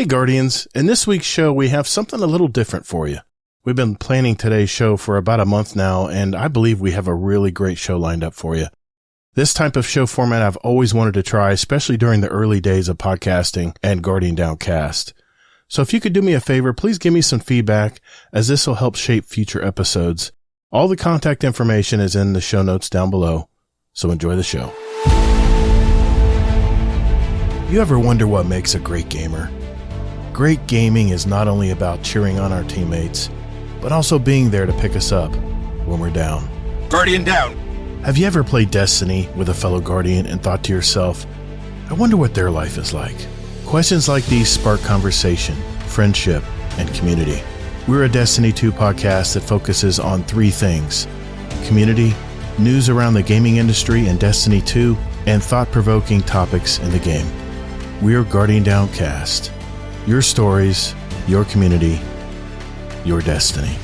Hey Guardians, in this week's show we have something a little different for you. We've been planning today's show for about a month now, and I believe we have a really great show lined up for you. This type of show format I've always wanted to try, especially during the early days of podcasting and Guardian Downcast. So if you could do me a favor, please give me some feedback, as this will help shape future episodes. All the contact information is in the show notes down below, so enjoy the show. You ever wonder what makes a great gamer? Great gaming is not only about cheering on our teammates, but also being there to pick us up when we're down. Guardian down! Have you ever played Destiny with a fellow Guardian and thought to yourself, I wonder what their life is like? Questions like these spark conversation, friendship, and community. We're a Destiny 2 podcast that focuses on three things: community, news around the gaming industry and Destiny 2, and thought-provoking topics in the game. We're Guardian Downcast. Your stories, your community, your destiny.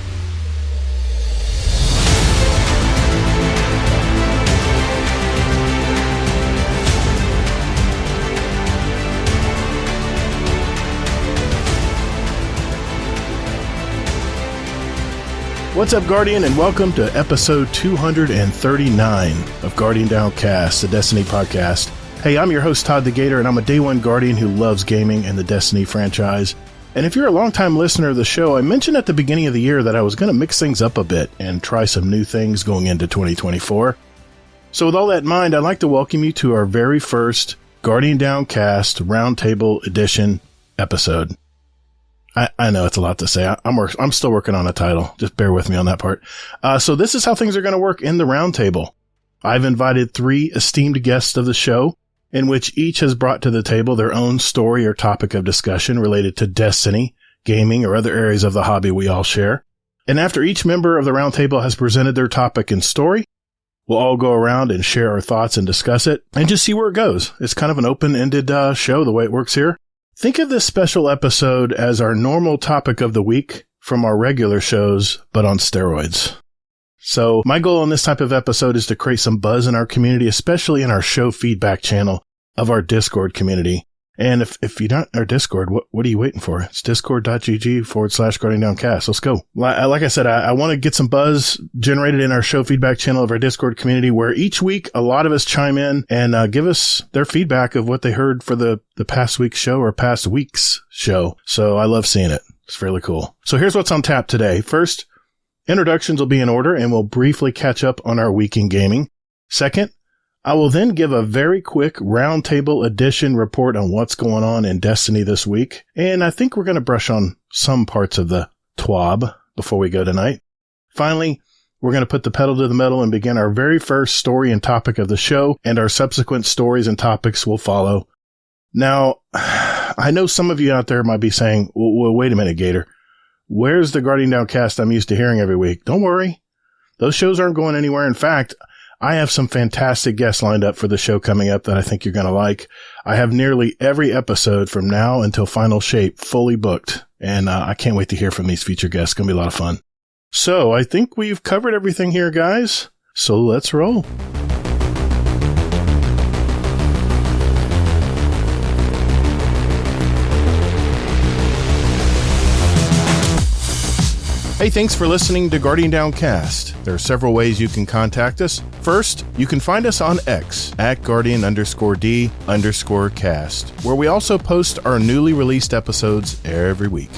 What's up, Guardian, and welcome to episode 239 of Guardian Downcast, the Destiny podcast. Hey, I'm your host, Todd the Gator, and I'm a Day One Guardian who loves gaming and the Destiny franchise. And if you're a longtime listener of the show, I mentioned at the beginning of the year that I was going to mix things up a bit and try some new things going into 2024. So with all that in mind, I'd like to welcome you to our very first Guardian Downcast Roundtable Edition episode. I know it's a lot to say. I'm still working on a title. Just bear with me on that part. So this is how things are going to work in the Roundtable. I've invited three esteemed guests of the show, in which each has brought to the table their own story or topic of discussion related to Destiny, gaming, or other areas of the hobby we all share. And after each member of the Roundtable has presented their topic and story, we'll all go around and share our thoughts and discuss it, and just see where it goes. It's kind of an open-ended show, the way it works here. Think of this special episode as our normal topic of the week from our regular shows, but on steroids. So my goal on this type of episode is to create some buzz in our community, especially in our show feedback channel of our Discord community. And if you're not in our Discord, what are you waiting for? It's discord.gg/Guardian Downcast. Let's go. Like I said, I want to get some buzz generated in our show feedback channel of our Discord community, where each week a lot of us chime in and give us their feedback of what they heard for the past week's show or past week's show. So I love seeing it. It's fairly cool. So here's what's on tap today. First, introductions will be in order, and we'll briefly catch up on our week in gaming. Second, I will then give a very quick Roundtable Edition report on what's going on in Destiny this week, and I think we're going to brush on some parts of the TWAB before we go tonight. Finally, we're going to put the pedal to the metal and begin our very first story and topic of the show, and our subsequent stories and topics will follow. Now, I know some of you out there might be saying, well, wait a minute, Gator. Where's the Guardian Downcast I'm used to hearing every week? Don't worry. Those shows aren't going anywhere. In fact, I have some fantastic guests lined up for the show coming up that I think you're going to like. I have nearly every episode from now until Final Shape fully booked, and I can't wait to hear from these featured guests. It's going to be a lot of fun. So I think we've covered everything here, guys. So let's roll. Hey, thanks for listening to Guardian Downcast. There are several ways you can contact us. First, you can find us on X at Guardian_D_cast, where we also post our newly released episodes every week.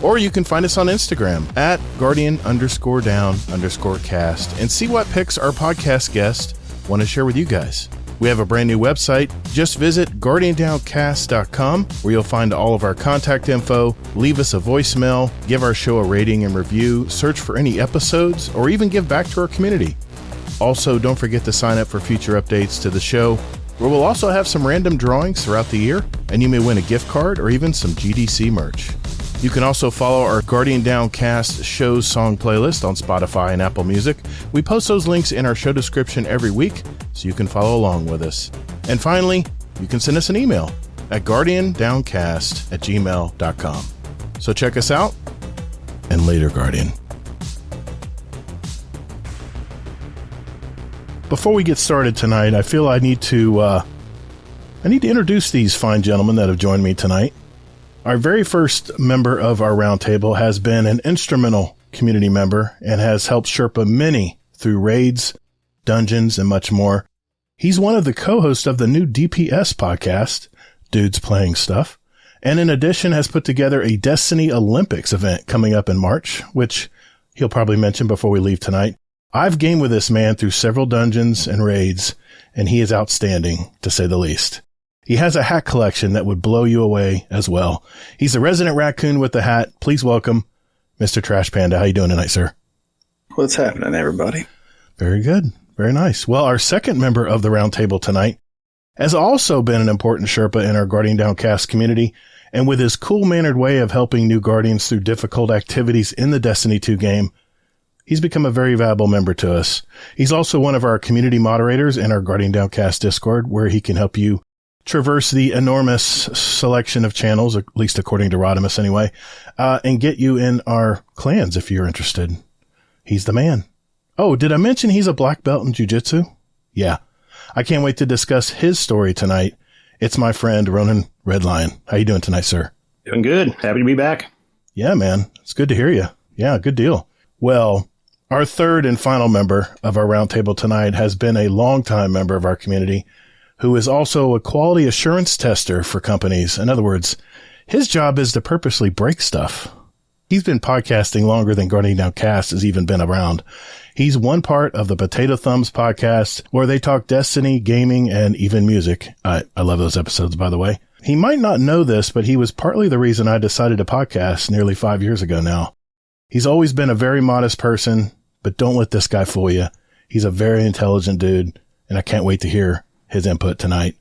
Or you can find us on Instagram at Guardian_Down_cast and see what pics our podcast guests want to share with you guys. We have a brand new website. Just visit GuardianDowncast.com, where you'll find all of our contact info, leave us a voicemail, give our show a rating and review, search for any episodes, or even give back to our community. Also, don't forget to sign up for future updates to the show, where we'll also have some random drawings throughout the year, and you may win a gift card or even some GDC merch. You can also follow our Guardian Downcast shows song playlist on Spotify and Apple Music. We post those links in our show description every week, so you can follow along with us. And finally, you can send us an email at guardiandowncast@gmail.com. So check us out, and later, Guardian. Before we get started tonight, I feel I need to introduce these fine gentlemen that have joined me tonight. Our very first member of our roundtable has been an instrumental community member and has helped Sherpa many through raids, dungeons, and much more. He's one of the co-hosts of the new DPS podcast, Dudes Playing Stuff, and in addition has put together a Destiny Olympics event coming up in March, which he'll probably mention before we leave tonight. I've gamed with this man through several dungeons and raids, and he is outstanding, to say the least. He has a hat collection that would blow you away as well. He's the resident raccoon with the hat. Please welcome Mr. Trash Panda. How you doing tonight, sir? What's happening, everybody? Very good. Very nice. Well, our second member of the roundtable tonight has also been an important Sherpa in our Guardian Downcast community, and with his cool-mannered way of helping new Guardians through difficult activities in the Destiny 2 game, he's become a very valuable member to us. He's also one of our community moderators in our Guardian Downcast Discord, where he can help you traverse the enormous selection of channels, at least according to Rodimus anyway, and get you in our clans if you're interested. He's the man. Oh, did I mention he's a black belt in jiu-jitsu? Yeah. I can't wait to discuss his story tonight. It's my friend, Ronan Red Lion. How you doing tonight, sir? Doing good. Happy to be back. Yeah, man. It's good to hear you. Yeah, good deal. Well, our third and final member of our roundtable tonight has been a longtime member of our community who is also a quality assurance tester for companies. In other words, his job is to purposely break stuff. He's been podcasting longer than Guardian Downcast has even been around. He's one part of the Potato Thumbs podcast, where they talk Destiny, gaming, and even music. I love those episodes, by the way. He might not know this, but he was partly the reason I decided to podcast nearly 5 years ago now. He's always been a very modest person, but don't let this guy fool you. He's a very intelligent dude, and I can't wait to hear his input tonight.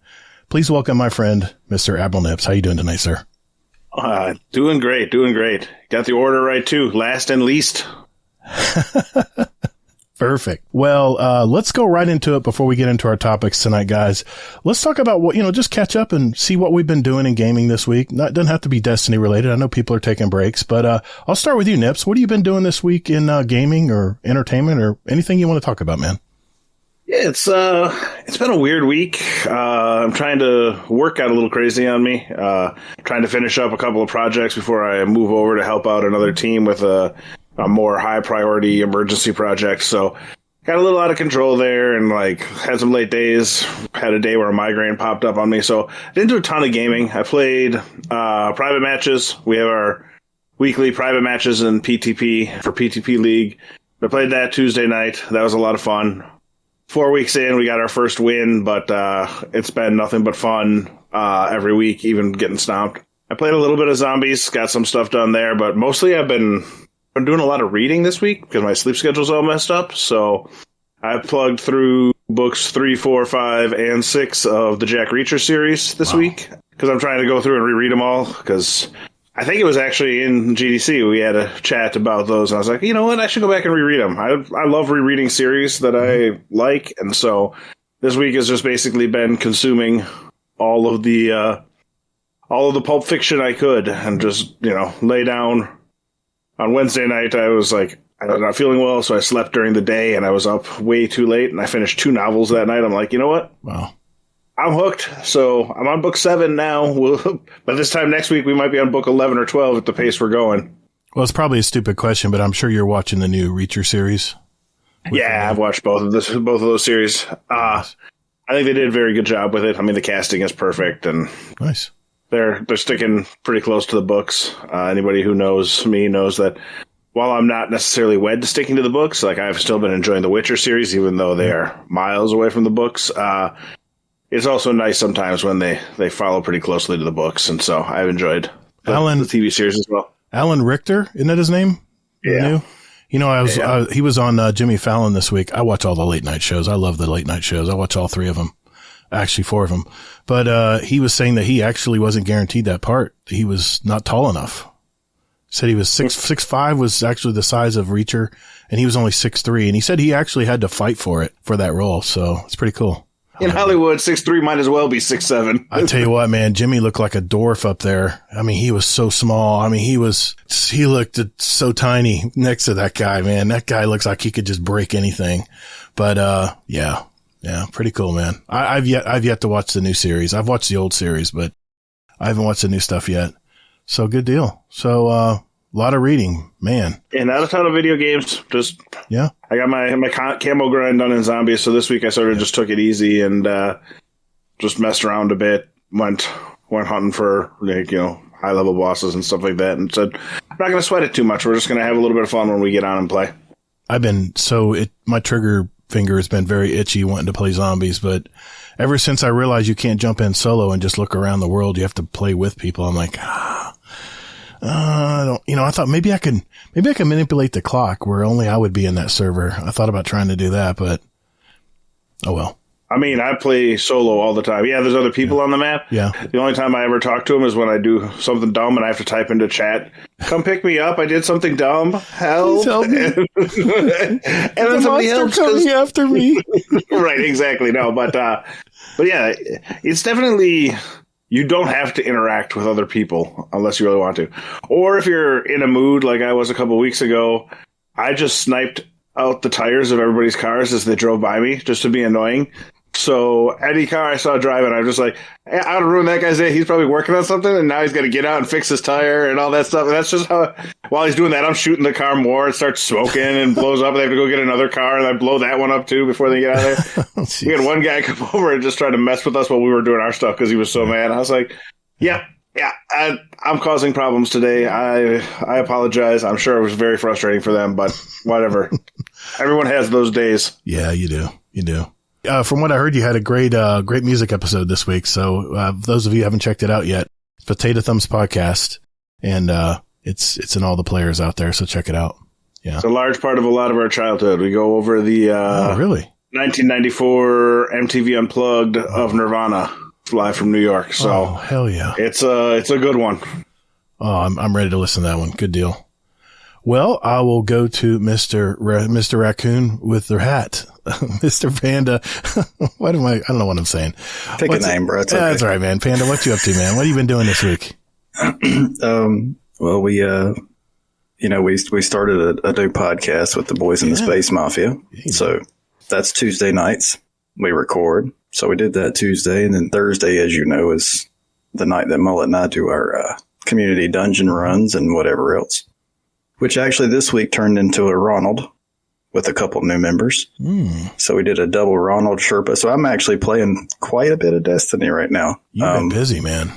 Please welcome my friend, Mr. Admiral Nips. How you doing tonight, sir? Doing great. Got the order right, too. Last and least. Perfect. Well, let's go right into it before we get into our topics tonight, guys. Let's talk about what, just catch up and see what we've been doing in gaming this week. Doesn't have to be Destiny related. I know people are taking breaks, but I'll start with you, Nips. What have you been doing this week in gaming or entertainment or anything you want to talk about, man? Yeah, it's been a weird week. I'm trying to work out a little crazy on me. Trying to finish up a couple of projects before I move over to help out another team with a more high priority emergency project. So got a little out of control there and had some late days. Had a day where a migraine popped up on me. So I didn't do a ton of gaming. I played private matches. We have our weekly private matches in PTP for PTP League. I played that Tuesday night. That was a lot of fun. 4 weeks in, we got our first win, but it's been nothing but fun every week, even getting stomped. I played a little bit of zombies, got some stuff done there, but mostly I've been doing a lot of reading this week because my sleep schedule's all messed up. So I plugged through books 3, 4, 5, and 6 of the Jack Reacher series this week because I'm trying to go through and reread them all because I think it was actually in GDC. We had a chat about those, and I was like, you know what? I should go back and reread them. I love rereading series that I like, and so this week has just basically been consuming all of the Pulp Fiction I could, and just lay down. On Wednesday night, I was like, I was not feeling well, so I slept during the day, and I was up way too late, and I finished 2 novels that night. I'm like, you know what? Wow. I'm hooked, so I'm on book 7 now. By this time next week, we might be on book 11 or 12 at the pace we're going. Well, it's probably a stupid question, but I'm sure you're watching the new Reacher series. Yeah, I've watched both of those series. I think they did a very good job with it. I mean, the casting is perfect, and nice. They're sticking pretty close to the books. Anybody who knows me knows that while I'm not necessarily wed to sticking to the books, I've still been enjoying the Witcher series, even though they are miles away from the books. It's also nice sometimes when they follow pretty closely to the books, and so I've enjoyed the TV series as well. Alan Richter, isn't that his name? Yeah. He was on Jimmy Fallon this week. I watch all the late night shows. I love the late night shows. I watch all 3 of them. Actually, 4 of them. But he was saying that he actually wasn't guaranteed that part. He was not tall enough. Said he was 6'5", was actually the size of Reacher, and he was only 6'3", and he said he actually had to fight for that role. So it's pretty cool. In Hollywood, 6'3" might as well be 6'7". I tell you what, man, Jimmy looked like a dwarf up there. I mean, he was so small. I mean, he looked so tiny next to that guy, man. That guy looks like he could just break anything. But, yeah, pretty cool, man. I've yet to watch the new series. I've watched the old series, but I haven't watched the new stuff yet. So good deal. So a lot of reading, man. And not a ton of video games. Just yeah. I got my camo grind done in Zombies, so this week I sort of just took it easy and just messed around a bit. Went hunting for high level bosses and stuff like that, and said I'm not going to sweat it too much. We're just going to have a little bit of fun when we get on and play. My trigger finger has been very itchy wanting to play Zombies, but ever since I realized you can't jump in solo and just look around the world, you have to play with people. I'm like, I thought maybe I could manipulate the clock where only I would be in that server. I thought about trying to do that, but oh well. I mean, I play solo all the time. Yeah, there's other people on the map. Yeah. The only time I ever talk to them is when I do something dumb and I have to type into chat, "Come pick me up. I did something dumb. Help!" Please help me. and then somebody else coming after me. Right, exactly. No, but yeah, it's definitely, you don't have to interact with other people unless you really want to. Or if you're in a mood like I was a couple weeks ago, I just sniped out the tires of everybody's cars as they drove by me just to be annoying. So any car I saw driving, I'm just like, hey, I don't ruin that guy's day. He's probably working on something, and now he's got to get out and fix his tire and all that stuff. And that's just how, while he's doing that, I'm shooting the car more. It starts smoking and blows up, and they have to go get another car, and I blow that one up too before they get out of there. We had one guy come over and just try to mess with us while we were doing our stuff because he was so mad. I was like, yeah, I'm causing problems today. I apologize. I'm sure it was very frustrating for them, but whatever. Everyone has those days. Yeah, you do. You do. From what I heard, you had a great music episode this week. So those of you who haven't checked it out yet, it's Potato Thumbs Podcast, and it's in all the players out there. So check it out. Yeah, it's a large part of a lot of our childhood. We go over the really 1994 MTV Unplugged of Nirvana, live from New York. So hell yeah, it's a good one. Oh, I'm ready to listen to that one. Good deal. Well, I will go to Mr. Raccoon with their hat. Mr. Panda. I don't know what I'm saying. Pick a name, bro. It's okay. That's all right, man. Panda, what you up to, man? What have you been doing this week? Well, we started a new podcast with the boys in the Space Mafia. Yeah. So that's Tuesday nights we record. So we did that Tuesday, and then Thursday, as you know, is the night that Mullet and I do our community dungeon runs and whatever else. Which actually this week turned into a Ronald with a couple new members. So we did a double Ronald Sherpa. So I'm actually playing quite a bit of Destiny right now. You've been busy, man.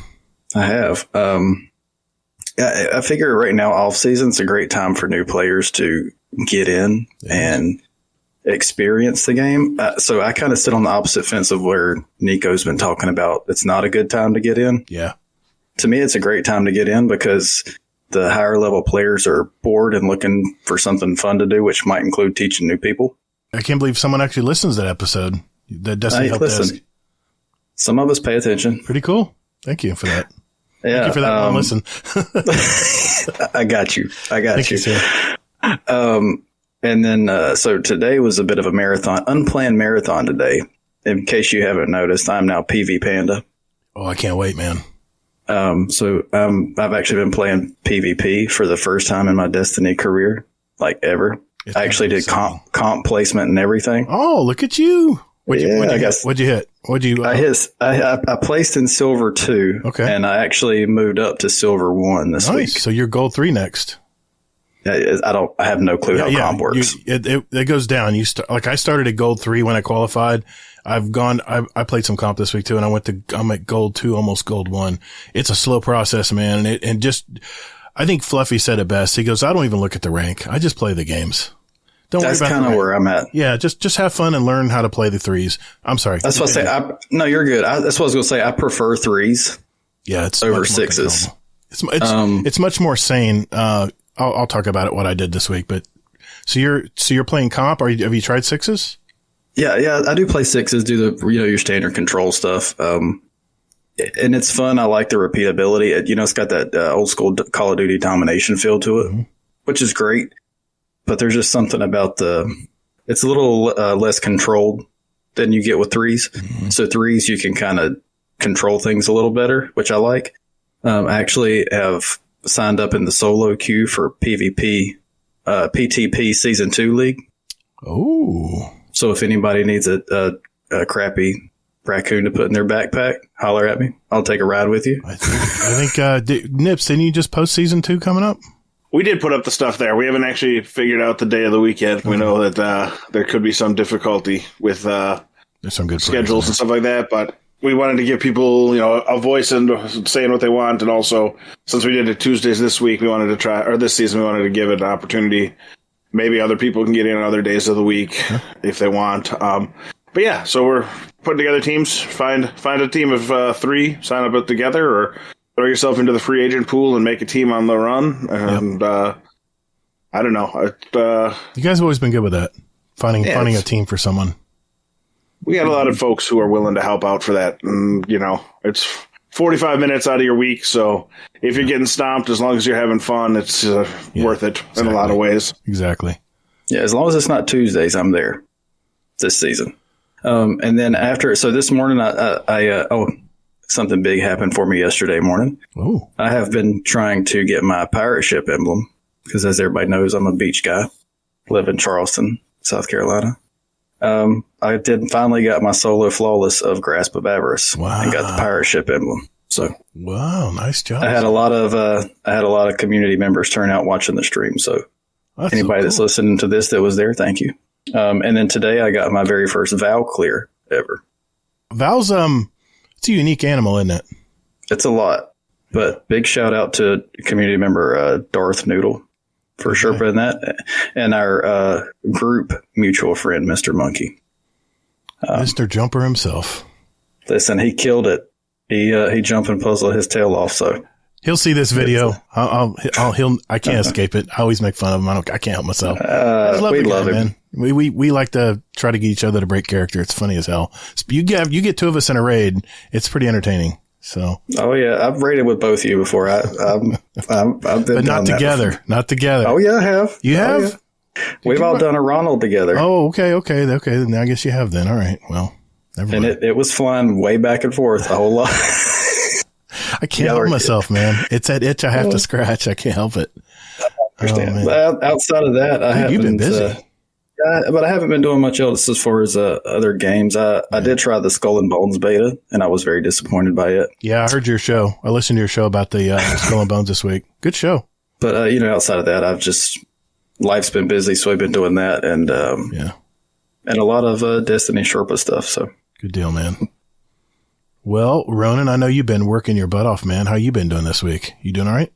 I have. I figure right now off season's a great time for new players to get in and experience the game. So I kind of sit on the opposite fence of where Nico's been talking about. It's not a good time to get in. Yeah. To me, it's a great time to get in because the higher level players are bored and looking for something fun to do, which might include teaching new people. I can't believe someone actually listens to that episode. That Destiny Help Desk. Some of us pay attention. Pretty cool. Thank you for that. Yeah, thank you for that one listen. I got you. Thank you, sir. And then, so today was a bit of a marathon, unplanned marathon today. In case you haven't noticed, I'm now PV Panda. Oh, I can't wait, man. So I've actually been playing PvP for the first time in my Destiny career, like ever. I actually did comp placement and everything. Oh, look at you! What'd you hit? I placed in silver 2. Okay, and I actually moved up to silver 1 this week. So you're gold 3 next. I have no clue how comp works. It goes down. I started at gold 3 when I qualified. I played some comp this week too, and I'm at gold 2, almost gold 1. It's a slow process, man. I think Fluffy said it best. He goes, I don't even look at the rank. I just play the games. That's kind of where I'm at. Yeah. Just have fun and learn how to play the 3s. I'm sorry. That's what I say. No, you're good. That's what I was going to say. I prefer 3s. Yeah. It's over 6s. It's much more sane. I'll talk about it, what I did this week, but so you're playing comp. Have you tried 6s? Yeah, I do play 6s, do the, your standard control stuff. And it's fun. I like the repeatability. It's got that old school Call of Duty domination feel to it, which is great. But there's just something about it's a little less controlled than you get with 3s. Mm-hmm. So 3s, you can kind of control things a little better, which I like. I actually have signed up in the solo queue for PvP, PTP Season 2 League. Oh. So if anybody needs a crappy raccoon to put in their backpack, holler at me. I'll take a ride with you. I think Nips, didn't you just post season 2 coming up? We did put up the stuff there. We haven't actually figured out the day of the weekend. We know that there could be some difficulty with there's some good schedules and stuff like that, but we wanted to give people, a voice and saying what they want. And also, since we did it Tuesdays this week, this season, we wanted to give it an opportunity. Maybe other people can get in on other days of the week if they want. But yeah, so we're putting together teams. Find a team of 3, sign up together, or throw yourself into the free agent pool and make a team on the run. And I don't know. You guys have always been good with that. Finding a team for someone. We got a lot of folks who are willing to help out for that. And, it's 45 minutes out of your week. So if you're getting stomped, as long as you're having fun, it's worth it in a lot of ways. Exactly. Yeah, as long as it's not Tuesdays, I'm there this season. And then so this morning, something big happened for me yesterday morning. Oh. I have been trying to get my pirate ship emblem because, as everybody knows, I'm a beach guy. Live in Charleston, South Carolina. I finally got my solo flawless of Grasp of Avarice and got the pirate ship emblem. So wow, nice job. I had a lot of community members turn out watching the stream. So anybody that's listening to this that was there, thank you. And then today I got my very first Vow clear ever. Vow's it's a unique animal, isn't it? It's a lot, but big shout out to community member Darth Noodle for sherpaing that, and our group mutual friend Mr. Monkey, Mr. Jumper himself. Listen, he killed it. He jumped and puzzled his tail off. So he'll see this video. I can't escape it. I always make fun of him. I can't help myself. We love him. Man. We like to try to get each other to break character. It's funny as hell. You get 2 of us in a raid. It's pretty entertaining. So. Oh yeah, I've raided with both of you before. I've been but not together. Not together. Oh yeah, I have. You have? Yeah. We've all done a Ronald together. Oh, okay. Then I guess you have then. All right. Well, never mind. And it was flying way back and forth a whole lot. I can't help myself, man. It's that itch I have to scratch. I can't help it. I understand. Outside of that, you've been busy. But I haven't been doing much else as far as other games. I did try the Skull and Bones beta, and I was very disappointed by it. Yeah, I heard your show. I listened to your show about the Skull and Bones this week. Good show. But outside of that, life's been busy, so I've been doing that, and and a lot of Destiny Sherpa stuff. So good deal, man. Well, Ronan, I know you've been working your butt off, man. How you been doing this week? You doing all right?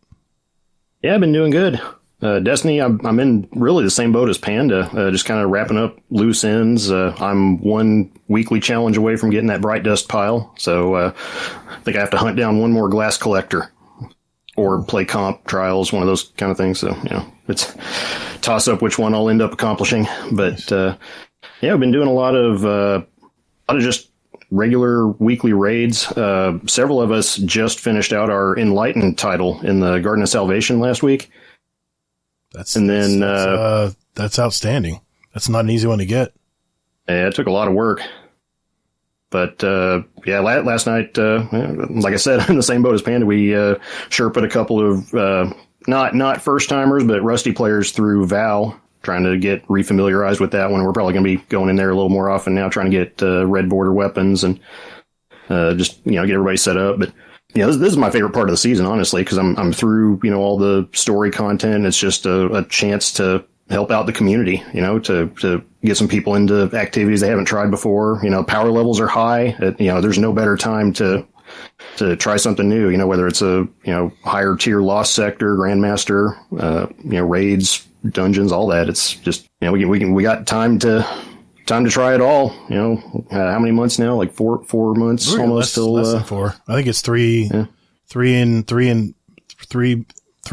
Yeah, I've been doing good. Destiny, I'm in really the same boat as Panda, just kind of wrapping up loose ends. I'm 1 weekly challenge away from getting that bright dust pile, so I think I have to hunt down 1 more glass collector or play comp trials, one of those kind of things. So, it's toss up which one I'll end up accomplishing. But I've been doing a lot of just regular weekly raids. Several of us just finished out our Enlightened title in the Garden of Salvation last week. That's outstanding. That's not an easy one to get. Yeah, it took a lot of work. But, last night, like I said, I'm in the same boat as Panda. We Sherpa'd a couple of not first-timers, but rusty players through Vow, trying to get refamiliarized with that one. We're probably going to be going in there a little more often now, trying to get red border weapons and just get everybody set up. But this is my favorite part of the season, honestly, because I'm through all the story content. It's just a chance to help out the community, to get some people into activities they haven't tried before. Power levels are high. There's no better time to try something new. Whether it's a higher tier Lost Sector, Grandmaster, raids, dungeons, all that. It's just we got time to try it all. How many months now? Like four months almost till less than 4. I think it's 3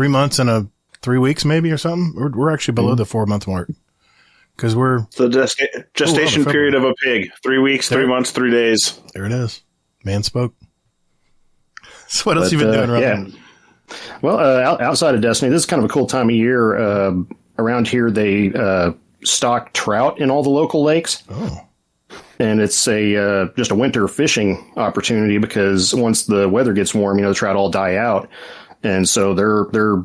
months and 3 weeks maybe or something. We're actually below the 4 month mark because we're the gestation period of a pig. 3 weeks, 3 months, 3 days. There it is. Man spoke. So what else you been doing, Ryan? Yeah. Well, outside of Destiny, this is kind of a cool time of year. Around here, they stock trout in all the local lakes. Oh. And it's just a winter fishing opportunity because once the weather gets warm, the trout all die out. And so they're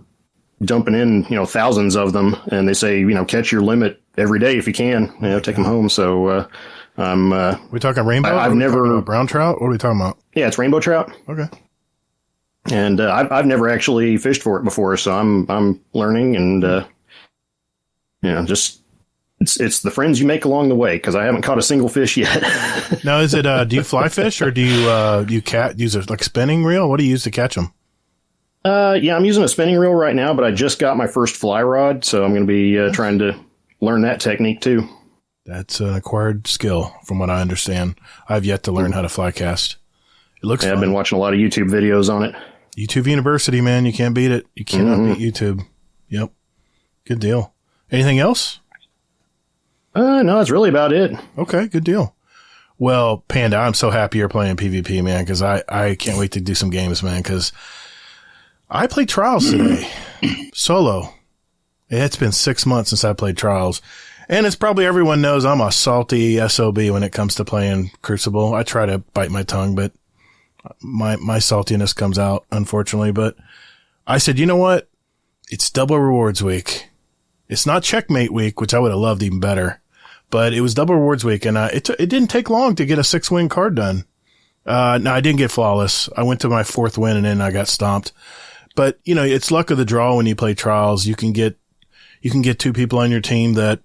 dumping in, thousands of them. And they say, catch your limit every day if you can, take them home. So We talking rainbow? I've never brown trout. What are we talking about? Yeah, it's rainbow trout. Okay. And I've never actually fished for it before, so I'm learning, and just it's the friends you make along the way, because I haven't caught a single fish yet. Now, is it do you fly fish, or do you use a like spinning reel? What do you use to catch them? Yeah, I'm using a spinning reel right now, but I just got my first fly rod, so I'm going to be trying to learn that technique too. That's an acquired skill, from what I understand. I've yet to learn how to fly cast. It looks fun. I've been watching a lot of YouTube videos on it. YouTube University, man. You can't beat it. You cannot beat YouTube. Yep. Good deal. Anything else? No, that's really about it. Okay, good deal. Well, Panda, I'm so happy you're playing PvP, man, because I can't wait to do some games, man, because I played Trials today. Solo. It's been 6 months since I played Trials. And it's probably everyone knows I'm a salty SOB when it comes to playing Crucible. I try to bite my tongue, but my saltiness comes out, unfortunately. But I said, you know what? It's double rewards week. It's not checkmate week, which I would have loved even better. But it was double rewards week, and it didn't take long to get a 6-win card done. No, I didn't get flawless. I went to my 4th win, and then I got stomped. But, it's luck of the draw when you play Trials. You can get 2 people on your team that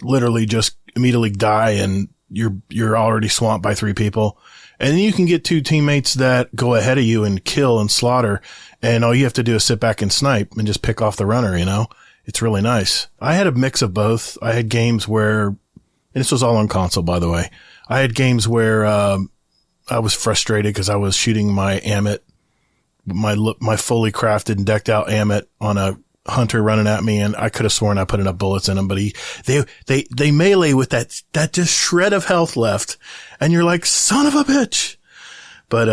literally just immediately die, and you're already swamped by 3 people. And then you can get 2 teammates that go ahead of you and kill and slaughter, and all you have to do is sit back and snipe and just pick off the runner, It's really nice. I had a mix of both. I had games where, and this was all on console, by the way. I had games where I was frustrated because I was shooting my Amit, my fully crafted and decked out Amit on a hunter running at me, and I could have sworn I put enough bullets in him, but they melee with that just shred of health left, and you're like, son of a bitch. But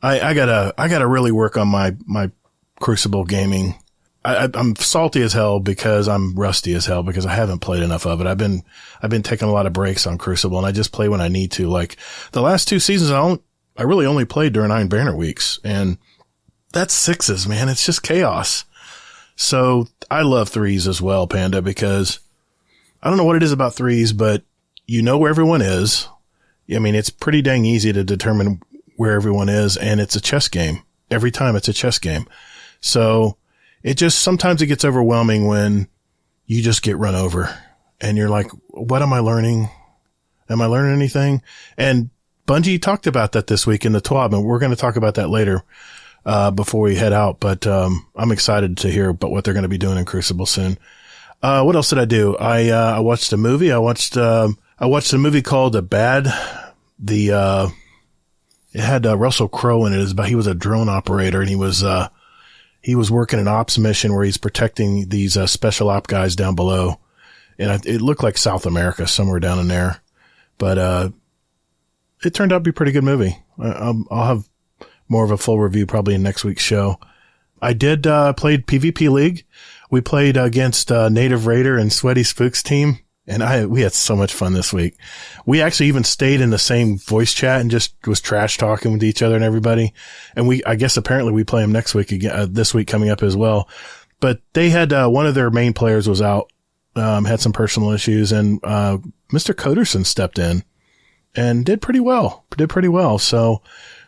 I gotta really work on my Crucible gaming. I'm salty as hell because I'm rusty as hell because I haven't played enough of it. I've been taking a lot of breaks on Crucible, and I just play when I need to. Like the last 2 seasons, I really only played during Iron Banner weeks, and that's 6s, man. It's just chaos. So I love 3s as well, Panda, because I don't know what it is about 3s, but you know where everyone is. I mean, it's pretty dang easy to determine where everyone is, and it's a chess game. Every time it's a chess game. So sometimes it gets overwhelming when you just get run over and you're like, what am I learning? Am I learning anything? And Bungie talked about that this week in the TWAB, and we're going to talk about that later. Before we head out, but I'm excited to hear about what they're going to be doing in Crucible soon. What else did I do? I watched a movie. I watched a movie called it had Russell Crowe in it. He was a drone operator, and he was working an ops mission where he's protecting these special op guys down below, and it looked like South America, somewhere down in there. But it turned out to be a pretty good movie. I'll have more of a full review probably in next week's show. I did played PvP League. We played against Native Raider and Sweaty Spook's team, and we had so much fun this week. We actually even stayed in the same voice chat and just was trash talking with each other and everybody. And I guess apparently we play them next week again, this week coming up as well. But they had one of their main players was out, had some personal issues, and Mr. Coderson stepped in and did pretty well. So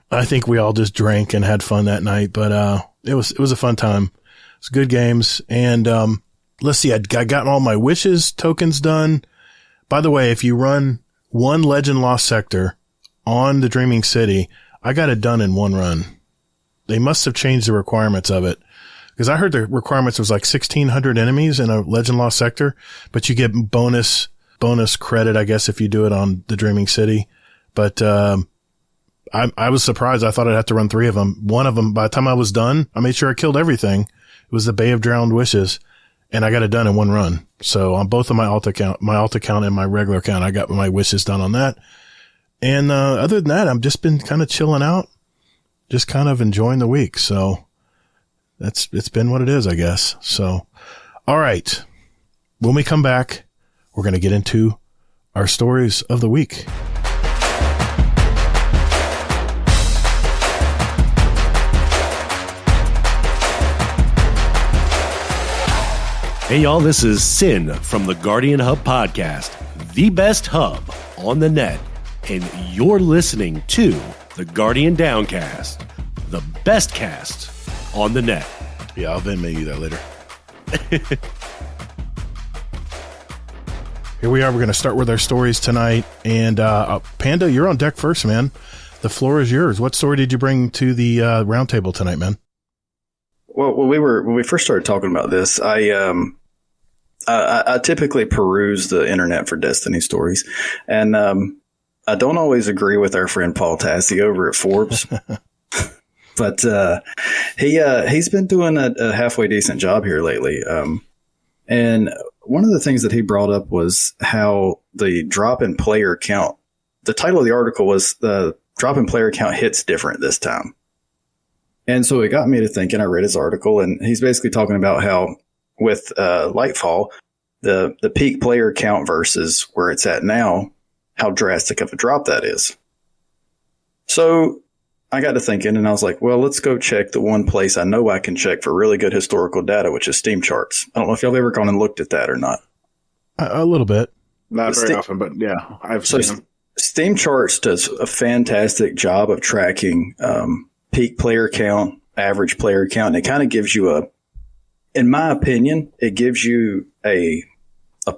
I think we all just drank and had fun that night, but it was a fun time. It's good games. And let's see, I got all my wishes tokens done. By the way, if you run one Legend Lost sector on the Dreaming City, I got it done in 1 run. They must have changed the requirements of it, because I heard the requirements was like 1,600 enemies in a Legend Lost sector, but you get bonus credit, I guess, if you do it on the Dreaming City. But I was surprised. I thought I'd have to run 3 of them. One of them, by the time I was done, I made sure I killed everything. It was the Bay of Drowned Wishes, and I got it done in 1 run. So on both of my alt account and my regular account, I got my wishes done on that. And other than that, I've just been kind of chilling out, just kind of enjoying the week. So it's been what it is, I guess. So, all right. When we come back, we're going to get into our stories of the week. Hey y'all, this is Sin from the Guardian Hub Podcast, the best hub on the net, and you're listening to the Guardian Downcast, the best cast on the net. Yeah, I'll Venmo you that later. Here we are. We're going to start with our stories tonight. And Panda, you're on deck first, man. The floor is yours. What story did you bring to the roundtable tonight, man? Well, when we first started talking about this, I typically peruse the internet for Destiny stories, and I don't always agree with our friend Paul Tassi over at Forbes, but he's been doing a halfway decent job here lately. And one of the things that he brought up was how the drop in player count. The title of the article was the drop in player count hits different this time. And so it got me to thinking. I read his article, and he's basically talking about how with Lightfall, the peak player count versus where it's at now, how drastic of a drop that is. So I got to thinking, and I was like, well, let's go check the one place I know I can check for really good historical data, which is Steam charts. I don't know if y'all have ever gone and looked at that or not. A little bit. Not very often, but yeah, I've seen them. Steam charts does a fantastic job of tracking peak player count, average player count, and it kind of gives you in my opinion, it gives you a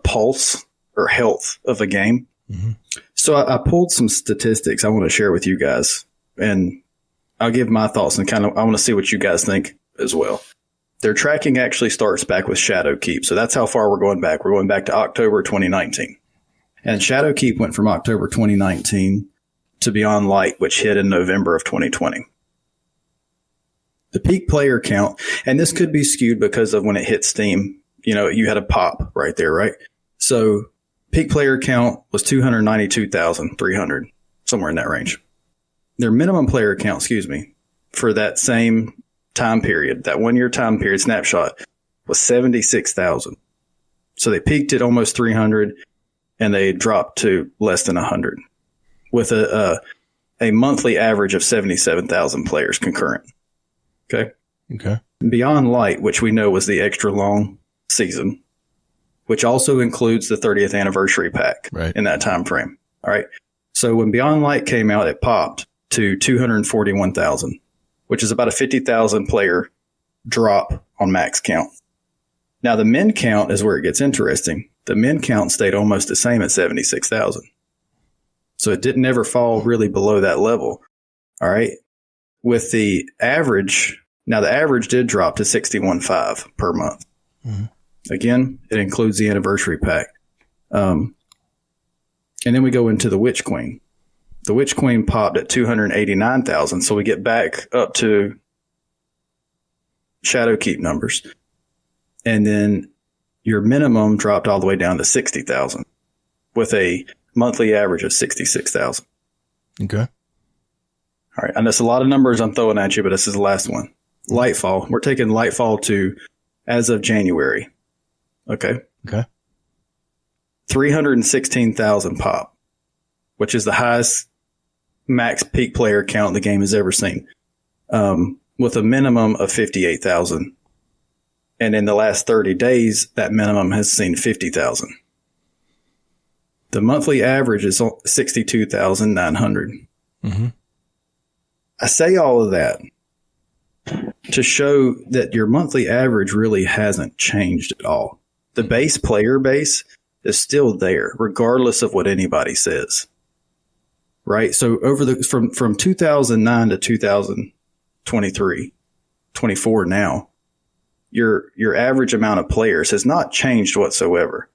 pulse or health of a game. Mm-hmm. So I pulled some statistics I want to share with you guys, and I'll give my thoughts, and I want to see what you guys think as well. Their tracking actually starts back with Shadowkeep. So that's how far we're going back. We're going back to October 2019. And Shadowkeep went from October 2019 to Beyond Light, which hit in November of 2020. The peak player count, and this could be skewed because of when it hit Steam, you had a pop right there, right? So peak player count was 292,300, somewhere in that range. Their minimum player count, for that same time period, that 1 year time period snapshot, was 76,000. So they peaked at almost 300 and they dropped to less than 100 with a monthly average of 77,000 players concurrent. Okay. Beyond Light, which we know was the extra long season, which also includes the 30th anniversary pack in that time frame. All right. So when Beyond Light came out, it popped to 241,000, which is about a 50,000 player drop on max count. Now the min count is where it gets interesting. The min count stayed almost the same at 76,000. So it didn't ever fall really below that level. All right. With the average, now the average did drop to 61.5 per month. Mm-hmm. Again, it includes the anniversary pack. And then we go into the Witch Queen. The Witch Queen popped at 289,000. So we get back up to Shadowkeep numbers. And then your minimum dropped all the way down to 60,000 with a monthly average of 66,000. Okay. All right. And that's a lot of numbers I'm throwing at you, but this is the last one. Lightfall. We're taking Lightfall to as of January. Okay. 316,000 pop, which is the highest max peak player count the game has ever seen, with a minimum of 58,000. And in the last 30 days, that minimum has seen 50,000. The monthly average is 62,900. Mm-hmm. I say all of that to show that your monthly average really hasn't changed at all. The base player base is still there, regardless of what anybody says. Right? So over from 2009 to 2023, 24 now, your average amount of players has not changed whatsoever.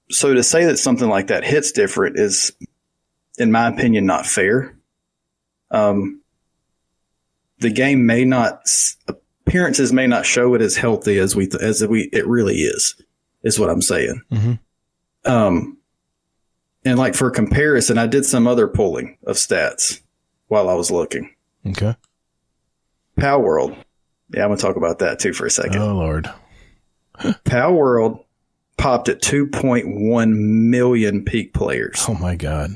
So to say that something like that hits different is, in my opinion, not fair. The game may not, appearances may not show it as healthy as it really is what I'm saying. Mm-hmm. And like for comparison, I did some other pulling of stats while I was looking. Okay. Pow World. Yeah, I'm going to talk about that too for a second. Oh, Lord. Pow World popped at 2.1 million peak players. Oh, my God.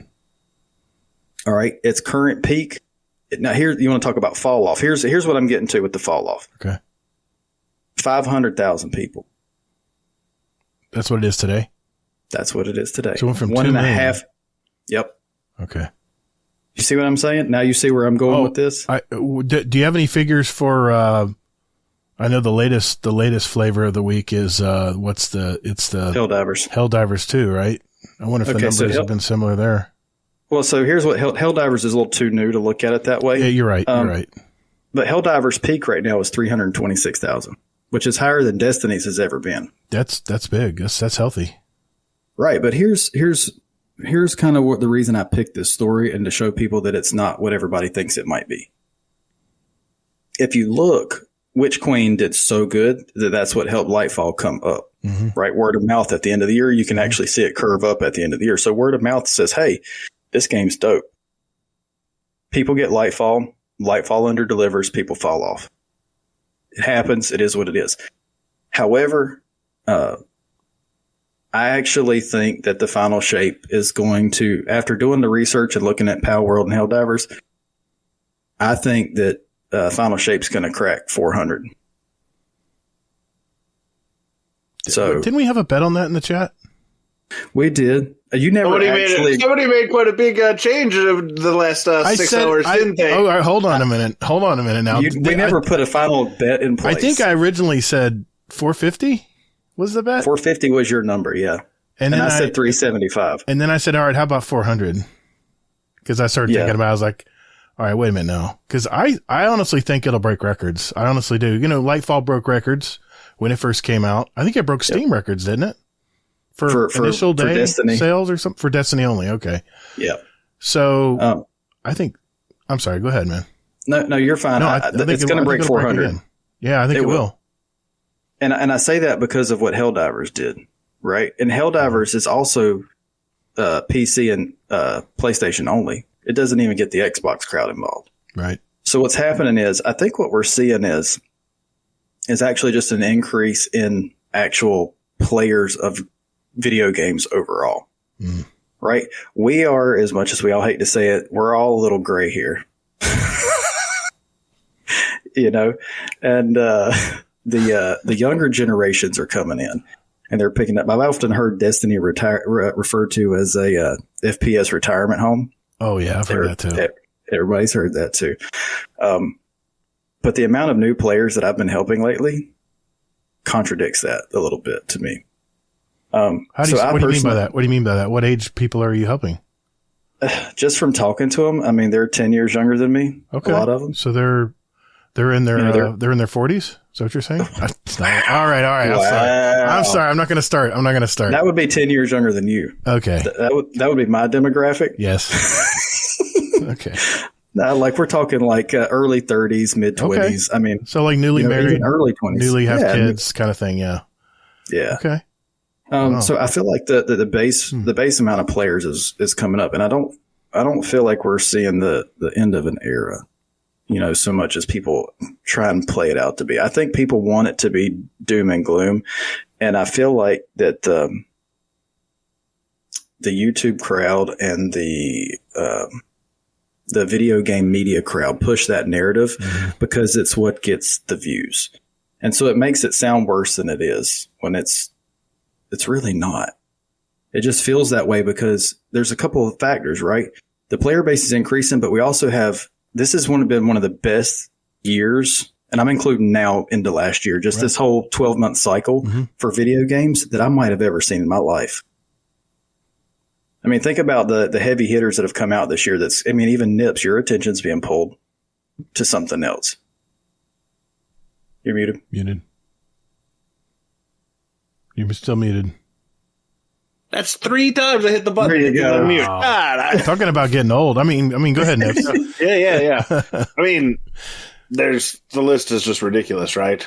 All right. Its current peak. Now, here, you want to talk about fall off. Here's what I'm getting to with the fall off. Okay. 500,000 people. That's what it is today? That's what it is today. So it went from 1.5. Yep. Okay. You see what I'm saying? Now you see where I'm going with this? Do you have any figures for, I know the latest flavor of the week is, it's the Helldivers 2, right? I wonder if the numbers have been similar there. Well, so here's what Helldivers is a little too new to look at it that way. Yeah, you're right. But Helldivers peak right now is 326,000, which is higher than Destiny's has ever been. That's big. That's healthy. Right. But here's kind of what the reason I picked this story, and to show people that it's not what everybody thinks it might be. If you look, Witch Queen did so good that's what helped Lightfall come up, right? Word of mouth at the end of the year, you can actually see it curve up at the end of the year. So word of mouth says, hey, this game's dope. People get Lightfall under delivers, people fall off. It happens. It is what it is. However, I actually think that the final shape is going to, after doing the research and looking at Power World and Helldivers, I think that final shape's going to crack 400. So didn't we have a bet on that in the chat? We did. You never somebody made quite a big change of the last 6 hours, didn't they? Oh, hold on a minute now. We never put a final bet in place. I think I originally said 450 was the bet. 450 was your number, yeah. And then I said 375. And then I said, all right, how about 400? Because I started thinking about it. I was like, all right, wait a minute now. Because I honestly think it'll break records. I honestly do. You know, Lightfall broke records when it first came out. I think it broke Steam records, didn't it? For initial day Destiny sales or something? For Destiny only. Okay. Yeah. So I think, I'm sorry. Go ahead, man. No, you're fine. No, it's going to break 400. Yeah, I think it will. And I say that because of what Helldivers did, right? And Helldivers is also PC and PlayStation only. It doesn't even get the Xbox crowd involved. Right. So what's happening is, I think what we're seeing is actually just an increase in actual players of video games overall. Right? We are, as much as we all hate to say it, we're all a little gray here. You know? And the younger generations are coming in, and they're picking up. I've often heard Destiny referred to as a FPS retirement home. Oh yeah, I've heard that too. Everybody's heard that too. But the amount of new players that I've been helping lately contradicts that a little bit to me. What do you mean by that? What do you mean by that? What age people are you helping? Just from talking to them, I mean, they're 10 years younger than me. Okay. A lot of them. So they're in their they're in their 40s. Is that what you're saying? All right. Wow. I'm sorry. I'm not going to start. That would be 10 years younger than you. Okay. That would be my demographic. Yes. Okay. Like we're talking like early 30s, mid 20s. Okay. I mean, so like newly married, early 20s, newly have kids, kind of thing. Yeah. Yeah. Okay. So I feel like the base amount of players is coming up, and I don't feel like we're seeing the end of an era, you know, so much as people try and play it out to be. I think people want it to be doom and gloom, and I feel like that the YouTube crowd and the video game media crowd push that narrative because it's what gets the views, and so it makes it sound worse than it is when it's really not. It just feels that way because there's a couple of factors, right? The player base is increasing, but we also have, this has been one of the best years, and I'm including now into last year, just this whole 12-month cycle for video games that I might have ever seen in my life. I mean, think about the heavy hitters that have come out this year. Even Nips, your attention's being pulled to something else. You're muted. You're still muted. That's 3 times I hit the button. There you go. Mute. Talking about getting old. I mean, go ahead, Nips. Yeah. I mean, the list is just ridiculous, right?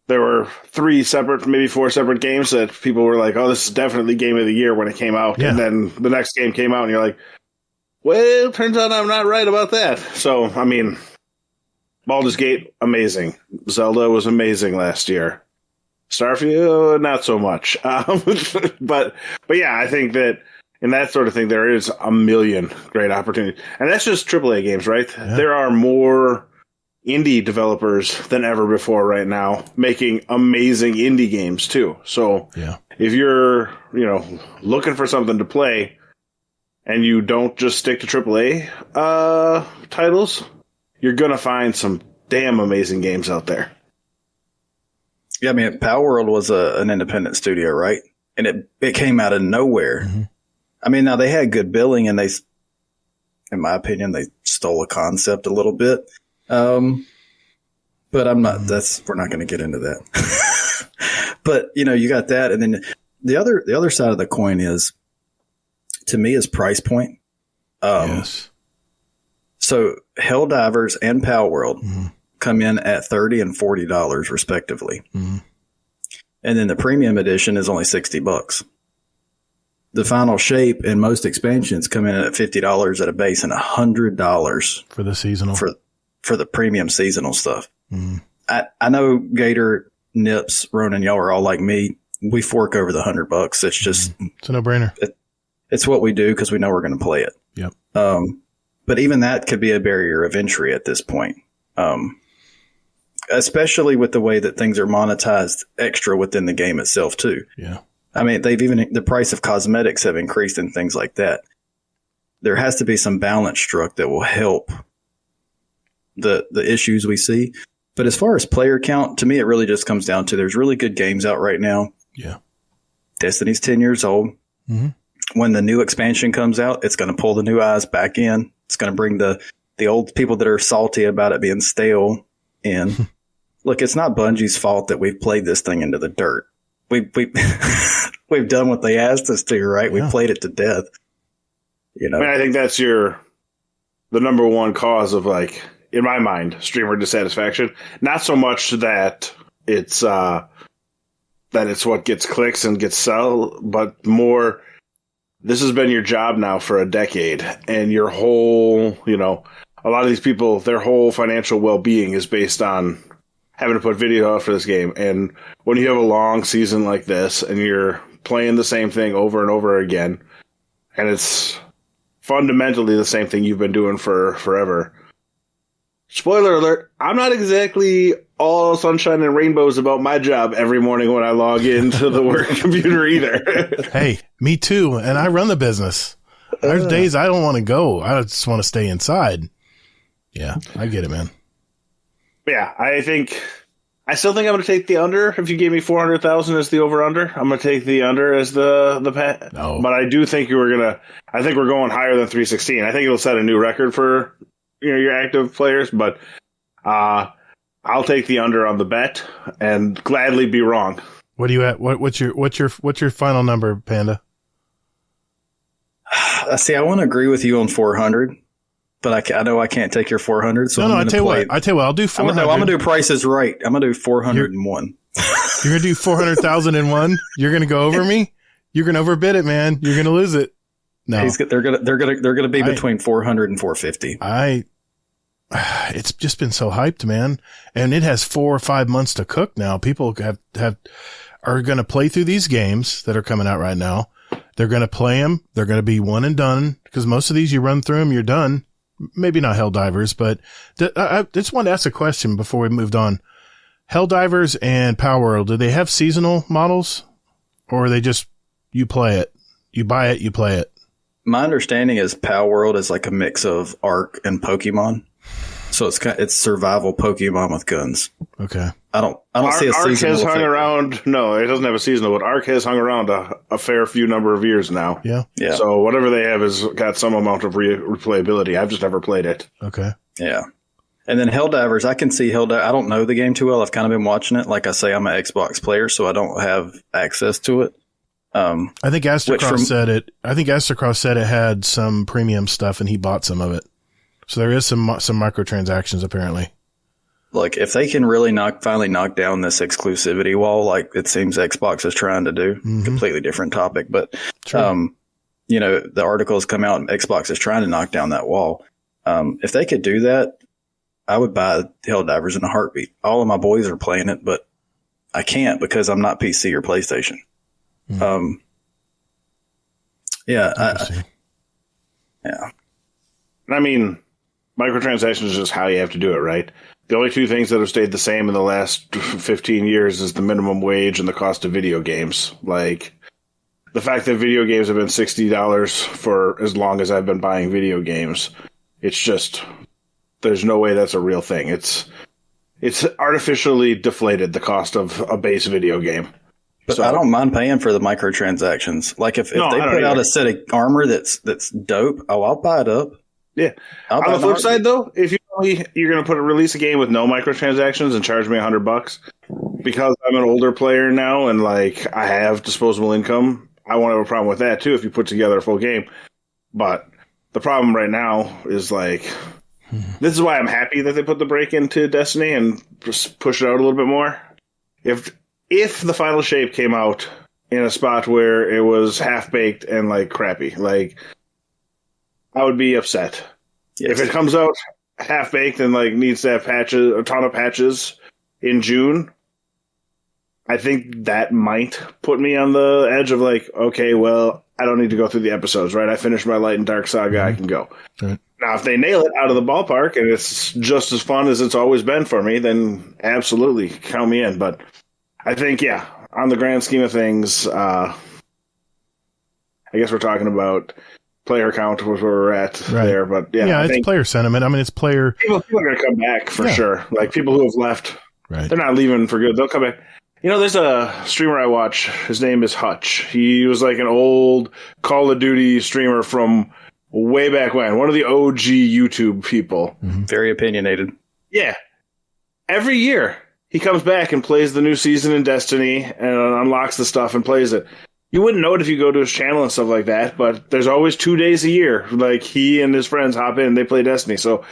There were 3 separate, maybe 4 separate games that people were like, "Oh, this is definitely game of the year" when it came out, and then the next game came out, and you're like, "Well, turns out I'm not right about that." So, I mean, Baldur's Gate, amazing. Zelda was amazing last year. Starfield, not so much. But yeah, I think that in that sort of thing, there is a million great opportunities. And that's just AAA games, right? Yeah. There are more indie developers than ever before right now making amazing indie games too. So if you're, looking for something to play and you don't just stick to AAA titles, you're going to find some damn amazing games out there. Yeah, I mean, Power World was an independent studio, right? And it came out of nowhere. Mm-hmm. I mean, now they had good billing, and in my opinion, they stole a concept a little bit. But I'm not. We're not going to get into that. But you got that, and then the other side of the coin is, to me, is price point. Yes. So Helldivers and Power World come in at $30 and $40 respectively, and then the premium edition is only $60. The final shape and most expansions come in at $50 at a base and $100 for the seasonal for the premium seasonal stuff. I know Gator, Nips, Ronan, y'all are all like me. We fork over the $100. It's just it's a no-brainer. It's what we do because we know we're going to play it. Yep. But even that could be a barrier of entry at this point, especially with the way that things are monetized extra within the game itself too. Yeah. I mean, the price of cosmetics have increased and things like that. There has to be some balance struck that will help the issues we see. But as far as player count, to me, it really just comes down to there's really good games out right now. Yeah. Destiny's 10 years old. Mm-hmm. When the new expansion comes out, it's going to pull the new eyes back in. It's going to bring the old people that are salty about it being stale in. Look, it's not Bungie's fault that we've played this thing into the dirt. We've done what they asked us to, right? Yeah. We played it to death. I mean, I think that's the number one cause of, like, in my mind, streamer dissatisfaction. Not so much that it's what gets clicks and gets sell, but more, this has been your job now for a decade, and your whole, a lot of these people, their whole financial well-being is based on having to put video out for this game. And when you have a long season like this and you're playing the same thing over and over again, and it's fundamentally the same thing you've been doing for forever. Spoiler alert, I'm not exactly all sunshine and rainbows about my job every morning when I log into the work computer either. Hey, me too. And I run the business. There's days I don't want to go. I just want to stay inside. Yeah, I get it, man. Yeah, I still think I'm going to take the under. If you gave me 400,000 as the over-under, I'm going to take the under as the pet. No. But I do think I think we're going higher than 316. I think it'll set a new record for your active players, but I'll take the under on the bet and gladly be wrong. What are you at? What's your final number, Panda? See, I want to agree with you on 400. But I know I can't take your 400. So I tell you what, I'll do 400. I'm going to do prices right. I'm going to do 401. You're going to do 400,001? You're going to go over me? You're going to overbid it, man. You're going to lose it. No. They're going to be between 400 and 450. It's just been so hyped, man. And it has 4 or 5 months to cook now. People are going to play through these games that are coming out right now. They're going to play them. They're going to be one and done, because most of these you run through them, you're done. Maybe not Helldivers, but I just wanted to ask a question before we moved on. Helldivers and Power World, do they have seasonal models, or are they just, you play it, you buy it, you play it? My understanding is Power World is like a mix of Ark and Pokemon. So it's survival Pokemon with guns. Okay. I don't see a seasonal. Ark has hung around. No, it doesn't have a seasonal, but Ark has hung around a fair few number of years now. Yeah. So whatever they have has got some amount of replayability. I've just never played it. Okay. Yeah. And then Helldivers, I can see Helldivers. I don't know the game too well. I've kind of been watching it. Like I say, I'm an Xbox player, so I don't have access to it. I think Astrocross said it had some premium stuff, and he bought some of it. So there is some microtransactions apparently. Look, if they can really finally knock down this exclusivity wall, like it seems Xbox is trying to do, completely different topic, but the articles come out and Xbox is trying to knock down that wall. If they could do that, I would buy Helldivers in a heartbeat. All of my boys are playing it, but I can't because I'm not PC or PlayStation. Yeah. I mean, microtransactions is just how you have to do it, right? The only two things that have stayed the same in the last 15 years is the minimum wage and the cost of video games. Like, the fact that video games have been $60 for as long as I've been buying video games, it's just, there's no way that's a real thing. It's artificially deflated the cost of a base video game. But I don't mind paying for the microtransactions. Like if they put out a set of armor that's dope, I'll buy it up. Yeah. On the flip side, though, if you're going to release a game with no microtransactions and charge me $100, because I'm an older player now and like I have disposable income, I won't have a problem with that too if you put together a full game. But the problem right now is like, this is why I'm happy that they put the break into Destiny and just push it out a little bit more. If the final shape came out in a spot where it was half baked and like crappy, like I would be upset. Yes. If it comes out half baked and like needs to have a ton of patches in June, I think that might put me on the edge of like, okay, well, I don't need to go through the episodes, right? I finished my Light and Dark saga, I can go. Right. Now, if they nail it out of the ballpark and it's just as fun as it's always been for me, then absolutely count me in. But I think, yeah, on the grand scheme of things, I guess we're talking about player count was where we're at there. But yeah, it's player sentiment. I mean, it's player. People are going to come back for sure. Like people who have left, they're not leaving for good. They'll come back. You know, there's a streamer I watch. His name is Hutch. He was like an old Call of Duty streamer from way back when. One of the OG YouTube people. Mm-hmm. Very opinionated. Yeah. Every year, he comes back and plays the new season in Destiny and unlocks the stuff and plays it. You wouldn't know it if you go to his channel and stuff like that, but there's always 2 days a year. Like, he and his friends hop in, they play Destiny. So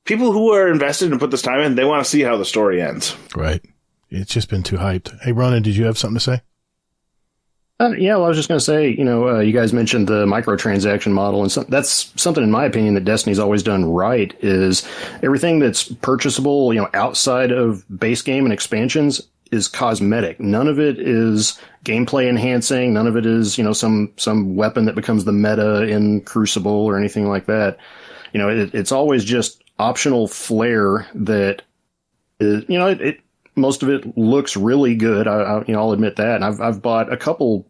people who are invested and put this time in, they want to see how the story ends. Right. It's just been too hyped. Hey, Ronan, did you have something to say? Yeah, well, I was just going to say, you guys mentioned the microtransaction model, and that's something, in my opinion, that Destiny's always done right, is everything that's purchasable, outside of base game and expansions is cosmetic. None of it is gameplay enhancing. None of it is, some weapon that becomes the meta in Crucible or anything like that. It's always just optional flair that is, most of it looks really good. I'll admit that. And I've bought a couple,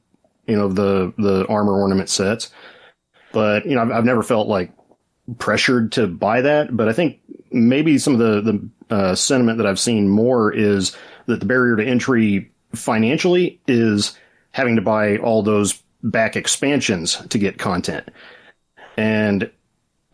the armor ornament sets, but I've never felt like pressured to buy that. But I think maybe some of the sentiment that I've seen more is that the barrier to entry financially is having to buy all those back expansions to get content. And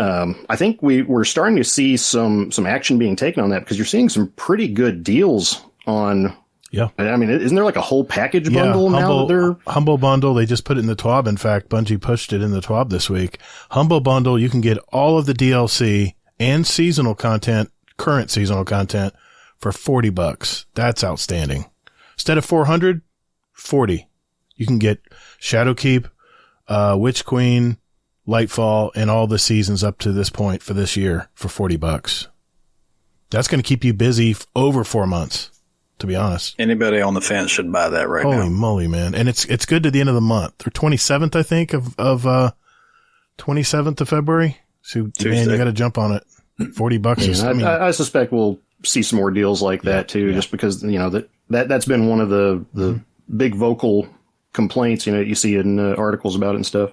I think we're starting to see some action being taken on that, because you're seeing some pretty good deals on. Yeah. I mean, isn't there like a whole package bundle now? Humble Bundle. They just put it in the TWAB. In fact, Bungie pushed it in the TWAB this week. Humble Bundle. You can get all of the DLC and seasonal content, current seasonal content, for $40. That's outstanding. Instead of $400, $40. You can get Shadowkeep, Witch Queen, Lightfall, and all the seasons up to this point for this year for $40. That's going to keep you busy over 4 months, to be honest. Anybody on the fence should buy that right now. Holy moly, man. And it's good to the end of the month. Or 27th, I think, of 27th of February. So, man, you got to jump on it. $40. I suspect we'll see some more deals like that too, just because, that's been one of the big vocal complaints, you see in articles about it and stuff.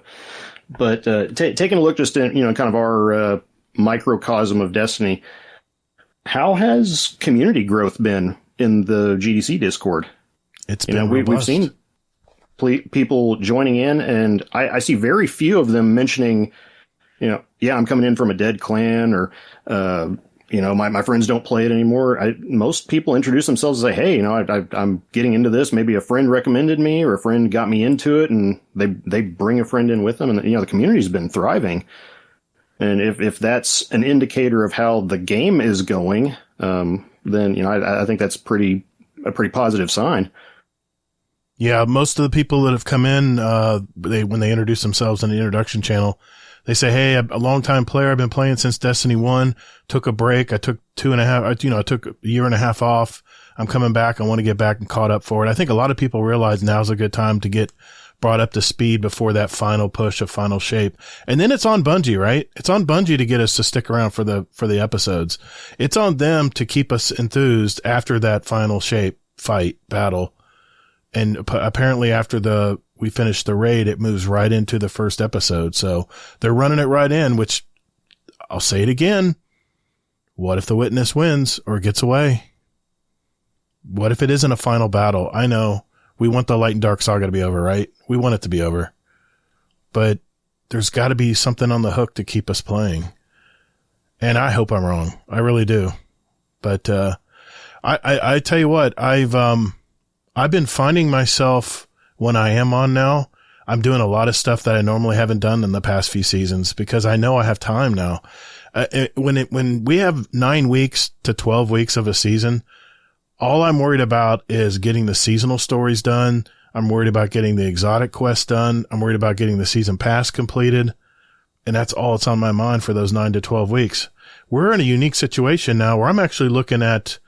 But taking a look just in, kind of our microcosm of Destiny, how has community growth been in the GDC Discord? It's been robust. We've seen people joining in, and I see very few of them mentioning, I'm coming in from a dead clan, or my friends don't play it anymore. Most people introduce themselves and say, hey, I'm getting into this. Maybe a friend recommended me, or a friend got me into it, and they bring a friend in with them. And, the community's been thriving. And if that's an indicator of how the game is going, then, I think that's a pretty positive sign. Yeah. Most of the people that have come in, when they introduce themselves in the introduction channel, they say, hey, I'm a longtime player. I've been playing since Destiny 1, took a break. I took 2.5, I took a year and a half off. I'm coming back. I want to get back and caught up for it. I think a lot of people realize now's a good time to get brought up to speed before that final push of Final Shape. And then it's on Bungie, right? It's on Bungie to get us to stick around for the episodes. It's on them to keep us enthused after that Final Shape fight battle. And apparently after we finish the raid, it moves right into the first episode. So they're running it right in, which I'll say it again. What if the witness wins or gets away? What if it isn't a final battle? I know we want the Light and Dark saga to be over, right? We want it to be over, but there's got to be something on the hook to keep us playing. And I hope I'm wrong. I really do. But, I tell you what, I've been finding myself when I am on now, I'm doing a lot of stuff that I normally haven't done in the past few seasons because I know I have time now. When we have 9 weeks to 12 weeks of a season, all I'm worried about is getting the seasonal stories done. I'm worried about getting the exotic quest done. I'm worried about getting the season pass completed. And that's all that's on my mind for those 9 to 12 weeks. We're in a unique situation now where I'm actually looking at,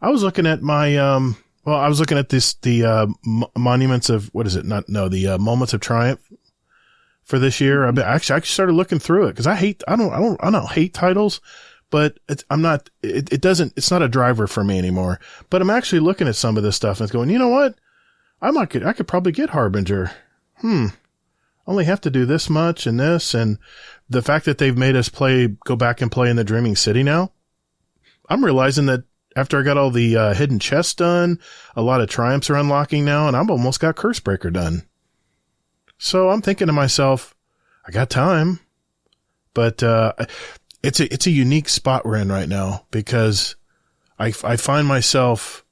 I was looking at my, I was looking at the monuments of, the moments of triumph for this year. I actually started looking through it because I don't hate titles, but it's not a driver for me anymore. But I'm actually looking at some of this stuff and it's going, you know what? I could probably get Harbinger. Only have to do this much and this, and the fact that they've made us go back and play in the Dreaming City now. I'm realizing that after I got all the hidden chests done, a lot of triumphs are unlocking now, and I've almost got Cursebreaker done. So I'm thinking to myself, I got time, but it's a unique spot we're in right now because I find myself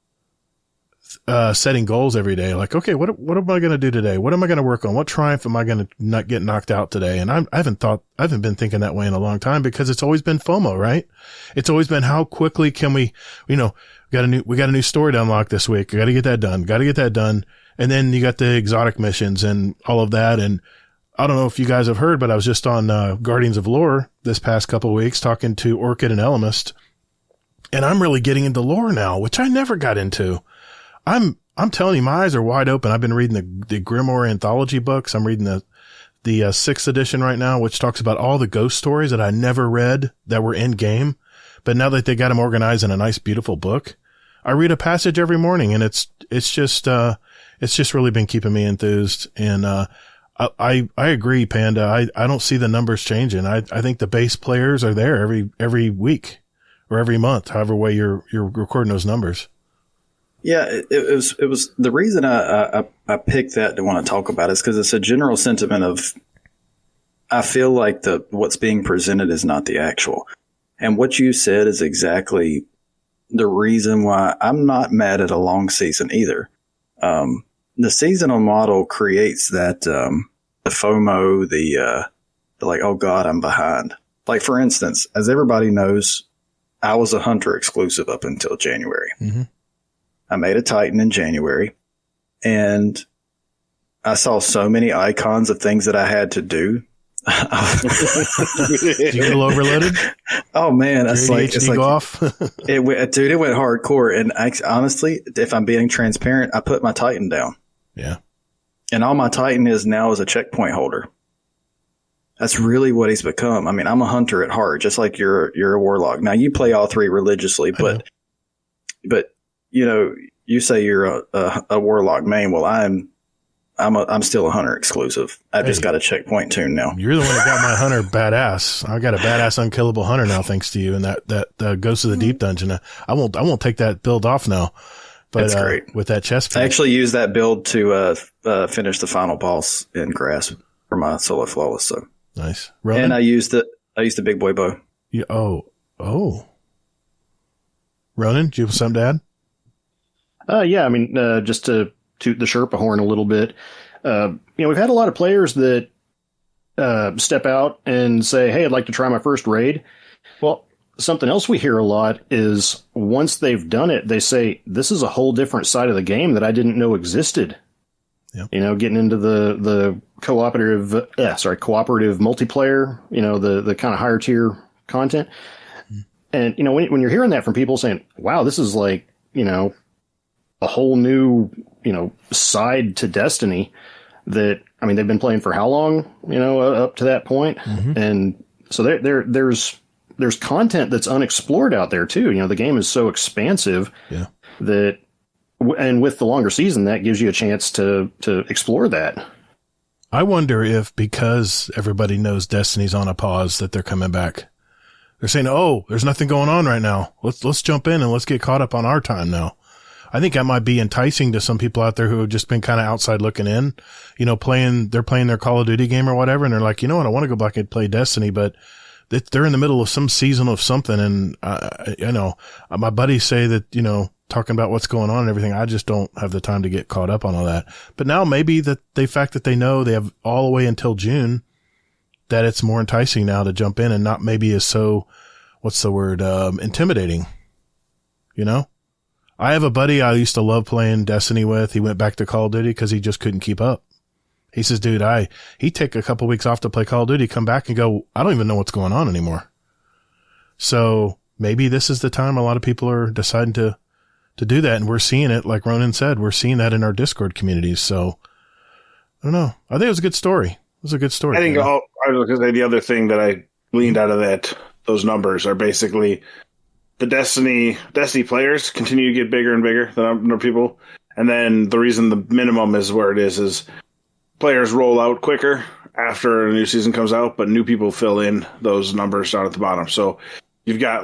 setting goals every day. Like, okay, what am I going to do today? What am I going to work on? What triumph am I going to not get knocked out today? And I haven't been thinking that way in a long time because it's always been FOMO, right? It's always been how quickly can we got a new story to unlock this week. Got to get that done. And then you got the exotic missions and all of that. And I don't know if you guys have heard, but I was just on Guardians of Lore this past couple of weeks talking to Orchid and Elemist. And I'm really getting into lore now, which I never got into. I'm telling you, my eyes are wide open. I've been reading the Grimoire anthology books. I'm reading the 6th edition right now, which talks about all the ghost stories that I never read that were in game. But now that they got them organized in a nice, beautiful book, I read a passage every morning, and it's just really been keeping me enthused. And, I agree, Panda. I don't see the numbers changing. I think the base players are there every week or every month, however way you're recording those numbers. Yeah, it was the reason I picked that to want to talk about is because it's a general sentiment of I feel like what's being presented is not the actual. And what you said is exactly the reason why I'm not mad at a long season either. The seasonal model creates that the FOMO, the like, oh God, I'm behind. Like, for instance, as everybody knows, I was a Hunter exclusive up until January. Mm-hmm. I made a Titan in January, and I saw so many icons of things that I had to do. Did you get a little overloaded? Oh man, it's like go off. It went hardcore. And honestly, if I'm being transparent, I put my Titan down. Yeah, and all my Titan is now is a checkpoint holder. That's really what he's become. I mean, I'm a Hunter at heart, just like you're a Warlock. Now you play all three religiously, but you say you're a Warlock main. Well, I'm still a Hunter exclusive. I've just got a checkpoint tune now. You're the one that got my Hunter badass. I got a badass unkillable Hunter now, thanks to you. And that Ghost of the Deep dungeon. I won't take that build off now. But that's great. With that chest piece. I actually used that build to finish the final boss in Grasp for my solo flawless. So nice. Ronan? And I used the big boy bow. Yeah, oh. Ronan, do you have something to add? Yeah, I mean, just to toot the Sherpa horn a little bit, we've had a lot of players that step out and say, hey, I'd like to try my first raid. Well, something else we hear a lot is once they've done it, they say, this is a whole different side of the game that I didn't know existed. Yep. Getting into the cooperative multiplayer, the kind of higher tier content. And, when you're hearing that from people saying, wow, this is like, a whole new, side to Destiny that, I mean, they've been playing for how long, up to that point. Mm-hmm. And so there's content that's unexplored out there too. The game is so expansive that, and with the longer season, that gives you a chance to explore that. I wonder if because everybody knows Destiny's on a pause that they're coming back. They're saying, "Oh, there's nothing going on right now. Let's jump in and let's get caught up on our time now." I think that might be enticing to some people out there who have just been kind of outside looking in, they're playing their Call of Duty game or whatever. And they're like, you know what? I want to go back and play Destiny, but they're in the middle of some season of something. And my buddies say that, talking about what's going on and everything, I just don't have the time to get caught up on all that. But now maybe the fact that they know they have all the way until June, that it's more enticing now to jump in and not maybe as so, intimidating, I have a buddy I used to love playing Destiny with. He went back to Call of Duty because he just couldn't keep up. He says, dude, he'd take a couple weeks off to play Call of Duty, come back and go, I don't even know what's going on anymore. So maybe this is the time a lot of people are deciding to do that. And we're seeing it, like Ronan said, we're seeing that in our Discord communities. So I don't know. I think it was a good story. It was a good story. I think I was going to say the other thing that I gleaned out of those numbers are basically the Destiny players continue to get bigger and bigger, the number of people. And then the reason the minimum is where it is players roll out quicker after a new season comes out, but new people fill in those numbers down at the bottom. So you've got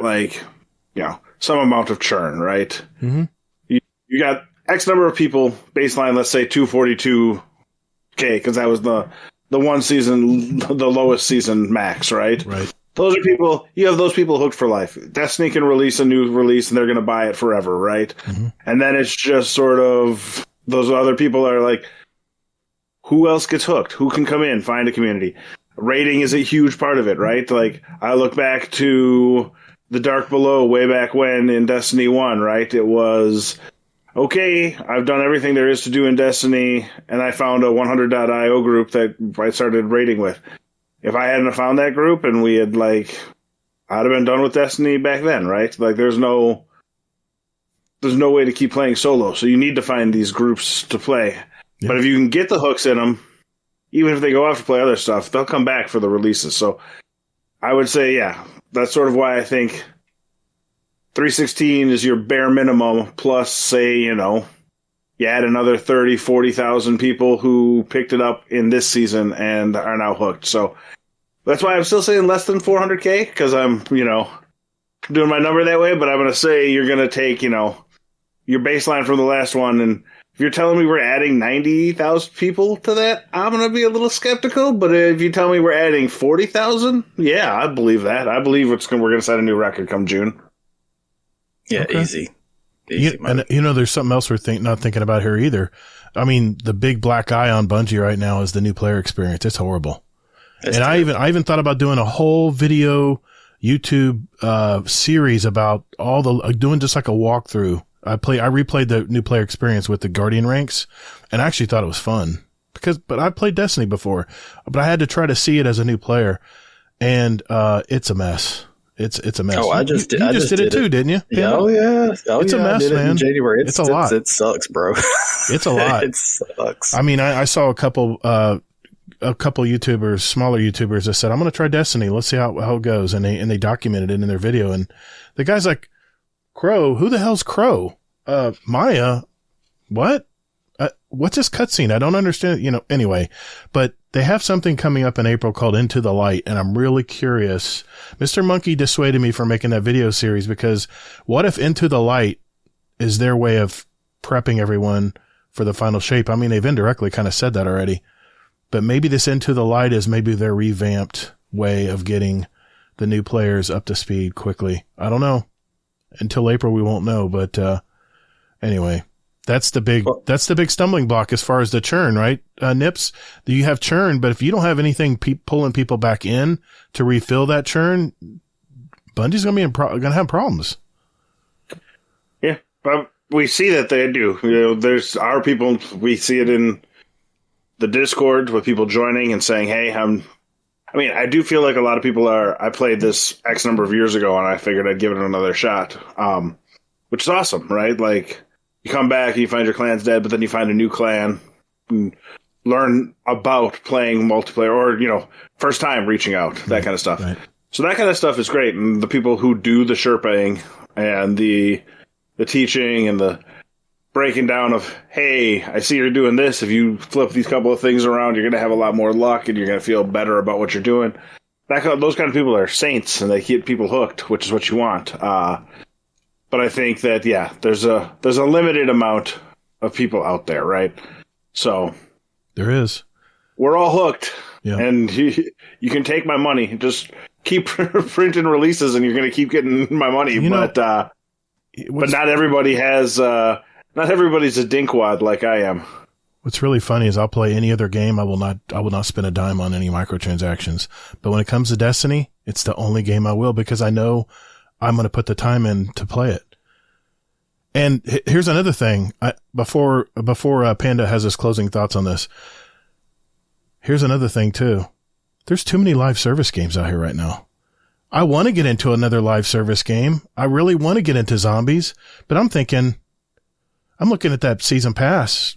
some amount of churn, right? Mm-hmm. You got X number of people, baseline, let's say 242K, because that was the one season, the lowest season max, right? Right. Those are people, you have those people hooked for life. Destiny can release a new release and they're going to buy it forever, right? Mm-hmm. And then it's just sort of, those other people are like, who else gets hooked? Who can come in, find a community? Rating is a huge part of it, right? Like, I look back to the Dark Below way back when in Destiny 1, right? It was, okay, I've done everything there is to do in Destiny, and I found a 100.io group that I started raiding with. If I hadn't found that group and we had I'd have been done with Destiny back then, right? Like there's no way to keep playing solo. So you need to find these groups to play. Yeah. But if you can get the hooks in them, even if they go off to play other stuff, they'll come back for the releases. So I would say, yeah, that's sort of why I think 316 is your bare minimum plus say, you add another 30, 40,000 people who picked it up in this season and are now hooked. So that's why I'm still saying less than 400K because I'm, doing my number that way. But I'm going to say you're going to take, your baseline from the last one. And if you're telling me we're adding 90,000 people to that, I'm going to be a little skeptical. But if you tell me we're adding 40,000, yeah, I believe that. I believe we're going to set a new record come June. Yeah, okay. Easy. And there's something else we're not thinking about here either. I mean, the big black eye on Bungie right now is the new player experience. It's horrible. That's and true. I even thought about doing a whole video YouTube series about doing just like a walkthrough. I replayed the new player experience with the Guardian ranks, and I actually thought it was fun but I played Destiny before, but I had to try to see it as a new player, and it's a mess. It's a mess. Oh, I just did. You just did it too, didn't you? Yeah, oh yeah. It's a mess, man. In January. It's a lot. It sucks, bro. It's a lot. It sucks. I mean, I saw a couple YouTubers, smaller YouTubers that said, "I'm going to try Destiny. Let's see how it goes," and they documented it in their video. And the guy's like, "Crow? Who the hell's Crow? Maya? What? What's this cutscene? I don't understand." Anyway, but they have something coming up in April called Into the Light, and I'm really curious. Mr. Monkey dissuaded me from making that video series because what if Into the Light is their way of prepping everyone for the final shape? I mean, they've indirectly kind of said that already, but maybe this Into the Light is maybe their revamped way of getting the new players up to speed quickly. I don't know. Until April, we won't know, but anyway. That's the big stumbling block as far as the churn, right? Nips, you have churn, but if you don't have anything pulling people back in to refill that churn, Bungie's going to have problems. Yeah, but we see that they do. There's our people. We see it in the Discord with people joining and saying, "Hey, I do feel like a lot of people I played this X number of years ago, and I figured I'd give it another shot," which is awesome, right? Like. You come back, you find your clan's dead, but then you find a new clan, and learn about playing multiplayer, or, first time reaching out, that kind of stuff. Right. So that kind of stuff is great. And the people who do the Sherpaing and the teaching and the breaking down of, hey, I see you're doing this. If you flip these couple of things around, you're going to have a lot more luck and you're going to feel better about what you're doing. Those kind of people are saints and they keep people hooked, which is what you want. But I think that, there's a limited amount of people out there, right? So there is. We're all hooked. Yeah. And you can take my money. Just keep printing releases and you're going to keep getting my money. But not everybody has... not everybody's a dinkwad like I am. What's really funny is I'll play any other game. I will not spend a dime on any microtransactions. But when it comes to Destiny, it's the only game I will, because I know I'm going to put the time in to play it. And here's another thing. Before Panda has his closing thoughts on this, here's another thing too. There's too many live service games out here right now. I want to get into another live service game. I really want to get into zombies, but I'm looking at that season pass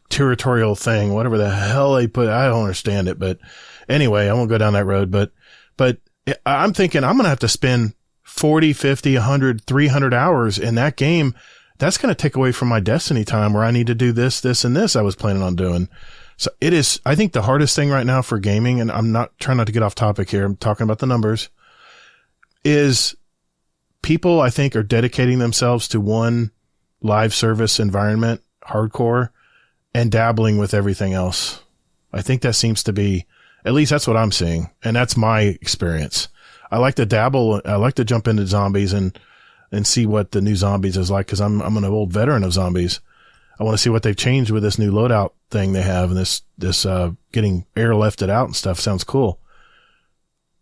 territorial thing, whatever the hell they put. I don't understand it, but anyway, I won't go down that road. But I'm thinking I'm going to have to spend 40, 50, 100, 300 hours in that game. That's going to take away from my Destiny time where I need to do this, and this I was planning on doing. So it is, I think the hardest thing right now for gaming, and I'm not trying not to get off topic here, I'm talking about the numbers, is people I think are dedicating themselves to one live service environment, hardcore, and dabbling with everything else. I think that seems to be, at least that's what I'm seeing. And that's my experience. I like to dabble. I like to jump into zombies and see what the new zombies is like. Cause I'm an old veteran of zombies. I want to see what they've changed with this new loadout thing they have. And this getting air lifted out and stuff sounds cool.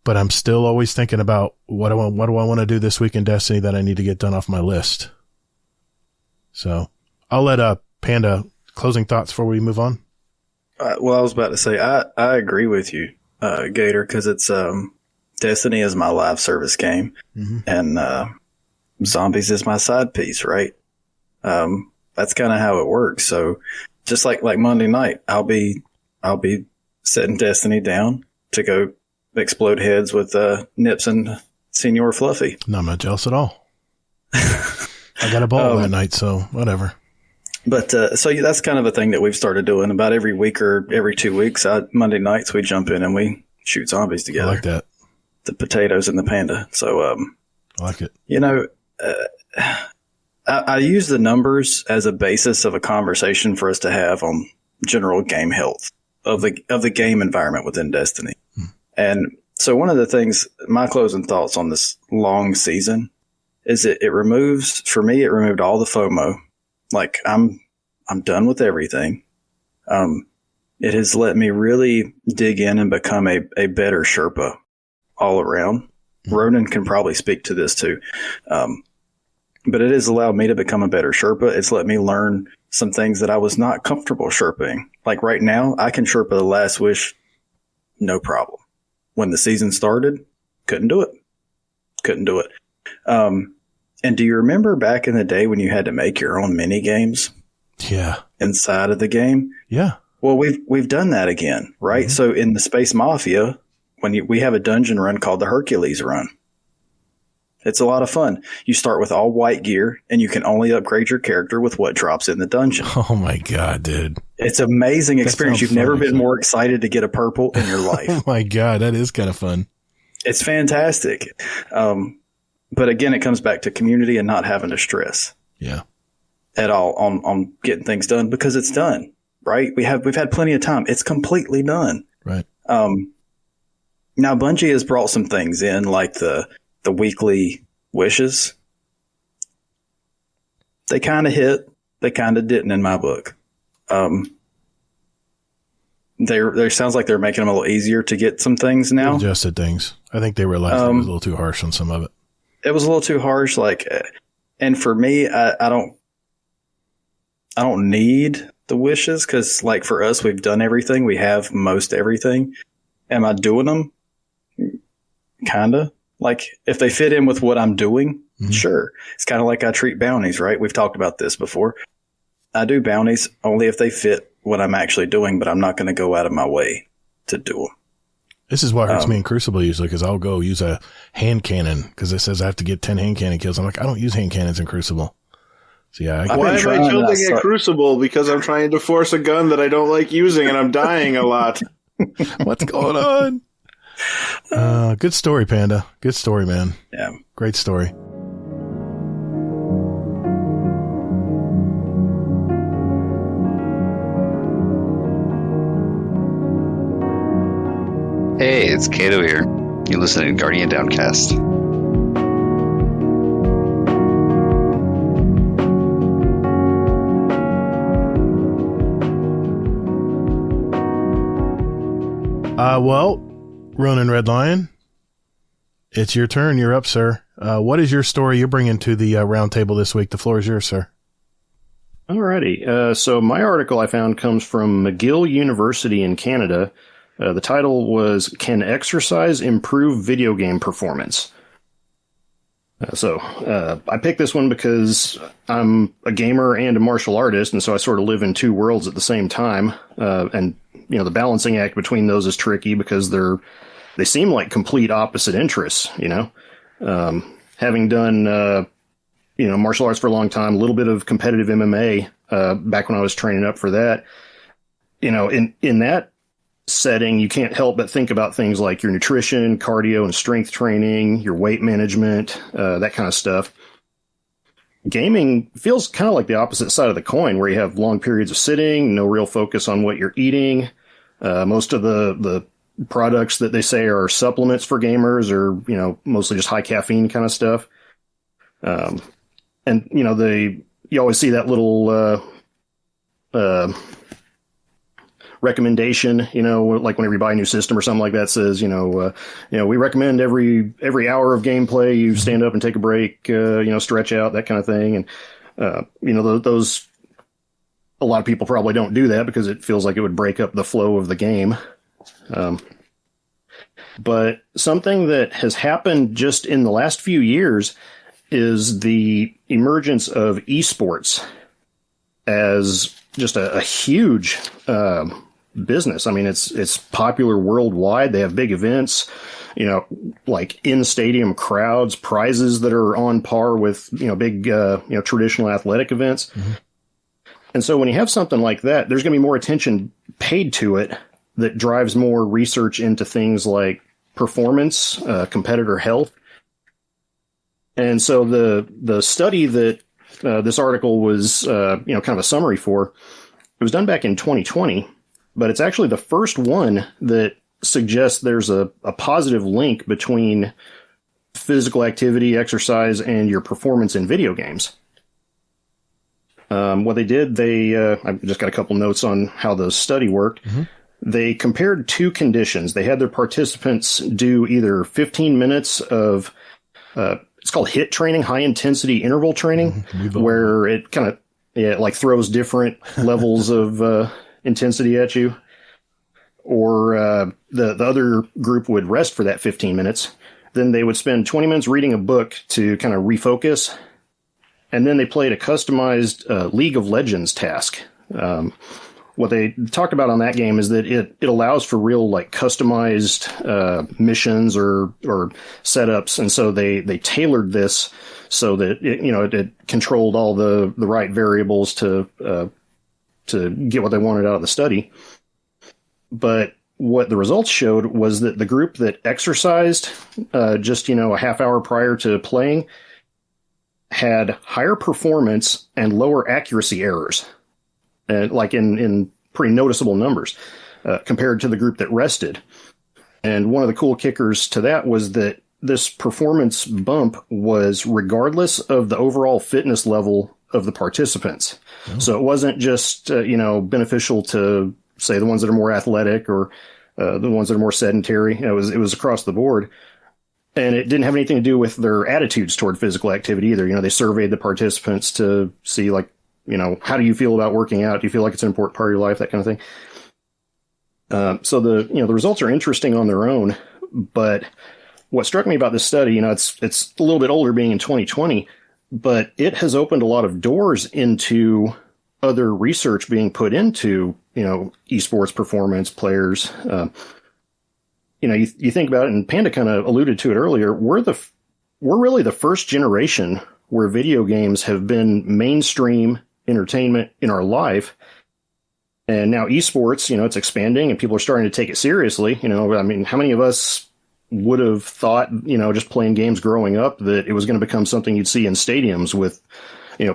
But I'm still always thinking about what do I want to do this week in Destiny that I need to get done off my list. So I'll let Panda closing thoughts before we move on. Well, I was about to say, I agree with you, Gator, because it's Destiny is my live service game, and Zombies is my side piece, right? That's kind of how it works. So just like Monday night, I'll be setting Destiny down to go explode heads with Nips and Senior Fluffy. No, I'm not jealous at all. I got a ball that night, so whatever. But so that's kind of a thing that we've started doing about every week or every 2 weeks. Monday nights we jump in and we shoot zombies together. I like that. The potatoes and the panda. So I like it. I use the numbers as a basis of a conversation for us to have on general game health of the game environment within Destiny. And so one of the things, my closing thoughts on this long season is it removed all the FOMO. Like I'm done with everything. It has let me really dig in and become a better Sherpa all around. Ronan can probably speak to this too. But it has allowed me to become a better Sherpa. It's let me learn some things that I was not comfortable Sherpaing. Like right now, I can Sherpa the Last Wish, no problem. When the season started, couldn't do it. And do you remember back in the day when you had to make your own mini games? Yeah. Inside of the game? Yeah. Well, we've done that again, right? Mm-hmm. So in the Space Mafia, we have a dungeon run called the Hercules run. It's a lot of fun. You start with all white gear, and you can only upgrade your character with what drops in the dungeon. Oh, my God, dude. It's an amazing experience. You've never been more excited to get a purple in your life. Oh, my God. That is kind of fun. It's fantastic. But again, it comes back to community and not having to stress. Yeah. At all on getting things done because it's done, right? We've had plenty of time. It's completely done. Right. Now Bungie has brought some things in like the weekly wishes. They kind of hit, they kind of didn't in my book. There sounds like they're making them a little easier to get some things now. They adjusted things. I think they realized it was a little too harsh on some of it. It was a little too harsh. And for me, I don't need the wishes because, like, for us, we've done everything. We have most everything. Am I doing them? Kinda. Like, if they fit in with what I'm doing, sure. It's kind of like I treat bounties, right? We've talked about this before. I do bounties only if they fit what I'm actually doing, but I'm not going to go out of my way to do them. This is what hurts me in Crucible usually because I'll go use a hand cannon because it says I have to get 10 hand cannon kills. I'm like, I don't use hand cannons in Crucible. So yeah, Why am I trying tilting that. at Crucible? Because I'm trying to force a gun that I don't like using, and I'm dying a lot. what's going on? Good story, Panda. Good story, man. Yeah. Great story. Hey, it's Kato here. You're listening to Guardian Downcast. Well, Ronan Red Lion, it's your turn. You're up, sir. What is your story you're bringing to the roundtable this week? The floor is yours, sir. Alrighty. So my article I found comes from McGill University in Canada. The title was, Can Exercise Improve Video Game Performance? I picked this one because I'm a gamer and a martial artist, and so I sort of live in two worlds at the same time. And the balancing act between those is tricky because they seem like complete opposite interests, having done, martial arts for a long time, a little bit of competitive MMA, back when I was training up for that, in that setting, you can't help but think about things like your nutrition, cardio and strength training, your weight management, that kind of stuff. Gaming feels kind of like the opposite side of the coin, where you have long periods of sitting, no real focus on what you're eating. Most of the products that they say are supplements for gamers are, mostly just high caffeine kind of stuff. You always see that little, recommendation, like whenever you buy a new system or something like that, says, we recommend every hour of gameplay, you stand up and take a break, stretch out, that kind of thing. And, those, a lot of people probably don't do that because it feels like it would break up the flow of the game. But something that has happened just in the last few years is the emergence of esports as just a huge, business. I mean, it's popular worldwide. They have big events, like in stadium crowds, prizes that are on par with, big, traditional athletic events. Mm-hmm. And so when you have something like that, there's going to be more attention paid to it that drives more research into things like performance, competitor health. And so the study that this article was, kind of a summary for, it was done back in 2020. But it's actually the first one that suggests there's a positive link between physical activity, exercise, and your performance in video games. What they did, I've just got a couple notes on how the study worked. Mm-hmm. They compared two conditions. They had their participants do either 15 minutes of, it's called HIIT training, high intensity interval training, mm-hmm. where it kind of, throws different levels of, intensity at you, or the other group would rest for that 15 minutes. Then they would spend 20 minutes reading a book to kind of refocus, and then they played a customized League of Legends task. What they talked about on that game is that it allows for real customized missions or setups, and so they tailored this so that it controlled all the right variables to get what they wanted out of the study. But what the results showed was that the group that exercised just a half hour prior to playing had higher performance and lower accuracy errors, in pretty noticeable numbers, compared to the group that rested. And one of the cool kickers to that was that this performance bump was regardless of the overall fitness level of the participants. Oh. So it wasn't just, beneficial to, say, the ones that are more athletic or the ones that are more sedentary. It was across the board. And it didn't have anything to do with their attitudes toward physical activity either. They surveyed the participants to see, how do you feel about working out? Do you feel like it's an important part of your life? That kind of thing. So the results are interesting on their own. But what struck me about this study, it's a little bit older, being in 2020, but it has opened a lot of doors into other research being put into, esports performance players. You think about it, and Panda kind of alluded to it earlier. We're really the first generation where video games have been mainstream entertainment in our life. And now esports, it's expanding and people are starting to take it seriously. I mean, how many of us would have thought, just playing games growing up, that it was going to become something you'd see in stadiums with,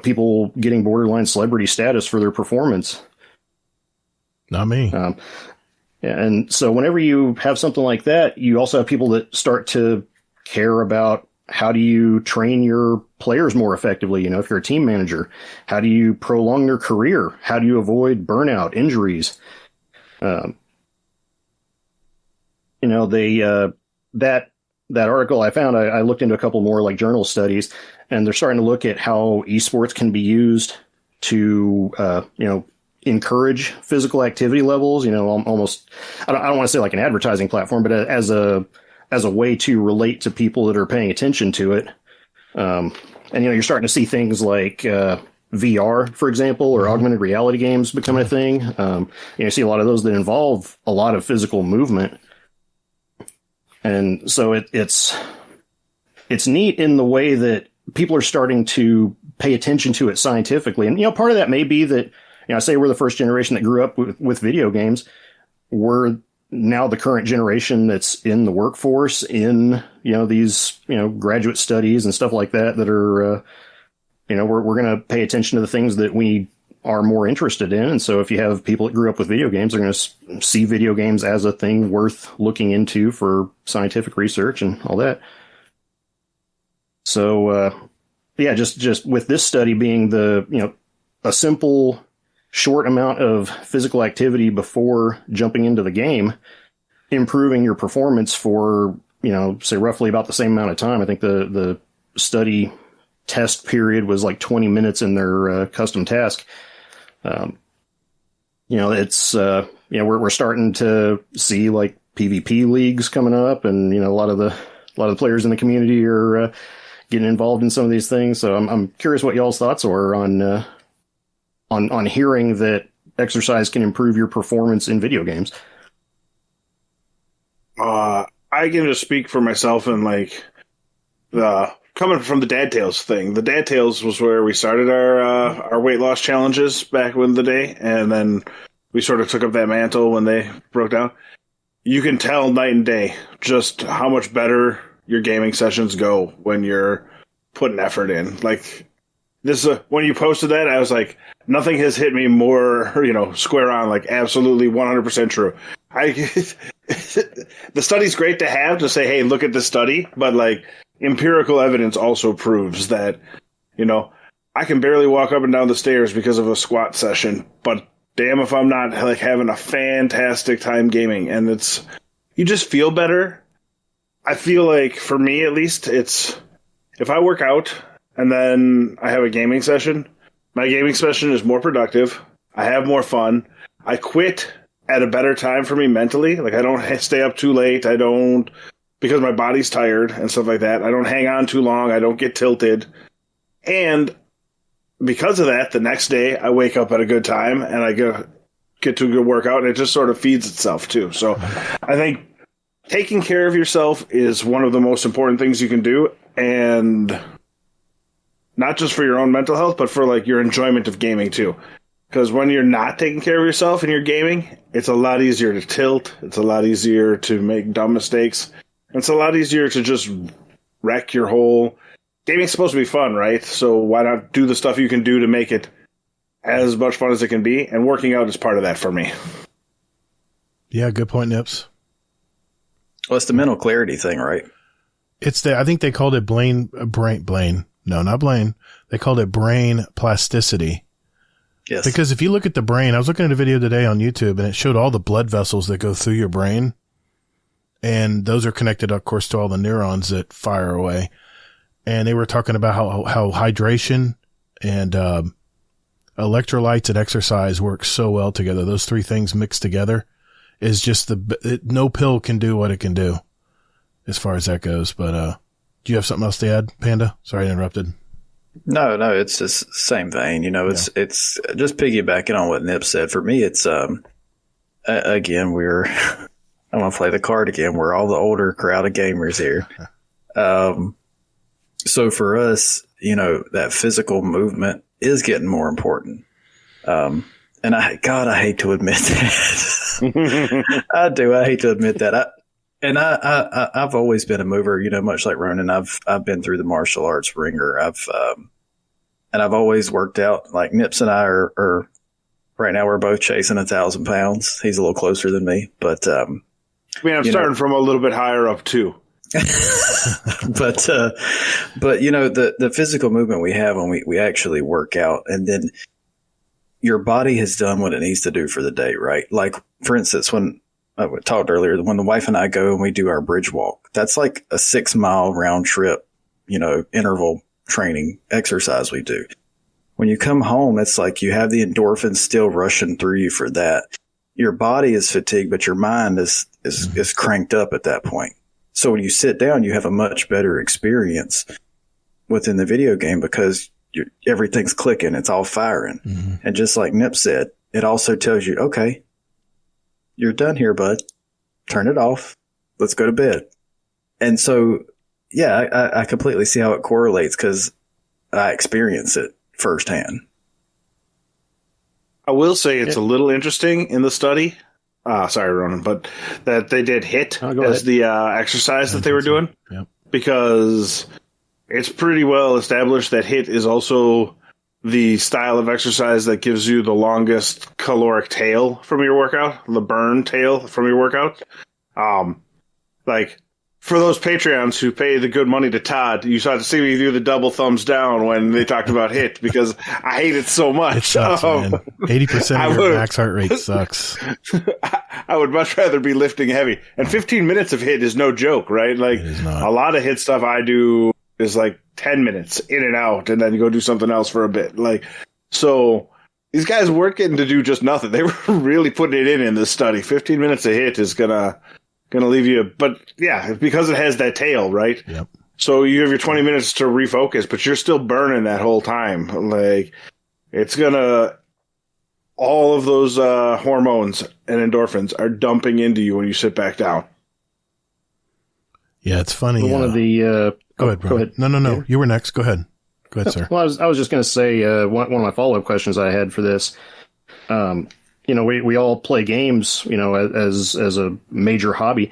people getting borderline celebrity status for their performance? Not me. And so whenever you have something like that, you also have people that start to care about how do you train your players more effectively. If you're a team manager, how do you prolong their career? How do you avoid burnout, injuries? That article I found, I looked into a couple more like journal studies, and they're starting to look at how esports can be used to, encourage physical activity levels, almost, I don't want to say like an advertising platform, but as a way to relate to people that are paying attention to it. And, you're starting to see things like, VR, for example, or augmented reality games becoming a thing. You see a lot of those that involve a lot of physical movement. And so it's neat in the way that people are starting to pay attention to it scientifically. And, part of that may be that, I say we're the first generation that grew up with video games. We're now the current generation that's in the workforce, in, these, graduate studies and stuff like that are, we're going to pay attention to the things that we are more interested in. And so if you have people that grew up with video games, they're going to see video games as a thing worth looking into for scientific research and all that. So, just with this study being a simple, short amount of physical activity before jumping into the game, improving your performance for, say roughly about the same amount of time. I think the study test period was like 20 minutes in their custom task. It's, we're starting to see like PvP leagues coming up, and, a lot of the players in the community are getting involved in some of these things. So I'm curious what y'all's thoughts are on hearing that exercise can improve your performance in video games. I can just speak for myself and like coming from the Dad Tales thing. The Dad Tales was where we started our weight loss challenges back in the day, and then we sort of took up that mantle when they broke down. You can tell night and day just how much better your gaming sessions go when you're putting effort in. Like this, when you posted that, I was like, nothing has hit me more, square on. Like absolutely 100% true. The study's great to have to say, hey, look at this study, but like empirical evidence also proves that, I can barely walk up and down the stairs because of a squat session, but damn if I'm not like having a fantastic time gaming. And you just feel better. I feel like for me, at least, it's if I work out and then I have a gaming session, my gaming session is more productive. I have more fun. I quit at a better time for me mentally. Like I don't stay up too late. I don't, because my body's tired and stuff like that. I don't hang on too long. I don't get tilted. And because of that, the next day I wake up at a good time and I get to a good workout, and it just sort of feeds itself too. So I think taking care of yourself is one of the most important things you can do, and not just for your own mental health, but for like your enjoyment of gaming too. Because when you're not taking care of yourself and you're gaming, it's a lot easier to tilt. It's a lot easier to make dumb mistakes. It's a lot easier to just wreck your whole... Gaming's supposed to be fun, right? So why not do the stuff you can do to make it as much fun as it can be? And working out is part of that for me. Yeah, good point, Nips. Well, it's the mental clarity thing, right? I think they called it brain. No, not Blaine. They called it brain plasticity. Yes. Because if you look at the brain, I was looking at a video today on YouTube, and it showed all the blood vessels that go through your brain. And those are connected, of course, to all the neurons that fire away. And they were talking about how hydration and electrolytes and exercise work so well together. Those three things mixed together is just no pill can do what it can do as far as that goes. But do you have something else to add, Panda? Sorry I interrupted. No, it's the same vein. It's just piggybacking on what Nip said. For me, it's again, I'm gonna play the card again. We're all the older crowd of gamers here. So for us, that physical movement is getting more important. And I hate to admit that. I do. I hate to admit that. I've always been a mover, much like Ronan. I've been through the martial arts ringer. And I've always worked out. Like Nips and I are right now. We're both chasing 1,000 pounds. He's a little closer than me, but I'm starting from a little bit higher up too. but the physical movement we have when we actually work out, and then your body has done what it needs to do for the day, right? Like, for instance, when I talked earlier, when the wife and I go and we do our bridge walk, that's like a 6-mile round trip, interval training exercise we do. When you come home, it's like you have the endorphins still rushing through you for that. Your body is fatigued, but your mind is cranked up at that point. So when you sit down, you have a much better experience within the video game because everything's clicking. It's all firing. Mm-hmm. And just like Nip said, it also tells you, okay, you're done here, bud. Turn it off. Let's go to bed. And so, yeah, I completely see how it correlates because I experience it firsthand. I will say it's a little interesting in the study. Sorry, Ronan, but that they did HIIT as the exercise that they were doing. Yep. Because it's pretty well established that HIIT is also the style of exercise that gives you the longest caloric tail from your workout, the burn tail from your workout. Like, for those Patreons who pay the good money to Todd, you saw to see me do the double thumbs down when they talked about HIIT because I hate it so much. It sucks, man. 80% of your max heart rate sucks. I would much rather be lifting heavy. And 15 minutes of HIIT is no joke, right? Like, a lot of HIIT stuff I do is like 10 minutes in and out, and then you go do something else for a bit. Like, so these guys weren't getting to do just nothing. They were really putting it in this study. 15 minutes of HIIT is gonna leave you, but yeah, because it has that tail, right? Yep. So you have your 20 minutes to refocus, but you're still burning that whole time. Like, it's all of those hormones and endorphins are dumping into you when you sit back down. Yeah, it's funny. One of the go ahead, bro. No. Yeah. You were next. Go ahead, sir. Well, I was just going to say one of my follow-up questions I had for this. We all play games, as a major hobby.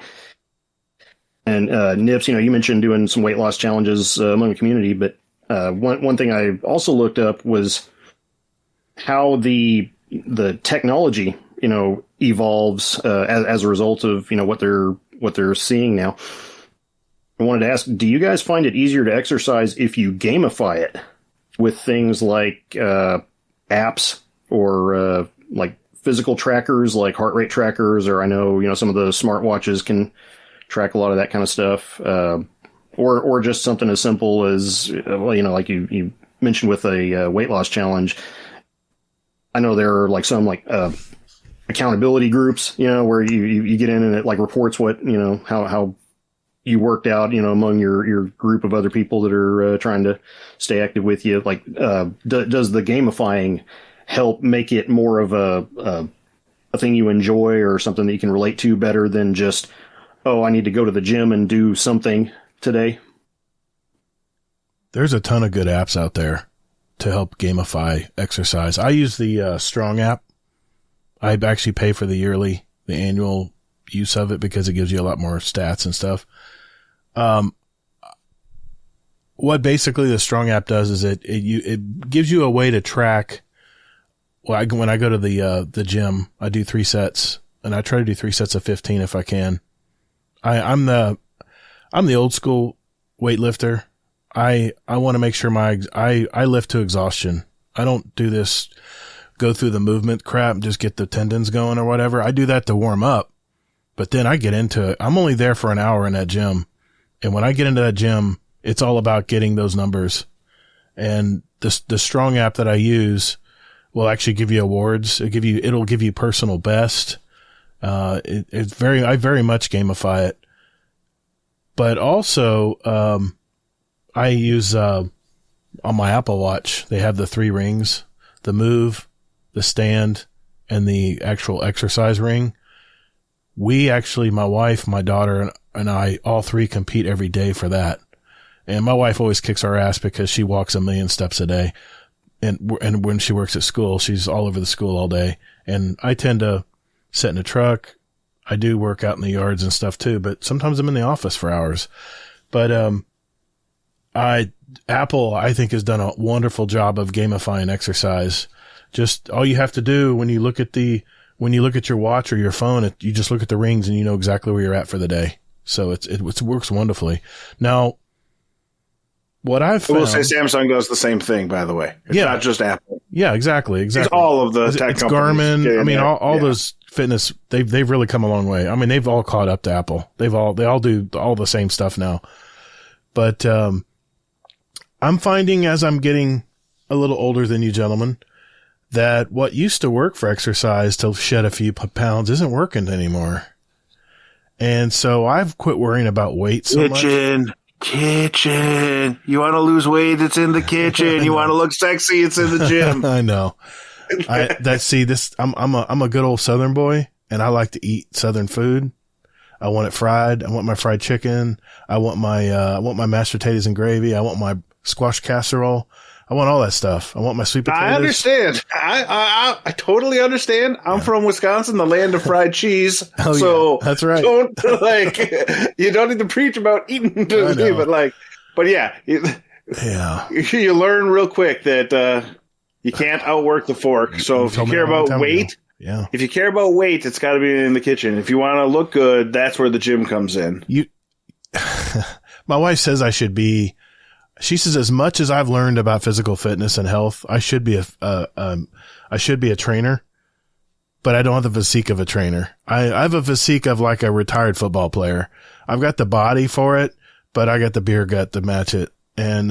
And Nips, you mentioned doing some weight loss challenges among the community, but one thing I also looked up was how the technology, evolves as a result of what they're seeing now. I wanted to ask, do you guys find it easier to exercise if you gamify it with things like apps or like physical trackers like heart rate trackers, or I know, some of the smartwatches can track a lot of that kind of stuff, or just something as simple as, like you mentioned with a weight loss challenge. I know there are like some accountability groups, where you get in and it like reports what, how you worked out, among your group of other people that are trying to stay active with you. Like, does the gamifying help make it more of a thing you enjoy or something that you can relate to better than just, oh, I need to go to the gym and do something today? There's a ton of good apps out there to help gamify exercise. I use the Strong app. I actually pay for the annual use of it because it gives you a lot more stats and stuff. What basically the Strong app does is it gives you a way to track. Well, when I go to the gym, I do 3 sets, and I try to do 3 sets of 15 if I can. I'm the old school weightlifter. I want to make sure I lift to exhaustion. I don't do this go through the movement crap and just get the tendons going or whatever. I do that to warm up, but then I get into it. I'm only there for an hour in that gym. And when I get into that gym, it's all about getting those numbers. And the Strong app that I use will actually give you awards. It'll give you personal best. I very much gamify it, but also, I use, on my Apple Watch, they have the 3 rings, the move, the stand, and the actual exercise ring. We actually, my wife, my daughter, and I, all 3 compete every day for that. And my wife always kicks our ass because she walks 1,000,000 steps a day. And when she works at school, she's all over the school all day. And I tend to sit in the truck. I do work out in the yards and stuff too, but sometimes I'm in the office for hours. But, Apple, I think, has done a wonderful job of gamifying exercise. Just all you have to do when you look at your watch or your phone, you just look at the rings and you know exactly where you're at for the day. So it works wonderfully. Now, what I've found, I will say Samsung does the same thing, by the way. It's not just Apple. Yeah, exactly. It's all of the tech it's companies. Garmin. I mean, all those fitness, they've really come a long way. I mean, they've all caught up to Apple. They all do all the same stuff now. But, I'm finding as I'm getting a little older than you gentlemen that what used to work for exercise to shed a few pounds isn't working anymore. And so I've quit worrying about weight so much. Kitchen. You want to lose weight? It's in the kitchen. You want to look sexy? It's in the gym. I know. I'm a good old Southern boy and I like to eat Southern food. I want it fried. I want my fried chicken. I want my mashed potatoes and gravy. I want my squash casserole. I want all that stuff. I want my sweet potatoes. I understand. I totally understand. I'm from Wisconsin, the land of fried cheese. Oh, so yeah, that's right. You don't need to preach about eating to me, but yeah, you learn real quick that you can't outwork the fork. So if you care about weight, if you care about weight, it's got to be in the kitchen. If you want to look good, that's where the gym comes in. My wife says I should be. She says, as much as I've learned about physical fitness and health, I should be a trainer, but I don't have the physique of a trainer. I have a physique of like a retired football player. I've got the body for it, but I got the beer gut to match it. And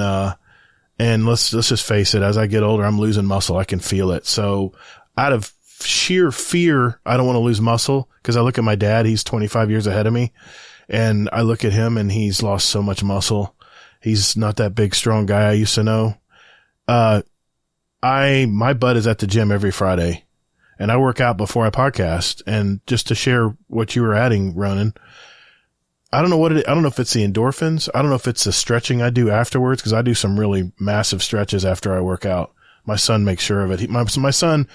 let's just face it. As I get older, I'm losing muscle. I can feel it. So out of sheer fear, I don't want to lose muscle because I look at my dad. He's 25 years ahead of me and I look at him and he's lost so much muscle. He's not that big, strong guy I used to know. My butt is at the gym every Friday and I work out before I podcast. And just to share what you were adding, Ronan, I don't know I don't know if it's the endorphins. I don't know if it's the stretching I do afterwards. Cause I do some really massive stretches after I work out. My son makes sure of it. My son,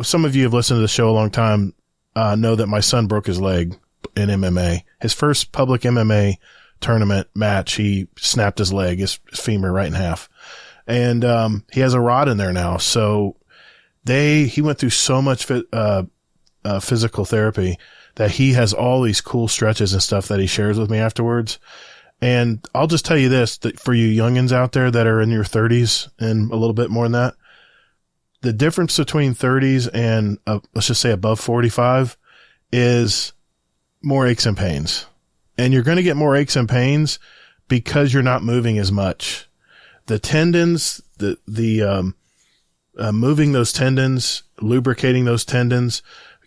some of you have listened to the show a long time, know that my son broke his leg in MMA. His first public MMA tournament match, he snapped his leg, his femur right in half. And, he has a rod in there now. So he went through so much, physical therapy that he has all these cool stretches and stuff that he shares with me afterwards. And I'll just tell you this, that for you youngins out there that are in your 30s and a little bit more than that, the difference between 30s and, let's just say above 45 is more aches and pains. And you're going to get more aches and pains because you're not moving as much. The tendons, moving those tendons, lubricating those tendons,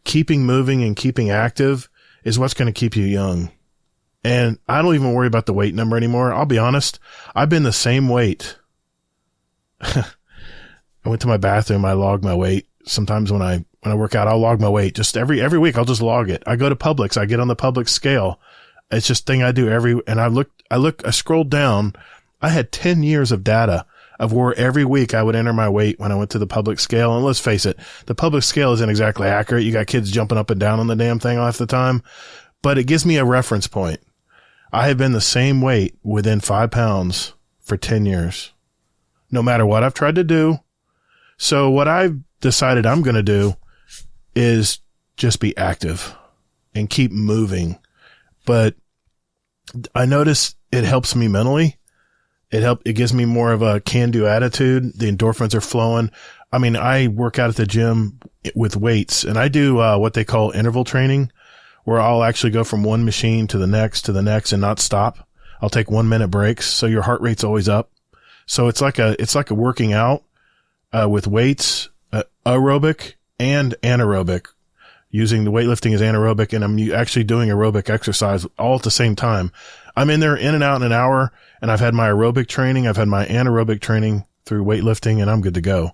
keeping moving and keeping active is what's going to keep you young. And I don't even worry about the weight number anymore. I'll be honest. I've been the same weight. I went to my bathroom. I log my weight. Sometimes when I work out, I'll log my weight. Just every week, I'll just log it. I go to Publix. I get on the Publix scale. It's just a thing I do and I scrolled down. I had 10 years of data of where every week I would enter my weight when I went to the Publix scale. And let's face it, the Publix scale isn't exactly accurate. You got kids jumping up and down on the damn thing half the time, but it gives me a reference point. I have been the same weight within 5 pounds for 10 years, no matter what I've tried to do. So what I've decided I'm going to do is just be active and keep moving. But I notice it helps me mentally. It gives me more of a can-do attitude. The endorphins are flowing. I mean, I work out at the gym with weights and I do, what they call interval training, where I'll actually go from one machine to the next and not stop. I'll take 1 minute breaks. So your heart rate's always up. So it's like a working out, with weights, aerobic and anaerobic. Using the weightlifting as anaerobic, and I'm actually doing aerobic exercise all at the same time. I'm in there in and out in an hour, and I've had my aerobic training, I've had my anaerobic training through weightlifting, and I'm good to go.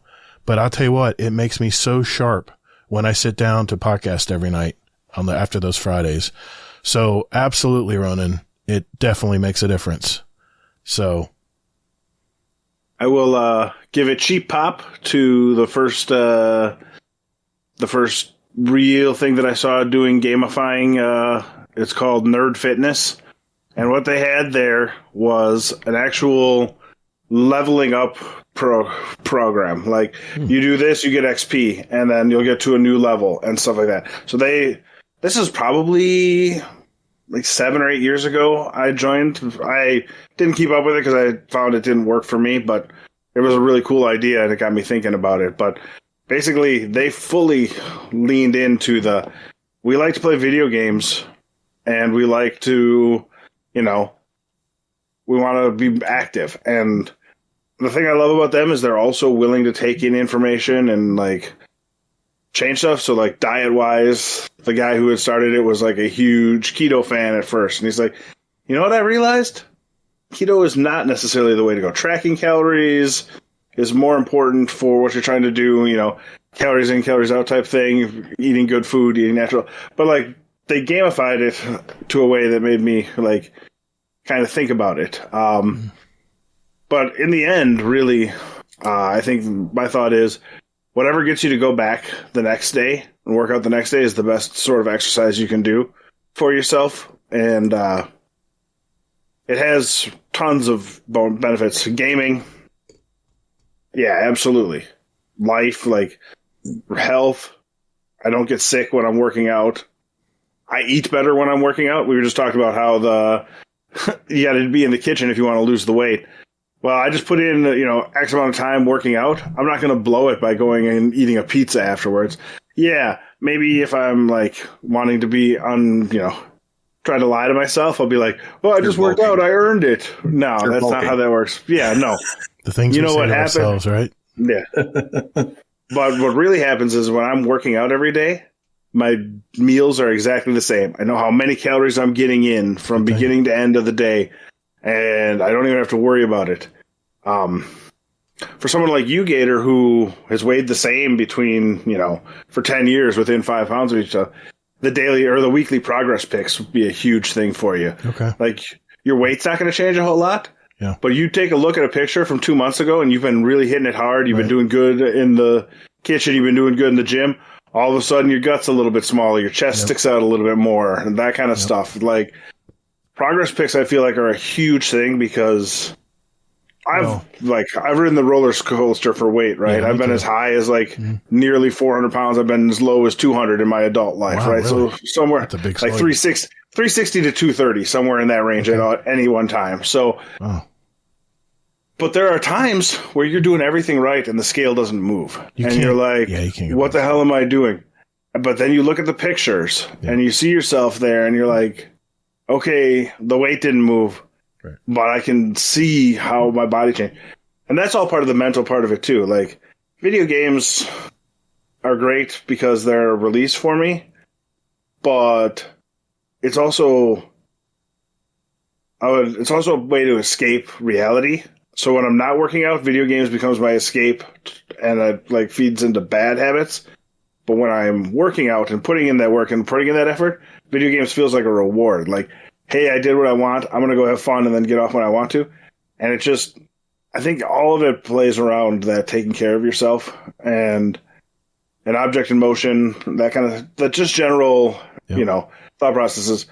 But I'll tell you what, it makes me so sharp when I sit down to podcast every night after those Fridays. So absolutely, Ronan, it definitely makes a difference. So I will give a cheap pop to the first real thing that I saw doing gamifying. It's called Nerd Fitness. And what they had there was an actual leveling up program. Like, you do this, you get XP, and then you'll get to a new level and stuff like that. So this is probably like 7 or 8 years ago I joined. I didn't keep up with it because I found it didn't work for me, but it was a really cool idea and it got me thinking about it. But basically, they fully leaned into we like to play video games and we like to, we want to be active. And the thing I love about them is they're also willing to take in information and like change stuff. So like diet wise, the guy who had started it was like a huge keto fan at first. And he's like, you know what I realized? Keto is not necessarily the way to go. Tracking calories is more important for what you're trying to do, calories in, calories out type thing, eating good food, eating natural. But like they gamified it to a way that made me like kind of think about it. But in the end, really, I think my thought is whatever gets you to go back the next day and work out the next day is the best sort of exercise you can do for yourself. And it has tons of benefits. Gaming, yeah, absolutely. Life, like health. I don't get sick when I'm working out. I eat better when I'm working out. We were just talking about how you got to be in the kitchen if you want to lose the weight. Well, I just put in, X amount of time working out. I'm not going to blow it by going and eating a pizza afterwards. Yeah, maybe if I'm like wanting to be trying to lie to myself, I'll be like, well, I just worked out. I earned it. No, that's not how that works. Yeah, no. The things we say what to happens, ourselves, right? Yeah. But what really happens is when I'm working out every day, my meals are exactly the same. I know how many calories I'm getting in from beginning to end of the day, and I don't even have to worry about it. For someone like you, Gator, who has weighed the same between, for 10 years within 5 pounds of each other, the daily or the weekly progress pics would be a huge thing for you. Okay. Like, your weight's not going to change a whole lot. Yeah. But you take a look at a picture from 2 months ago and you've been really hitting it hard. You've been doing good in the kitchen. You've been doing good in the gym. All of a sudden, your gut's a little bit smaller. Your chest sticks out a little bit more and that kind of stuff. Like, progress pics, I feel like, are a huge thing because I've ridden the roller coaster for weight, right? I've been as high as nearly 400 pounds. I've been as low as 200 in my adult life, right? Really? So somewhere That's a big like 360 to 230, somewhere in that range at any one time. So, but there are times where you're doing everything right and the scale doesn't move. You're like, what the hell am I doing? But then you look at the pictures and you see yourself there and you're like, okay, the weight didn't move. Right. But I can see how my body changed. And that's all part of the mental part of it, too. Like, video games are great because they're a release for me, but it's also a way to escape reality. So when I'm not working out, video games becomes my escape, and it feeds into bad habits. But when I'm working out and putting in that work and putting in that effort, video games feels like a reward. Like, hey, I did what I want. I'm going to go have fun and then get off when I want to. And it just, I think all of it plays around that taking care of yourself and an object in motion, that just general, thought processes.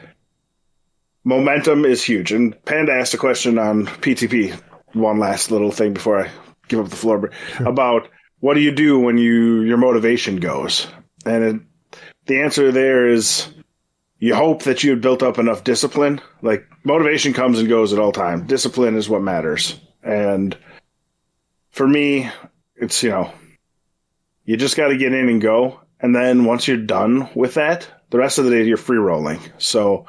Momentum is huge. And Panda asked a question on PTP, one last little thing before I give up the floor, about what do you do when your motivation goes? And the answer there is, you hope that you had built up enough discipline. Like, motivation comes and goes at all times. Discipline is what matters. And for me, it's, you just got to get in and go. And then once you're done with that, the rest of the day, you're free rolling. So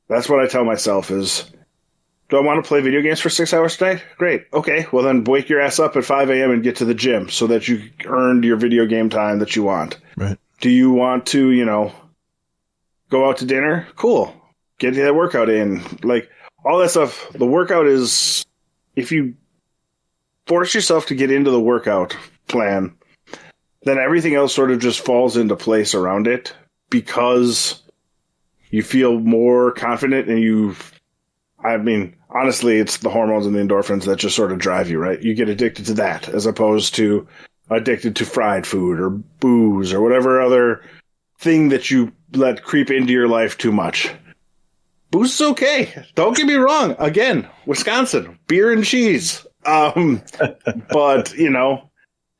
that's what I tell myself is, do I want to play video games for 6 hours today? Great. Okay. Well, then wake your ass up at 5 a.m. and get to the gym so that you earned your video game time that you want. Right. Do you want to, go out to dinner? Cool. Get that workout in. Like, all that stuff. The workout is, if you force yourself to get into the workout plan, then everything else sort of just falls into place around it because you feel more confident and you I mean, honestly, it's the hormones and the endorphins that just sort of drive you, right? You get addicted to that as opposed to addicted to fried food or booze or whatever other thing that you let creep into your life too much. Booze is okay. Don't get me wrong. Again, Wisconsin, beer and cheese. But, you know,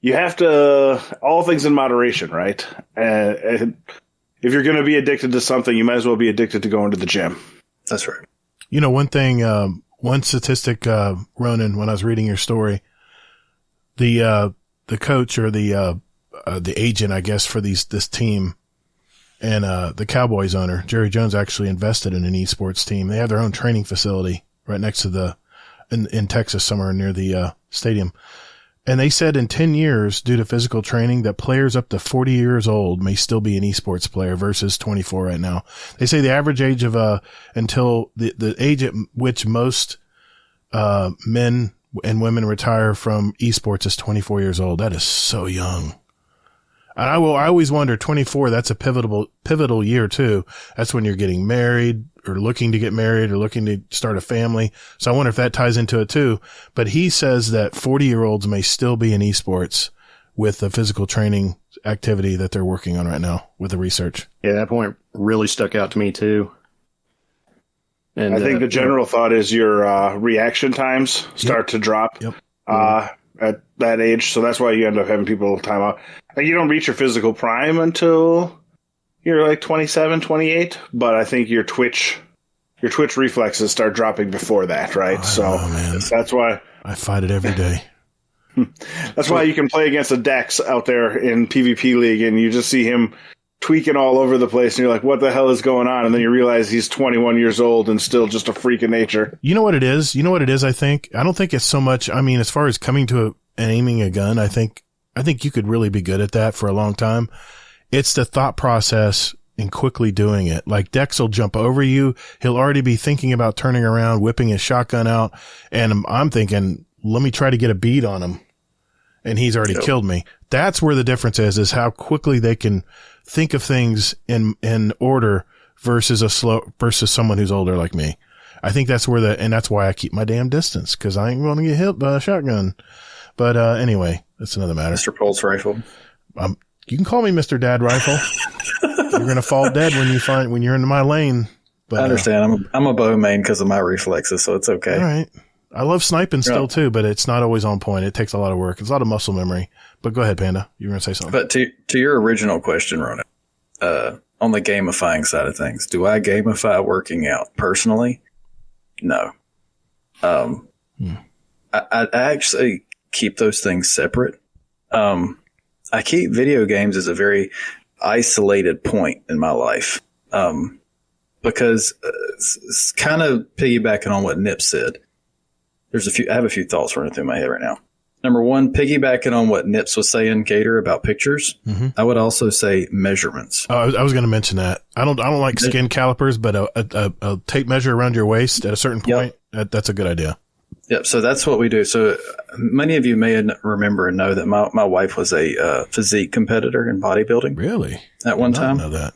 you have to, all things in moderation, right? And if you're going to be addicted to something, you might as well be addicted to going to the gym. That's right. You know, one thing, one statistic, Ronan, when I was reading your story, the coach or the agent, I guess, for this team and, the Cowboys owner, Jerry Jones, actually invested in an esports team. They have their own training facility right next to in Texas, somewhere near the, stadium. And they said in 10 years, due to physical training, that players up to 40 years old may still be an esports player versus 24 right now. They say the average age of, until the age at which most, men and women retire from esports is 24 years old. That is so young. And I always wonder, 24, that's a pivotal year too. That's when you're getting married or looking to get married or looking to start a family. So I wonder if that ties into it too. But he says that 40-year-olds may still be in esports with the physical training activity that they're working on right now with the research. Yeah, that point really stuck out to me too. And I think the general thought is your reaction times start to drop at that age. So that's why you end up having people time out. And you don't reach your physical prime until you're like 27, 28. But I think your Twitch reflexes start dropping before that, right? That's why I fight it every day. That's why you can play against a Dex out there in PvP League and you just see him tweaking all over the place and you're like, what the hell is going on? And then you realize he's 21 years old and still just a freak of nature. You know what it is? I think? I don't think it's so much, I mean, as far as coming to and aiming a gun, I think you could really be good at that for a long time. It's the thought process and quickly doing it. Like Dex will jump over you. He'll already be thinking about turning around, whipping his shotgun out. And I'm thinking, let me try to get a bead on him. And he's already killed me. That's where the difference is how quickly they can think of things in order versus someone who's older like me. I think that's and that's why I keep my damn distance, because I ain't going to get hit by a shotgun. But, anyway, that's another matter. Mr. Pulse Rifle. You can call me Mr. Dad Rifle. You're going to fall dead when you're in my lane. But, I understand. I'm a bow main because of my reflexes, so it's okay. All right. I love sniping still too, but it's not always on point. It takes a lot of work. It's a lot of muscle memory. But go ahead, Panda. You were going to say something. But to your original question, Ronan, on the gamifying side of things, do I gamify working out personally? No. I actually keep those things separate. I keep video games as a very isolated point in my life. Because it's kind of piggybacking on what Nip said. I have a few thoughts running through my head right now. Number one, piggybacking on what Nips was saying, Gator, about pictures. Mm-hmm. I would also say measurements. I was going to mention that. I don't like skin calipers, but a tape measure around your waist at a certain point, that's a good idea. Yep. So that's what we do. So many of you may remember and know that my wife was a physique competitor in bodybuilding. Really? At one time. I didn't know that.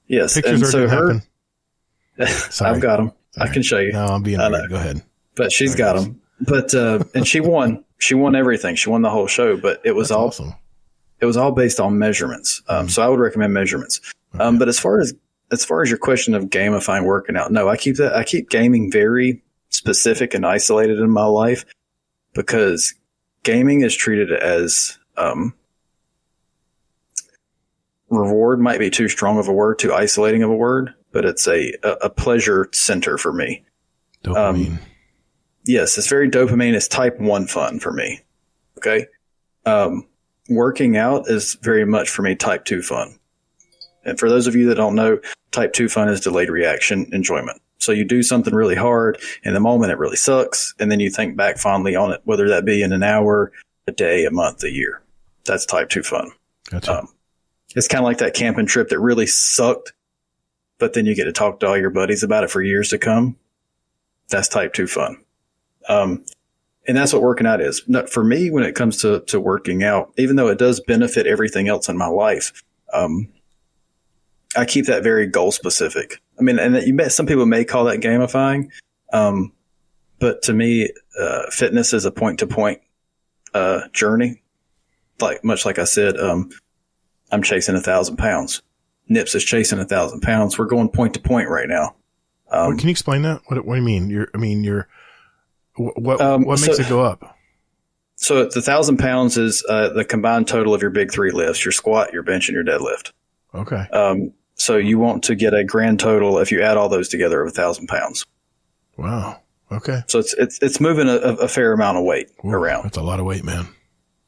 Yes. Pictures and so happen. I've got them. Sorry. I can show you. No, I'm being weird. Go ahead. But she's got them. But and she won. She won everything. She won the whole show. But it was awesome. It was all based on measurements. So I would recommend measurements. Okay. But as far as your question of gamifying working out, no, I keep gaming very specific and isolated in my life because gaming is treated as reward might be too strong of a word, too isolating of a word, but it's a pleasure center for me. Dopamine. Yes, it's very dopamine. It's type 1 fun for me. Okay. Working out is very much for me type 2 fun. And for those of you that don't know, type 2 fun is delayed reaction enjoyment. So you do something really hard in the moment, it really sucks. And then you think back fondly on it, whether that be in an hour, a day, a month, a year. That's type 2 fun. Gotcha. It's kind of like that camping trip that really sucked, but then you get to talk to all your buddies about it for years to come. That's type 2 fun. And that's what working out is. For me, when it comes to working out, even though it does benefit everything else in my life, I keep that very goal specific. I mean, and some people may call that gamifying. But to me, fitness is a point-to-point journey. Much like I said, I'm chasing 1,000 pounds. Nips is chasing 1,000 pounds. We're going point-to-point right now. Can you explain that? What do you mean? What makes it go up? So the 1,000 pounds is the combined total of your big three lifts: your squat, your bench, and your deadlift. Okay. So you want to get a grand total, if you add all those together, of 1,000 pounds. Wow. Okay. So it's moving a fair amount of weight around. That's a lot of weight, man.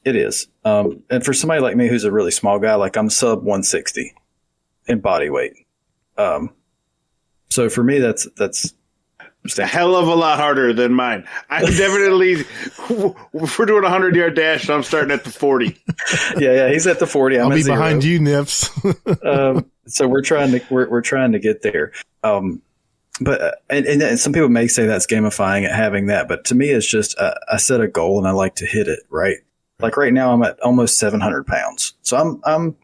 It is. And for somebody like me who's a really small guy, like I'm sub 160 in body weight. So for me, that's It's a hell of a lot harder than mine. I'm definitely, if we're doing a 100-yard dash, I'm starting at the 40. Yeah, he's at the 40. I'll be behind you, Nips. So we're trying to get there. But and some people may say that's gamifying it, having that, but to me, it's just I set a goal and I like to hit it. Right, like right now, I'm at almost 700 pounds. So I'm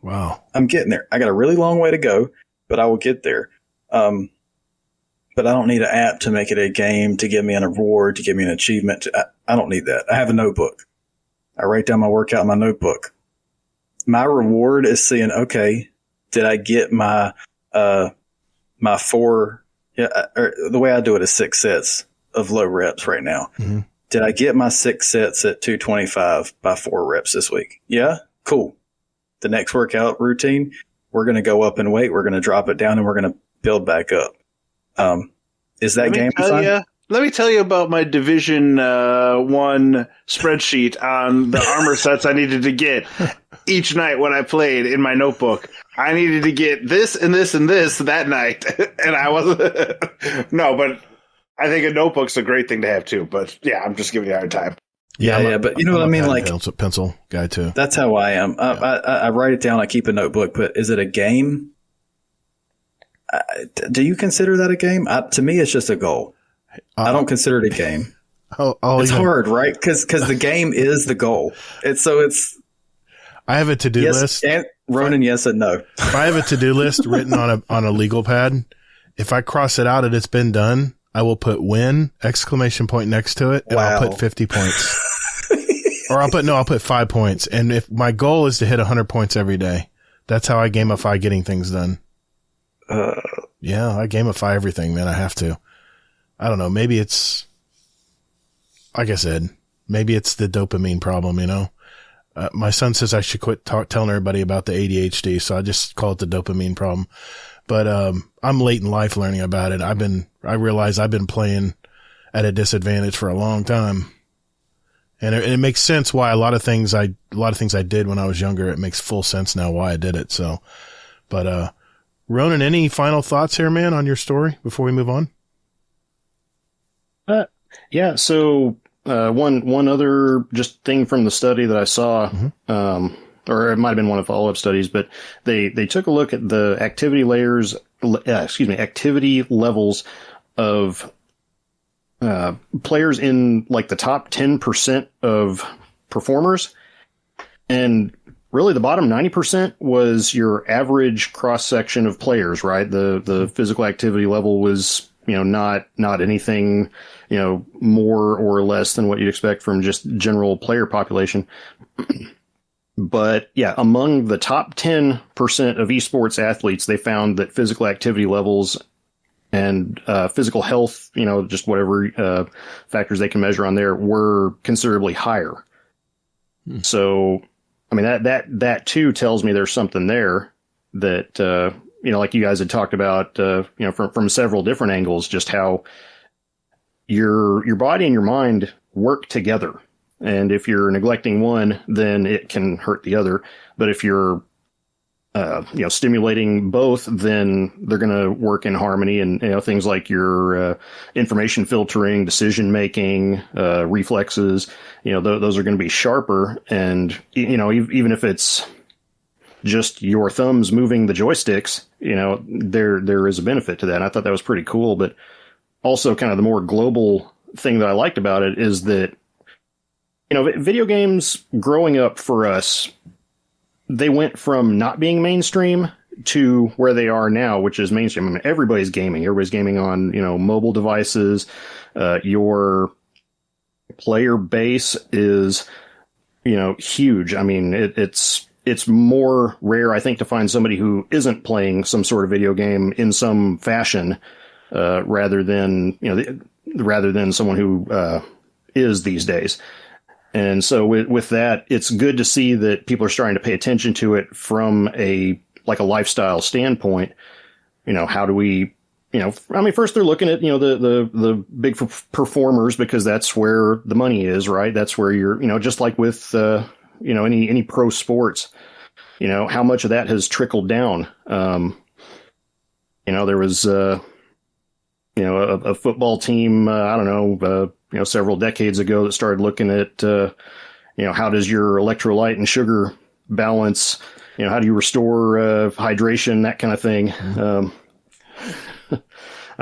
getting there. I got a really long way to go, but I will get there. But I don't need an app to make it a game, to give me an award, to give me an achievement. I don't need that. I have a notebook. I write down my workout in my notebook. My reward is seeing, okay, did I get my four? Or the way I do it is 6 sets of low reps right now. Mm-hmm. Did I get my 6 sets at 225 by 4 reps this week? Yeah, cool. The next workout routine, we're going to go up in weight. We're going to drop it down and we're going to build back up. Is that game fun? Let me tell you about my Division 1 spreadsheet on the armor sets I needed to get each night when I played in my notebook. I needed to get this and this and this that night. And I wasn't. No, but I think a notebook's a great thing to have too. But yeah, I'm just giving you a hard time. Yeah, but you know what I mean? Like pencil guy too. That's how I am. I write it down. I keep a notebook, but is it a game? Do you consider that a game? To me, it's just a goal. I don't consider it a game. It's hard, right? Because the game is the goal. I have a to-do list. And Ronan, yes and no. If I have a to-do list written on a legal pad, if I cross it out and it's been done, I will put win ! Next to it, and I'll put 50 points. Or I'll put 5 points. And if my goal is to hit 100 points every day, that's how I gamify getting things done. Yeah, I gamify everything, man. I have to. I don't know. Maybe it's, like I said, maybe it's the dopamine problem, you know? My son says I should quit telling everybody about the ADHD, so I just call it the dopamine problem. But, I'm late in life learning about it. I realize I've been playing at a disadvantage for a long time. And it makes sense why a lot of things I did when I was younger, it makes full sense now why I did it. So, but, Ronan, any final thoughts here, man, on your story before we move on? Yeah. So, one other just thing from the study that I saw, or it might have been one of the follow-up studies, but they took a look at the activity levels of, players in like the top 10% of performers. And really, the bottom 90% was your average cross-section of players, right? The physical activity level was, not anything, more or less than what you'd expect from just general player population. But yeah, among the top 10% of esports athletes, they found that physical activity levels and physical health, just whatever factors they can measure on there, were considerably higher. So, I mean, that too tells me there's something there that, like you guys had talked about, from several different angles, just how your body and your mind work together. And if you're neglecting one, then it can hurt the other. But if you're, stimulating both, then they're going to work in harmony. And, things like your information filtering, decision making, reflexes, those are going to be sharper. And, even if it's just your thumbs moving the joysticks, there is a benefit to that. And I thought that was pretty cool. But also kind of the more global thing that I liked about it is that, video games growing up for us, they went from not being mainstream to where they are now, which is mainstream. I mean, everybody's gaming. Everybody's gaming on, mobile devices. Your player base is, huge. I mean, it's more rare, I think, to find somebody who isn't playing some sort of video game in some fashion, rather than someone who is these days. And so with that, it's good to see that people are starting to pay attention to it from a lifestyle standpoint. How do we, first they're looking at, the big performers, because that's where the money is, right? That's where you're, just like with, any pro sports, how much of that has trickled down. There was, a football team, several decades ago that started looking at, how does your electrolyte and sugar balance, how do you restore hydration, that kind of thing. I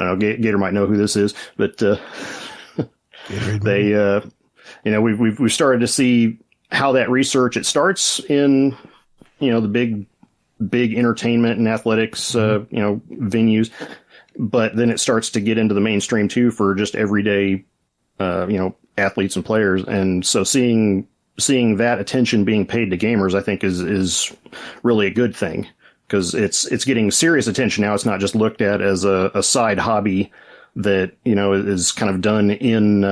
don't know, Gator might know who this is, but they, we've started to see how that research, it starts in, the big entertainment and athletics, venues, but then it starts to get into the mainstream too for just everyday, athletes and players. And so seeing that attention being paid to gamers, I think is really a good thing, because it's getting serious attention now. It's not just looked at as a side hobby that, is kind of done in,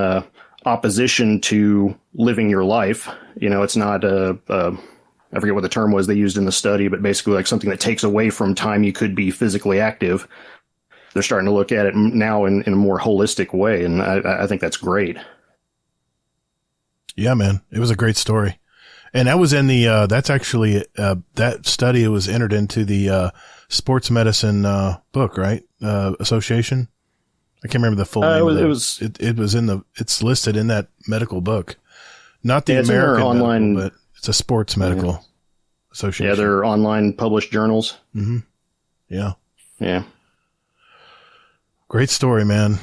opposition to living your life. It's not I forget what the term was they used in the study, but basically like something that takes away from time you could be physically active. They're starting to look at it now in a more holistic way, and I think that's great. Yeah, man, it was a great story, and that was in the that's actually that study was entered into the sports medicine book, right? Association. I can't remember the full name. It was in it's listed in that medical book, not the American online, medical, but it's a sports medical association. Yeah, they're online published journals. Mm-hmm. Yeah. Yeah. Great story, man.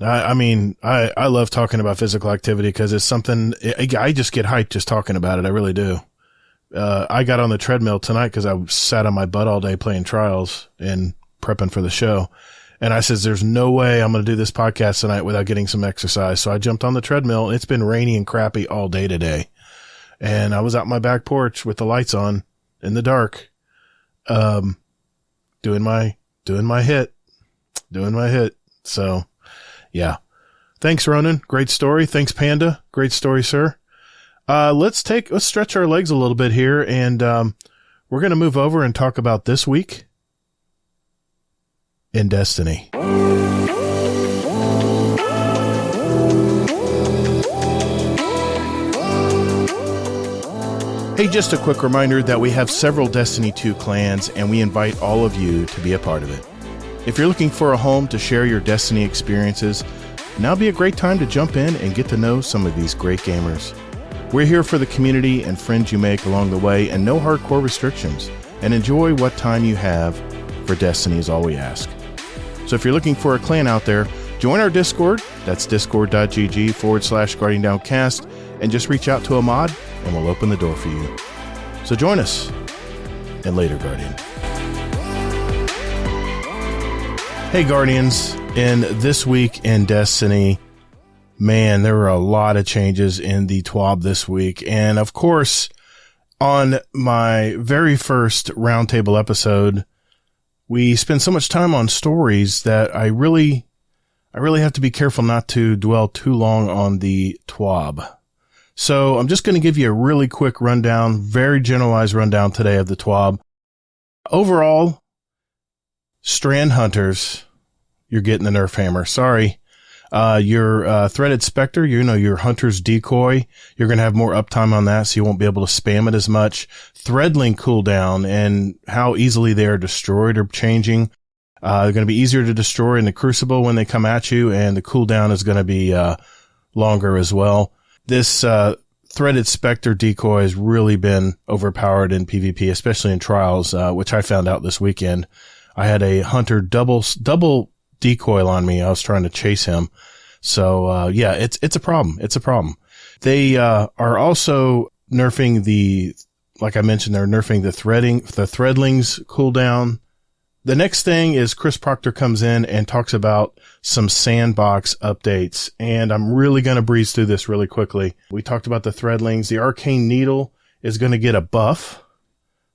I love talking about physical activity because it's something I just get hyped just talking about it. I really do. I got on the treadmill tonight because I sat on my butt all day playing trials and prepping for the show. And I says, there's no way I'm going to do this podcast tonight without getting some exercise. So I jumped on the treadmill. It's been rainy and crappy all day today. And I was out my back porch with the lights on in the dark, doing my hit. So yeah. Thanks, Ronan. Great story. Thanks, Panda. Great story, sir. Let's stretch our legs a little bit here, and we're going to move over and talk about this week in Destiny. Hey, just a quick reminder that we have several Destiny 2 clans, and we invite all of you to be a part of it. If you're looking for a home to share your Destiny experiences, now would be a great time to jump in and get to know some of these great gamers. We're here for the community and friends you make along the way, and no hardcore restrictions. And enjoy what time you have for Destiny is all we ask. So if you're looking for a clan out there, join our Discord. That's discord.gg/GuardianDownCast, and just reach out to a mod and we'll open the door for you. So join us. And later, Guardian. Hey, Guardians. In this week in Destiny, man, there were a lot of changes in the TWAB this week. And of course, on my very first Roundtable episode, we spend so much time on stories that I really have to be careful not to dwell too long on the TWAB. So I'm just going to give you a really quick rundown, very generalized rundown today of the TWAB. Overall, Strand Hunters, you're getting the Nerf hammer. Sorry. Your Threaded Spectre, your Hunter's Decoy, you're going to have more uptime on that, so you won't be able to spam it as much. Threadling cooldown and how easily they are destroyed are changing. They're going to be easier to destroy in the Crucible when they come at you, and the cooldown is going to be longer as well. This Threaded Spectre Decoy has really been overpowered in PvP, especially in Trials, which I found out this weekend. I had a Hunter double decoil on me. I was trying to chase him. So, yeah, it's a problem. It's a problem. They, are also nerfing like I mentioned, they're nerfing the Threadling's cooldown, The next thing is Chris Proctor comes in and talks about some sandbox updates, and I'm really going to breeze through this really quickly. We talked about the threadlings. The Arcane Needle is going to get a buff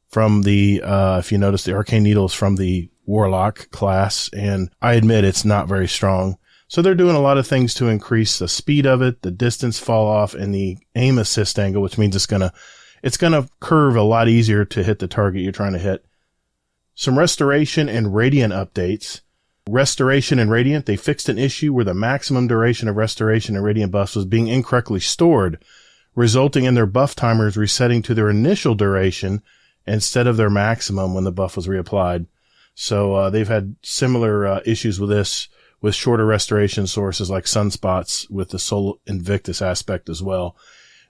from the, if you notice, the Arcane Needle is from the Warlock class, and I admit it's not very strong. So they're doing a lot of things to increase the speed of it, the distance fall off, and the aim assist angle, which means it's going to curve a lot easier to hit the target you're trying to hit. Some Restoration and Radiant updates. Restoration and Radiant, they fixed an issue where the maximum duration of Restoration and Radiant buffs was being incorrectly stored, resulting in their buff timers resetting to their initial duration instead of their maximum when the buff was reapplied. So they've had similar issues with this, with shorter restoration sources like Sunspots with the Sol Invictus aspect as well.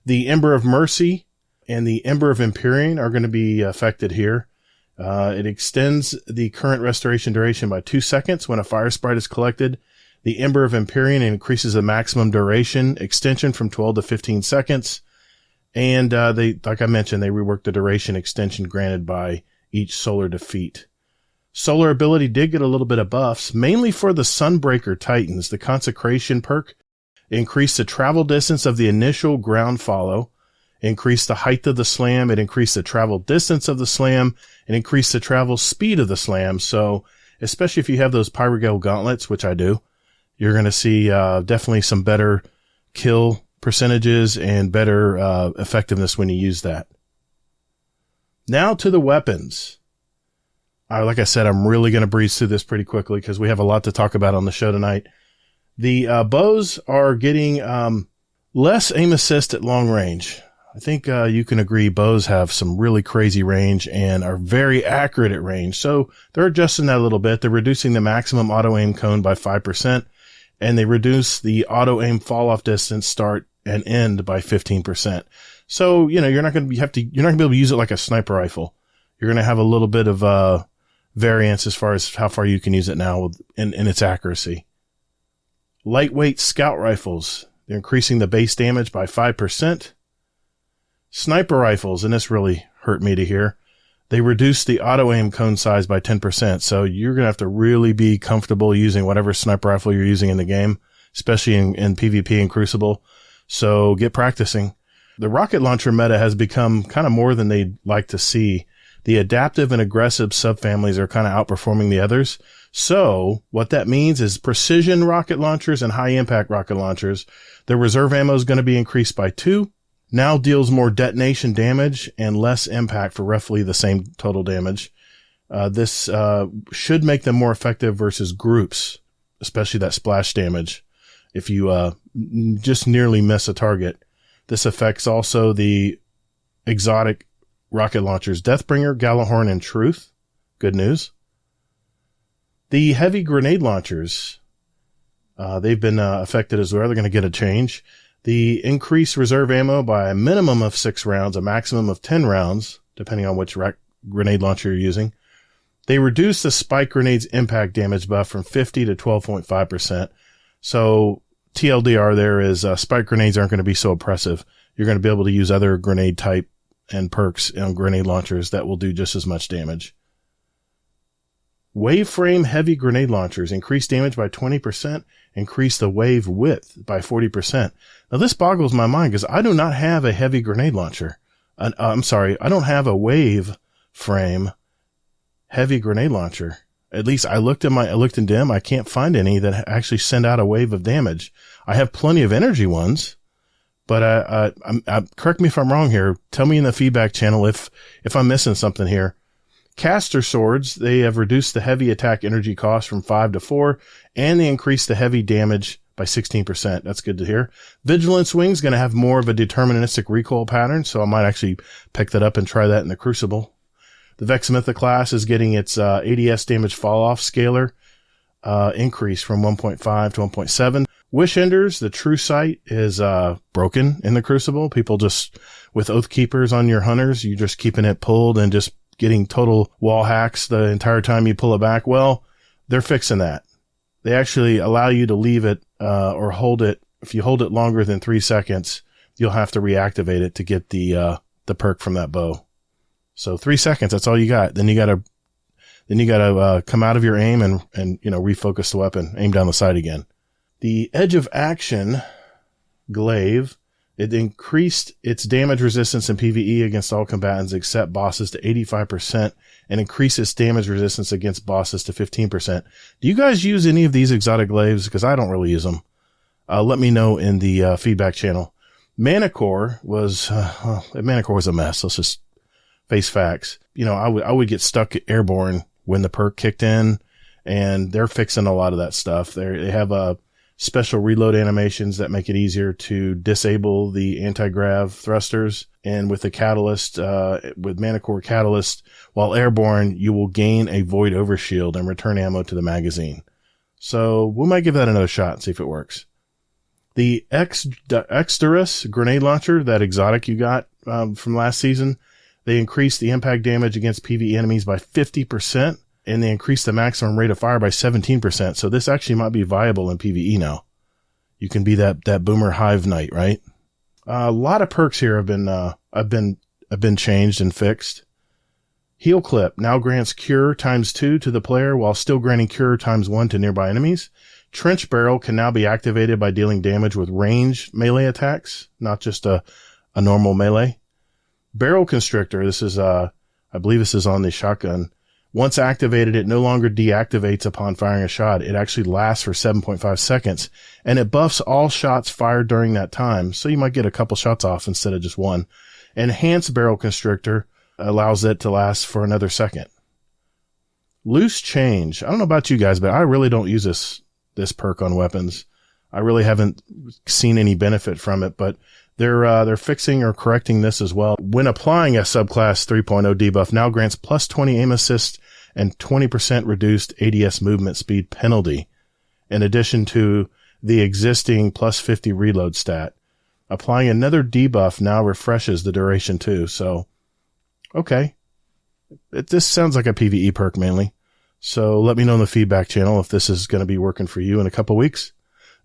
The Ember of Mercy and the Ember of Empyrean are going to be affected here. It extends the current restoration duration by 2 seconds when a fire sprite is collected. The Ember of Empyrean increases the maximum duration extension from 12 to 15 seconds. And they, like I mentioned, they reworked the duration extension granted by each solar defeat. Solar ability did get a little bit of buffs, mainly for the Sunbreaker Titans. The Consecration perk increased the travel distance of the initial ground follow, increased the height of the slam, it increased the travel distance of the slam, and increased the travel speed of the slam. So, especially if you have those Pyrogale gauntlets, which I do, you're going to see definitely some better kill percentages and better effectiveness when you use that. Now to the weapons. Like I said, I'm really going to breeze through this pretty quickly because we have a lot to talk about on the show tonight. The bows are getting less aim assist at long range. I think you can agree bows have some really crazy range and are very accurate at range. So they're adjusting that a little bit. They're reducing the maximum auto aim cone by 5%, and they reduce the auto aim fall off distance start and end by 15%. So, you're not going to be able to use it like a sniper rifle. You're going to have a little bit of variance as far as how far you can use it now in its accuracy. Lightweight scout rifles. They're increasing the base damage by 5%. Sniper rifles, and this really hurt me to hear, they reduced the auto-aim cone size by 10%, so you're going to have to really be comfortable using whatever sniper rifle you're using in the game, especially in PvP and Crucible, so get practicing. The rocket launcher meta has become kind of more than they'd like to see. The adaptive and aggressive subfamilies are kind of outperforming the others, so what that means is precision rocket launchers and high-impact rocket launchers, their reserve ammo is going to be increased by 2, now deals more detonation damage and less impact for roughly the same total damage. This should make them more effective versus groups, especially that splash damage. If you just nearly miss a target. This affects also the exotic rocket launchers, Deathbringer, Gallahorn, and Truth. Good news. The heavy grenade launchers, they've been affected as well. They're going to get a change. The increased reserve ammo by a minimum of 6 rounds, a maximum of 10 rounds, depending on which grenade launcher you're using. They reduce the spike grenade's impact damage buff from 50 to 12.5%. So TLDR there is spike grenades aren't going to be so oppressive. You're going to be able to use other grenade type and perks on grenade launchers that will do just as much damage. Wave frame heavy grenade launchers increase damage by 20%, increase the wave width by 40%. Now this boggles my mind because I do not have a heavy grenade launcher. I'm sorry, I don't have a wave frame heavy grenade launcher. At least I looked in DIM. I can't find any that actually send out a wave of damage. I have plenty of energy ones, but correct me if I'm wrong here. Tell me in the feedback channel if I'm missing something here. Caster swords, they have reduced the heavy attack energy cost from 5 to 4, and they increased the heavy damage by 16%. That's good to hear. Vigilance wings going to have more of a deterministic recoil pattern, so I might actually pick that up and try that in the Crucible. The Vexamitha class is getting its ADS damage fall-off scaler increase from 1.5 to 1.7. Wish Enders, the True Sight, is broken in the Crucible. People just, with Oath Keepers on your hunters, you're just keeping it pulled and just getting total wall hacks the entire time you pull it back. Well, they're fixing that. They actually allow you to leave it or hold it. If you hold it longer than 3 seconds, you'll have to reactivate it to get the perk from that bow. So 3 seconds, that's all you got. Then you Then you got to come out of your aim and refocus the weapon, aim down the sight again. The Edge of Action glaive, it increased its damage resistance in PvE against all combatants except bosses to 85% and increased its damage resistance against bosses to 15%. Do you guys use any of these exotic glaives? Because I don't really use them. Let me know in the feedback channel. Manicore was a mess. Let's just face facts. I would get stuck airborne when the perk kicked in, and they're fixing a lot of that stuff. They have special reload animations that make it easier to disable the anti-grav thrusters. And with the catalyst, with Manicore Catalyst, while airborne, you will gain a void overshield and return ammo to the magazine. So we might give that another shot and see if it works. The Exodus grenade launcher, that exotic you got from last season, they increased the impact damage against PvE enemies by 50%, and they increased the maximum rate of fire by 17%. So this actually might be viable in PvE now. You can be that boomer hive knight, right? A lot of perks here have been changed and fixed. Heal Clip now grants Cure ×2 to the player while still granting Cure ×1 to nearby enemies. Trench Barrel can now be activated by dealing damage with ranged melee attacks, not just a normal melee. Barrel Constrictor, this is, I believe this is on the shotgun. Once activated, it no longer deactivates upon firing a shot. It actually lasts for 7.5 seconds, and it buffs all shots fired during that time, so you might get a couple shots off instead of just one. Enhanced Barrel Constrictor allows it to last for another second. Loose Change. I don't know about you guys, but I really don't use this perk on weapons. I really haven't seen any benefit from it, but they're fixing or correcting this as well. When applying a subclass 3.0 debuff, now grants plus 20 aim assist and 20% reduced ADS movement speed penalty, in addition to the existing plus 50 reload stat. Applying another debuff now refreshes the duration too. So, okay. This sounds like a PvE perk mainly. So let me know in the feedback channel if this is going to be working for you in a couple weeks.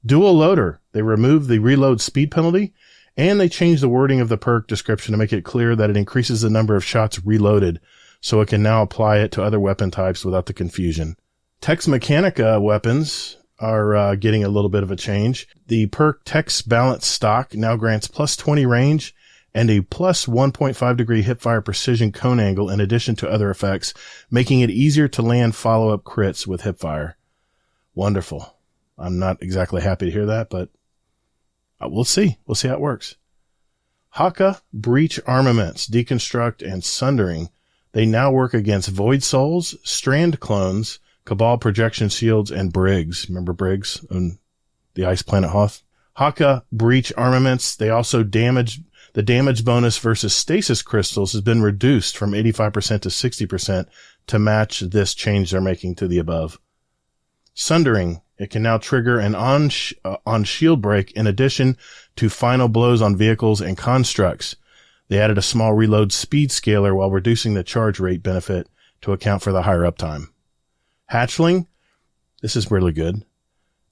Dual Loader. They removed the reload speed penalty, and they changed the wording of the perk description to make it clear that it increases the number of shots reloaded, so it can now apply it to other weapon types without the confusion. Tex Mechanica weapons are getting a little bit of a change. The perk Tex Balance Stock now grants plus 20 range and a plus 1.5 degree hipfire precision cone angle in addition to other effects, making it easier to land follow-up crits with hipfire. Wonderful. I'm not exactly happy to hear that, but we'll see. We'll see how it works. Haka Breach Armaments, Deconstruct, and Sundering. They now work against Void Souls, Strand Clones, Cabal Projection Shields, and Briggs. Remember Briggs on the Ice Planet Hoth? Haka Breach Armaments, they also the damage bonus versus stasis crystals has been reduced from 85% to 60% to match this change they're making to the above. Sundering, it can now trigger an on shield break in addition to final blows on vehicles and constructs. They added a small reload speed scaler while reducing the charge rate benefit to account for the higher uptime. Hatchling, this is really good.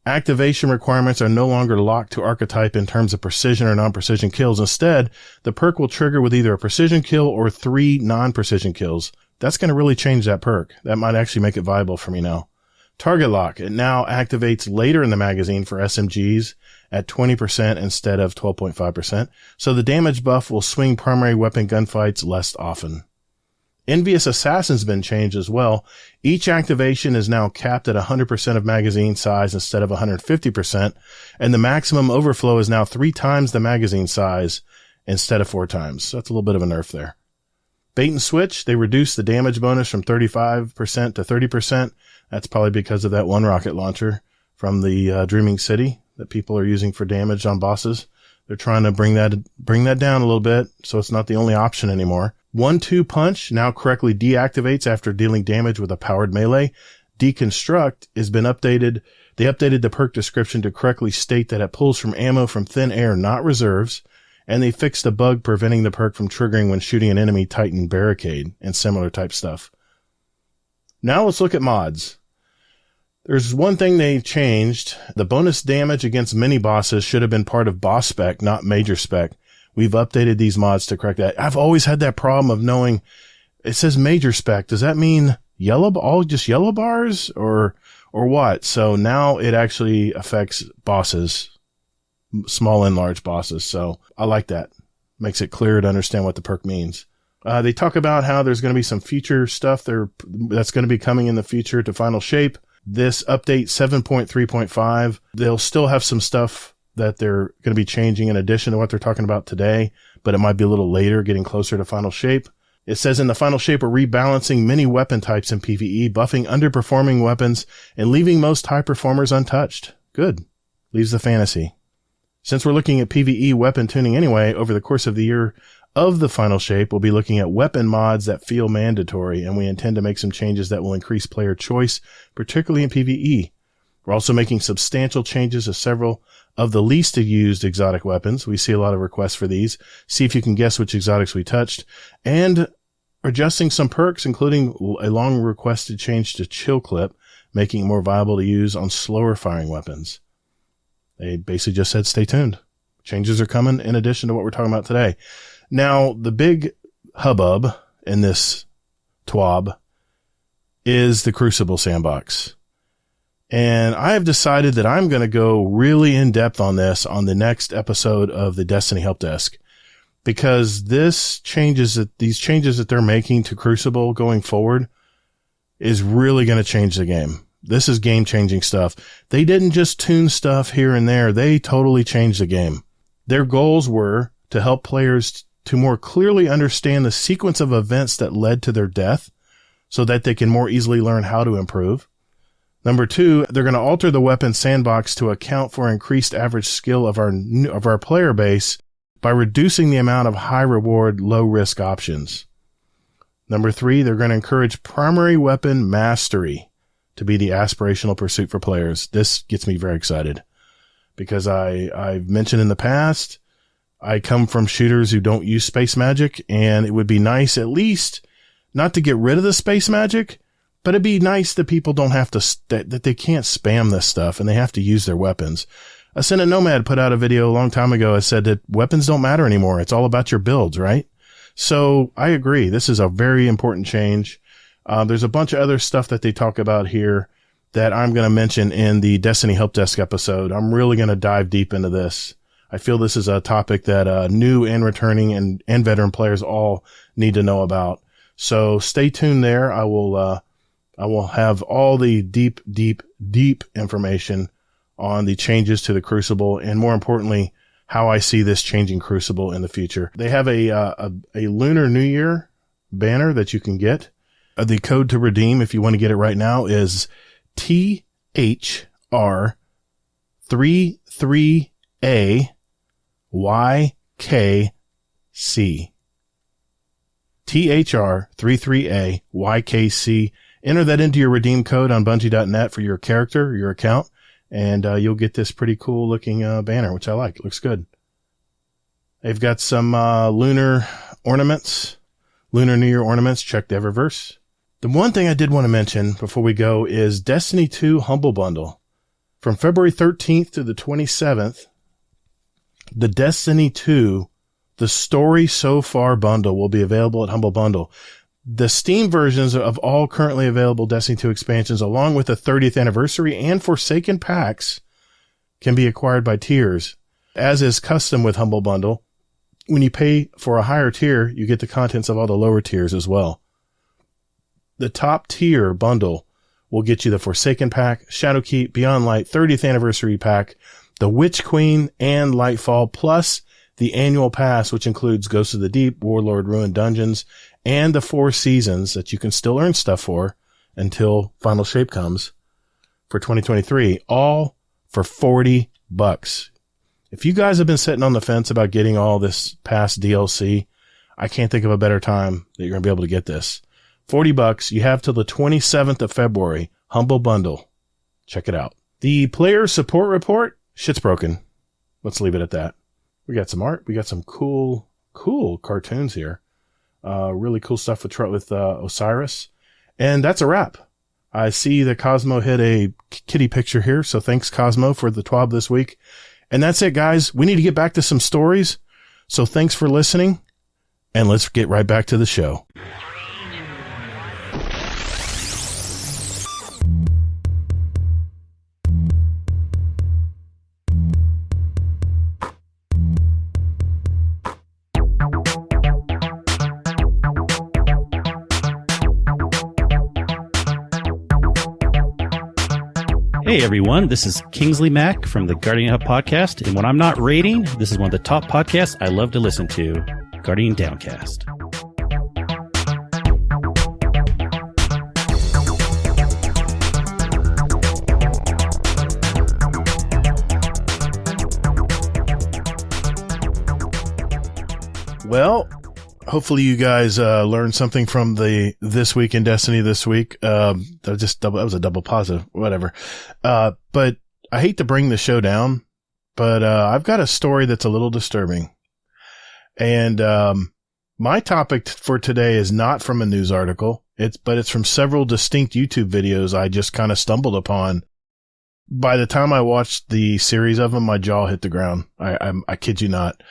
Activation requirements are no longer locked to archetype in terms of precision or non-precision kills. Instead, the perk will trigger with either a precision kill or 3 non-precision kills. That's going to really change that perk. That might actually make it viable for me now. Target Lock, it now activates later in the magazine for SMGs at 20% instead of 12.5%, so the damage buff will swing primary weapon gunfights less often. Envious Assassin's been changed as well. Each activation is now capped at 100% of magazine size instead of 150%, and the maximum overflow is now 3 times the magazine size instead of 4 times. So that's a little bit of a nerf there. Bait and Switch, they reduced the damage bonus from 35% to 30%. That's probably because of that one rocket launcher from the Dreaming City that people are using for damage on bosses. They're trying to bring that down a little bit, so it's not the only option anymore. 1-2 Punch now correctly deactivates after dealing damage with a powered melee. Deconstruct has been updated. They updated the perk description to correctly state that it pulls from ammo from thin air, not reserves. And they fixed a bug preventing the perk from triggering when shooting an enemy Titan barricade and similar type stuff. Now let's look at mods. There's one thing they changed. The bonus damage against mini bosses should have been part of boss spec, not major spec. We've updated these mods to correct that. I've always had that problem of knowing it says major spec. Does that mean just yellow bars or what? So now it actually affects bosses, small and large bosses. So I like that. Makes it clear to understand what the perk means. They talk about how there's going to be some future stuff that's going to be coming in the future to Final Shape. This update 7.3.5, they'll still have some stuff that they're going to be changing in addition to what they're talking about today, but it might be a little later, getting closer to Final Shape. It says in the Final Shape, we're rebalancing many weapon types in PvE, buffing underperforming weapons, and leaving most high performers untouched. Good. Leaves the fantasy. Since we're looking at PvE weapon tuning anyway, over the course of the year of the Final Shape, we'll be looking at weapon mods that feel mandatory, and we intend to make some changes that will increase player choice, particularly in PvE. We're also making substantial changes to several of the least used exotic weapons. We see a lot of requests for these. See if you can guess which exotics we touched. And adjusting some perks, including a long requested change to chill clip, making it more viable to use on slower firing weapons. They basically just said, stay tuned. Changes are coming in addition to what we're talking about today. Now, the big hubbub in this TWAB is the Crucible sandbox. And I have decided that I'm going to go really in depth on this on the next episode of the Destiny Help Desk, because these changes that they're making to Crucible going forward is really going to change the game. This is game changing stuff. They didn't just tune stuff here and there. They totally changed the game. Their goals were to help players to more clearly understand the sequence of events that led to their death so that they can more easily learn how to improve. Number 2, they're going to alter the weapon sandbox to account for increased average skill of our player base by reducing the amount of high reward, low risk options. Number 3, they're going to encourage primary weapon mastery to be the aspirational pursuit for players. This gets me very excited because I've mentioned in the past, I come from shooters who don't use space magic, and it would be nice at least not to get rid of the space magic, but it'd be nice that people don't have to, that they can't spam this stuff and they have to use their weapons. Ascendant Nomad put out a video a long time ago that said that weapons don't matter anymore. It's all about your builds, right? So I agree. This is a very important change. There's a bunch of other stuff that they talk about here that I'm going to mention in the Destiny Help Desk episode. I'm really going to dive deep into this. I feel this is a topic that new and returning and veteran players all need to know about. So stay tuned there. I will have all the deep information on the changes to the Crucible, and more importantly, how I see this changing Crucible in the future. They have a Lunar New Year banner that you can get. The code to redeem, if you want to get it right now, is THR33AYKC. THR33AYKC. Enter that into your redeem code on Bungie.net for your character, your account, and you'll get this pretty cool looking banner, which I like. It looks good. They've got some lunar ornaments, Lunar New Year ornaments. Check the Eververse. The one thing I did want to mention before we go is Destiny 2 Humble Bundle. From February 13th to the 27th, the Destiny 2, the Story So Far bundle will be available at Humble Bundle. The Steam versions of all currently available Destiny 2 expansions, along with the 30th anniversary and Forsaken packs, can be acquired by tiers. As is custom with Humble Bundle, when you pay for a higher tier, you get the contents of all the lower tiers as well. The top tier bundle will get you the Forsaken pack, Shadowkeep, Beyond Light, 30th anniversary pack, the Witch Queen, and Lightfall, plus the annual pass, which includes Ghosts of the Deep, Warlord Ruined Dungeons, and the 4 seasons that you can still earn stuff for until Final Shape comes for 2023, all for $40. If you guys have been sitting on the fence about getting all this past DLC, I can't think of a better time that you're going to be able to get this. $40. You have till the 27th of February. Humble Bundle. Check it out. The player support report, shit's broken. Let's leave it at that. We got some art. We got some cool cartoons here. Really cool stuff with Osiris. And that's a wrap. I see that Cosmo hit a kitty picture here. So thanks, Cosmo, for the TWAB this week. And that's it, guys. We need to get back to some stories. So thanks for listening. And let's get right back to the show. Hey everyone, this is Kingsley Mack from the Guardian Hub podcast, and when I'm not raiding, this is one of the top podcasts I love to listen to, Guardian Downcast. Well, hopefully you guys learned something from the This Week in Destiny this week. That was a double positive, whatever. But I hate to bring the show down, but I've got a story that's a little disturbing. And my topic for today is not from a news article. But it's from several distinct YouTube videos I just kind of stumbled upon. By the time I watched the series of them, my jaw hit the ground. I kid you not.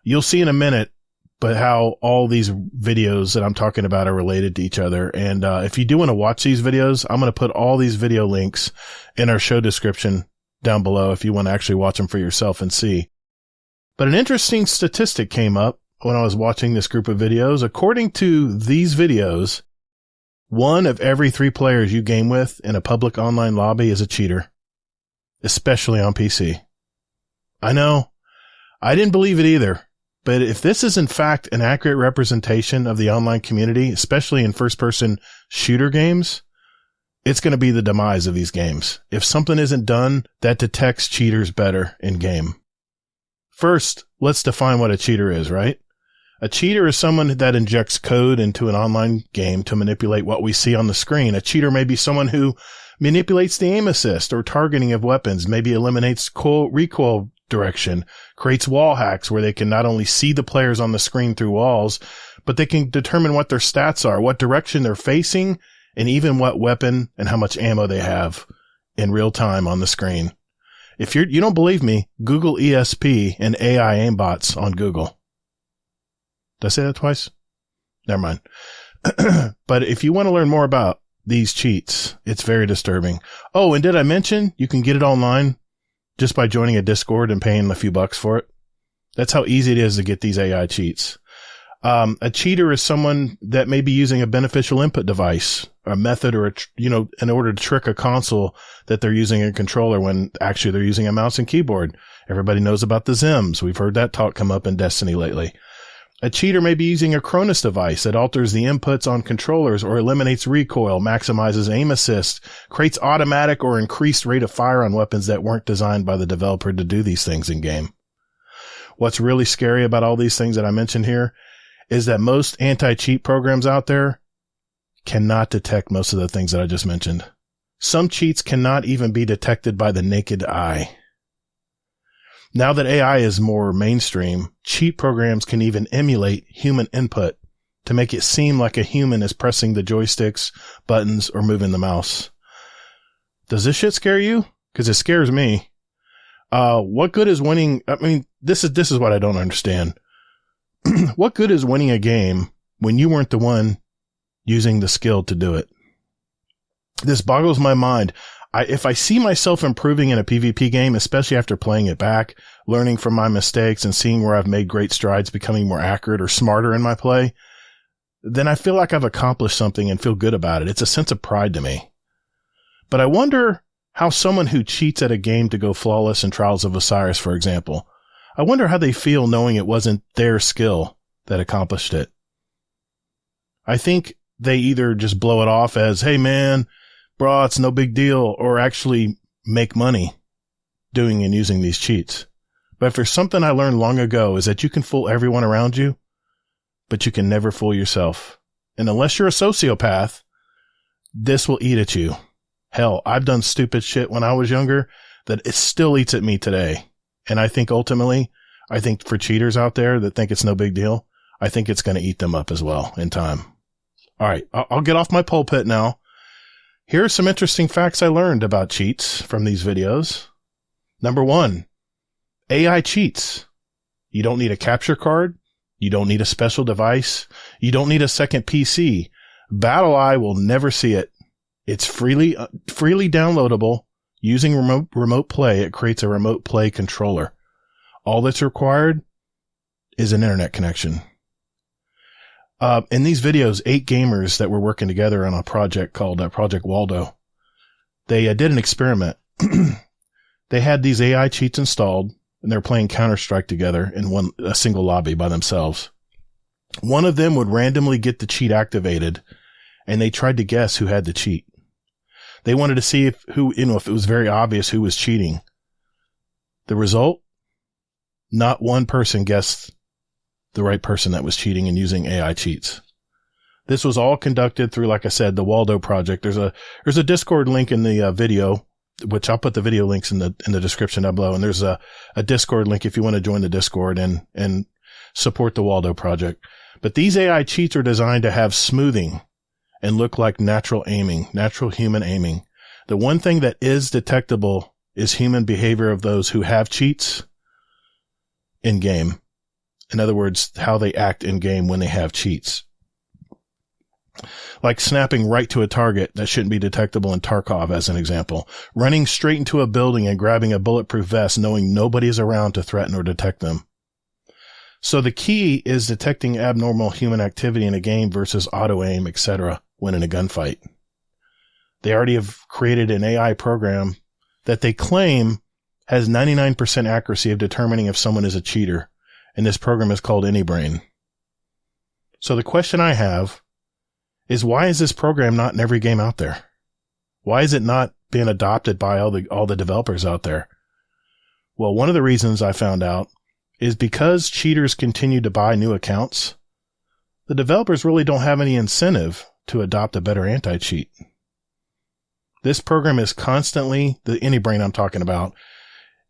You'll see in a minute, but how all these videos that I'm talking about are related to each other. And if you do want to watch these videos, I'm going to put all these video links in our show description down below if you want to actually watch them for yourself and see. But an interesting statistic came up when I was watching this group of videos. According to these videos, 1 of every 3 players you game with in a public online lobby is a cheater, especially on PC. I know. I didn't believe it either. But if this is in fact an accurate representation of the online community, especially in first-person shooter games, it's going to be the demise of these games. If something isn't done that detects cheaters better in game. First, let's define what a cheater is, right? A cheater is someone that injects code into an online game to manipulate what we see on the screen. A cheater may be someone who manipulates the aim assist or targeting of weapons, maybe eliminates recoil direction, creates wall hacks where they can not only see the players on the screen through walls, but they can determine what their stats are, what direction they're facing, and even what weapon and how much ammo they have in real time on the screen. If you don't believe me, Google ESP and AI aimbots on Google. Did I say that twice? Never mind. But if you want to learn more about these cheats, it's very disturbing. Oh, and did I mention you can get it online just by joining a Discord and paying a few bucks for it? That's how easy it is to get these AI cheats. A cheater is someone that may be using a beneficial input device, a method, or in order to trick a console that they're using a controller when actually they're using a mouse and keyboard. Everybody knows about the Zims. We've heard that talk come up in Destiny lately. A cheater may be using a Cronus device that alters the inputs on controllers or eliminates recoil, maximizes aim assist, creates automatic or increased rate of fire on weapons that weren't designed by the developer to do these things in game. What's really scary about all these things that I mentioned here is that most anti-cheat programs out there cannot detect most of the things that I just mentioned. Some cheats cannot even be detected by the naked eye. Now that AI is more mainstream, cheat programs can even emulate human input to make it seem like a human is pressing the joysticks, buttons, or moving the mouse. Does this shit scare you? Because it scares me. What good is winning? I mean, this is what I don't understand. What good is winning a game when you weren't the one using the skill to do it? This boggles my mind. If I see myself improving in a PvP game, especially after playing it back, learning from my mistakes and seeing where I've made great strides, becoming more accurate or smarter in my play, then I feel like I've accomplished something and feel good about it. It's a sense of pride to me. But I wonder how someone who cheats at a game to go flawless in Trials of Osiris, for example, I wonder how they feel knowing it wasn't their skill that accomplished it. I think they either just blow it off as, hey man, bro, it's no big deal, or actually make money doing and using these cheats. But if there's something I learned long ago is that you can fool everyone around you, but you can never fool yourself. And unless you're a sociopath, this will eat at you. Hell, I've done stupid shit when I was younger that it still eats at me today. And I think ultimately, for cheaters out there that think it's no big deal, I think it's going to eat them up as well in time. All right, I'll get off my pulpit now. Here are some interesting facts I learned about cheats from these videos. Number 1, AI cheats. You don't need a capture card. You don't need a special device. You don't need a second PC. BattleEye will never see it. It's freely downloadable. Using remote play, it creates a remote play controller. All that's required is an internet connection. In these videos, 8 gamers that were working together on a project called Project Waldo, they did an experiment. they had these AI cheats installed, and they're playing Counter-Strike together in a single lobby by themselves. One of them would randomly get the cheat activated, and they tried to guess who had the cheat. They wanted to see if it was very obvious who was cheating. The result? Not one person guessed the right person that was cheating and using AI cheats. This was all conducted through, like I said, the Waldo project. There's a Discord link in the video, which I'll put the video links in the description down below. And there's a Discord link if you want to join the Discord and support the Waldo project. But these AI cheats are designed to have smoothing and look like natural human aiming. The one thing that is detectable is human behavior of those who have cheats in game. In other words, how they act in game when they have cheats. Like snapping right to a target that shouldn't be detectable in Tarkov, as an example. Running straight into a building and grabbing a bulletproof vest knowing nobody is around to threaten or detect them. So the key is detecting abnormal human activity in a game versus auto-aim, etc. when in a gunfight. They already have created an AI program that they claim has 99% accuracy of determining if someone is a cheater, and this program is called AnyBrain. So the question I have is, why is this program not in every game out there? Why is it not being adopted by all the developers out there? Well, one of the reasons I found out is because cheaters continue to buy new accounts, the developers really don't have any incentive to adopt a better anti-cheat. This program is constantly, the AnyBrain I'm talking about,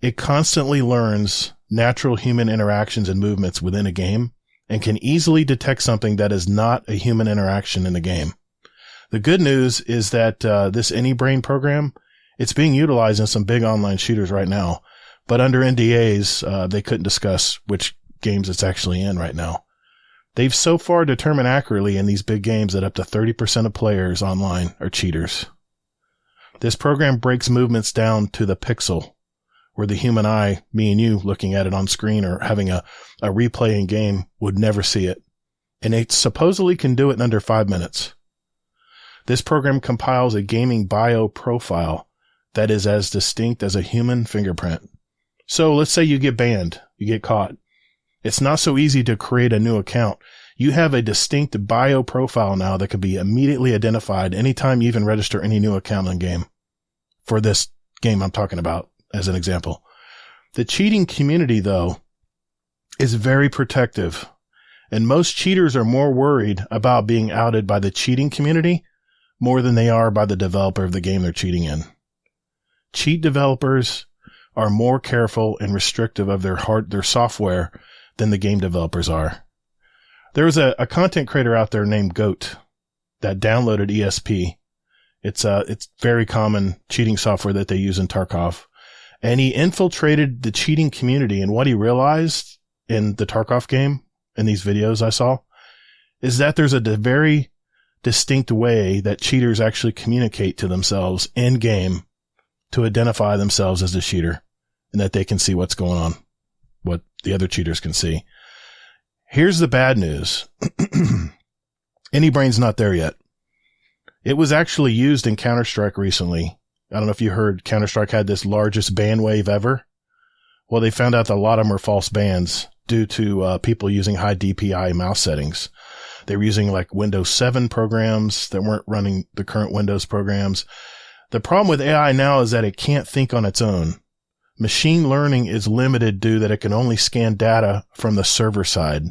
it constantly learns natural human interactions and movements within a game and can easily detect something that is not a human interaction in the game. The good news is that this AnyBrain program, it's being utilized in some big online shooters right now, but under NDAs, they couldn't discuss which games it's actually in right now. They've so far determined accurately in these big games that up to 30% of players online are cheaters. This program breaks movements down to the pixel, where the human eye, me and you looking at it on screen or having a replay in game, would never see it. And it supposedly can do it in under 5 minutes. This program compiles a gaming bio profile that is as distinct as a human fingerprint. So let's say you get banned, you get caught. It's not so easy to create a new account. You have a distinct bio profile now that could be immediately identified anytime you even register any new account in game. For this game I'm talking about, as an example. The cheating community, though, is very protective, and most cheaters are more worried about being outed by the cheating community more than they are by the developer of the game they're cheating in. Cheat developers are more careful and restrictive of their software than the game developers are. There was a content creator out there named Goat that downloaded ESP. It's very common cheating software that they use in Tarkov. And he infiltrated the cheating community, and what he realized in the Tarkov game, in these videos I saw, is that there's a very distinct way that cheaters actually communicate to themselves in game to identify themselves as a cheater, and that they can see what's going on, what the other cheaters can see. Here's the bad news. AnyBrain's not there yet. It was actually used in Counter-Strike recently. I don't know if you heard Counter-Strike had this largest ban wave ever. Well, they found out that a lot of them were false bans due to people using high DPI mouse settings. They were using like Windows 7 programs that weren't running the current Windows programs. The problem with AI now is that it can't think on its own. Machine learning is limited due that it can only scan data from the server side.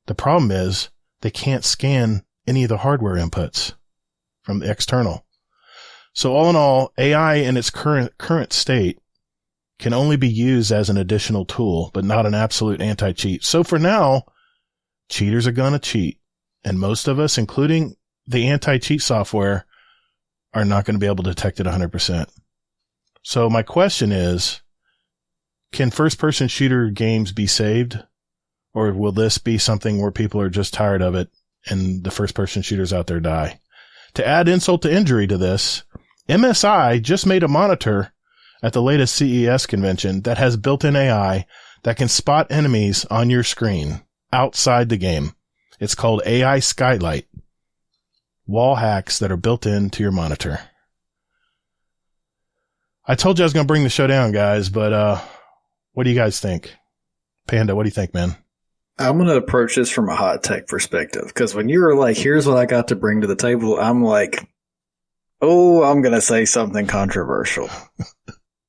The problem is they can't scan any of the hardware inputs from the external. So all in all, AI in its current state can only be used as an additional tool, but not an absolute anti-cheat. So for now, cheaters are going to cheat. And most of us, including the anti-cheat software, are not going to be able to detect it 100%. So my question is, can first-person shooter games be saved? Or will this be something where people are just tired of it and the first-person shooters out there die? To add insult to injury to this, MSI just made a monitor at the latest CES convention that has built-in AI that can spot enemies on your screen outside the game. It's called AI Skylight. Wall hacks that are built into your monitor. I told you I was going to bring the show down, guys, but what do you guys think? Panda, what do you think, man? I'm going to approach this from a hot tech perspective, because when you were like, here's what I got to bring to the table, I'm like, oh, I'm going to say something controversial.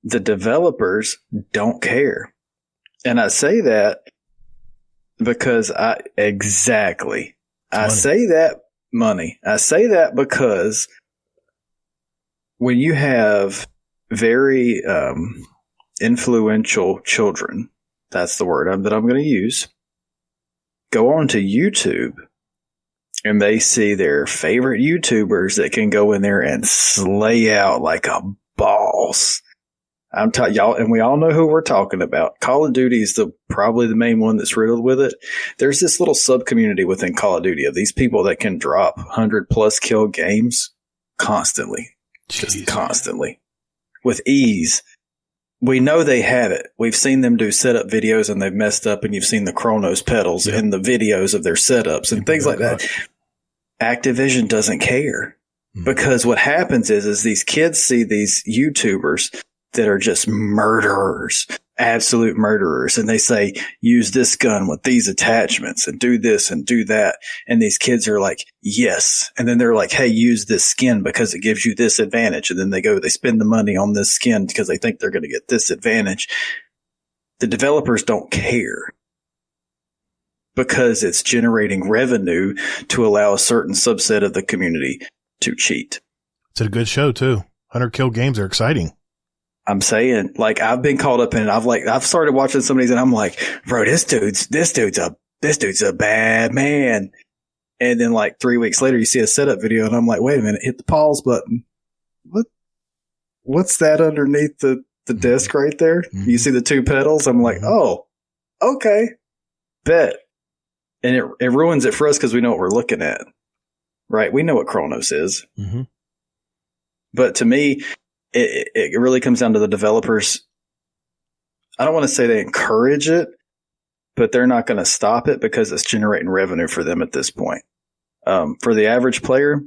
The developers don't care. And I say that because I say that money. I say that because when you have very influential children, that's the word that I'm going to use, go on to YouTube and they see their favorite YouTubers that can go in there and slay out like a boss. I'm telling y'all, and we all know who we're talking about. Call of Duty is probably the main one that's riddled with it. There's this little sub community within Call of Duty of these people that can drop 100+ kill games constantly, just constantly, with ease. We know they have it. We've seen them do setup videos and they've messed up, and you've seen the Chronos pedals in the videos of their setups and things like that. Activision doesn't care because what happens is these kids see these YouTubers that are just murderers, absolute murderers. And they say, use this gun with these attachments and do this and do that. And these kids are like, yes. And then they're like, hey, use this skin because it gives you this advantage. And then they spend the money on this skin because they think they're going to get this advantage. The developers don't care because it's generating revenue to allow a certain subset of the community to cheat. It's a good show too. 100 kill games are exciting. I'm saying, like, I've been caught up in it. I've started watching some of these and I'm like, bro, this dude's a bad man. And then like 3 weeks later, you see a setup video and I'm like, wait a minute, hit the pause button. What's that underneath the desk right there? Mm-hmm. You see the two pedals? I'm like, oh, okay, bet. And it ruins it for us because we know what we're looking at, right? We know what Chronos is. Mm-hmm. But to me, it really comes down to the developers. I don't want to say they encourage it, but they're not going to stop it because it's generating revenue for them at this point. For the average player,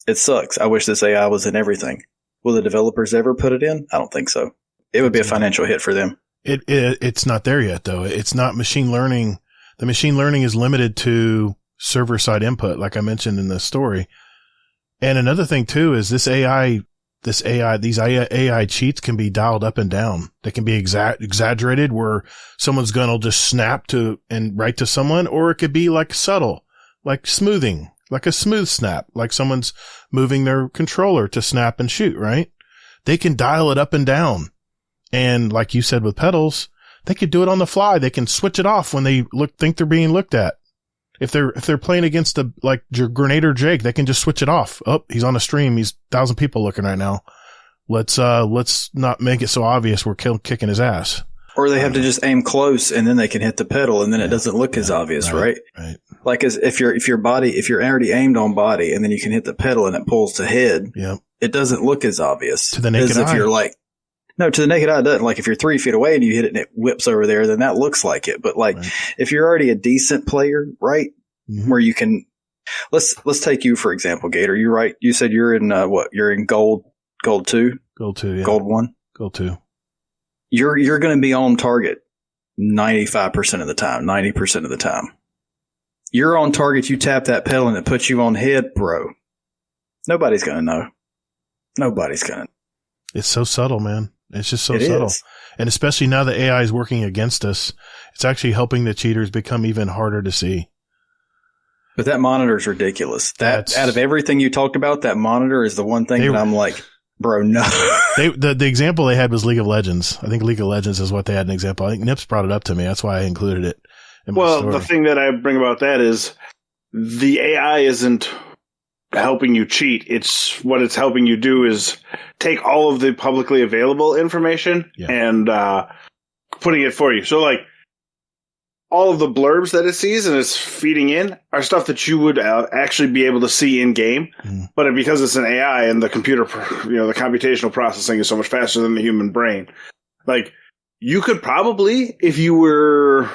it sucks. I wish this AI was in everything. Will the developers ever put it in? I don't think so. It would be a financial hit for them. It's not there yet, though. It's not machine learning. The machine learning is limited to server side input, like I mentioned in the story. And another thing, too, is these AI cheats can be dialed up and down. They can be exaggerated where someone's gun will just snap to and right to someone, or it could be like subtle, like smoothing, like a smooth snap, like someone's moving their controller to snap and shoot, right? They can dial it up and down. And like you said with pedals, they could do it on the fly. They can switch it off when they think they're being looked at. If they're playing against Grenader Jake, they can just switch it off. Oh, he's on a stream. He's 1,000 people looking right now. Let's not make it so obvious we're kicking his ass. Or they have to just aim close and then they can hit the pedal and then it doesn't look as obvious, right? Right. Like if you're already aimed on body and then you can hit the pedal and it pulls to head, it doesn't look as obvious to the naked eye. If you're like, no, to the naked eye, it doesn't. Like if you're 3 feet away and you hit it and it whips over there, then that looks like it. But like if you're already a decent player, right, where you can, let's take you for example, Gator. You're right. You said you're in You're in gold 2, gold 2, yeah. Gold 1, gold 2. You're going to be on target 95% of the time, 90% of the time. You're on target. You tap that pedal and it puts you on head, bro. Nobody's going to know. Nobody's going to. It's so subtle, man. It's just so subtle. And especially now that AI is working against us, it's actually helping the cheaters become even harder to see. But that monitor is ridiculous. Out of everything you talked about, that monitor is the one thing that I'm like, bro, no. The example they had was League of Legends. I think League of Legends is what they had an example. I think Nips brought it up to me. That's why I included it in my story. The thing that I bring about that is the AI isn't helping you cheat. It's what it's helping you do is take all of the publicly available information and putting it for you. So like all of the blurbs that it sees and it's feeding in are stuff that you would actually be able to see in game. But because it's an AI and the computer, the computational processing is so much faster than the human brain, like you could probably, if you were,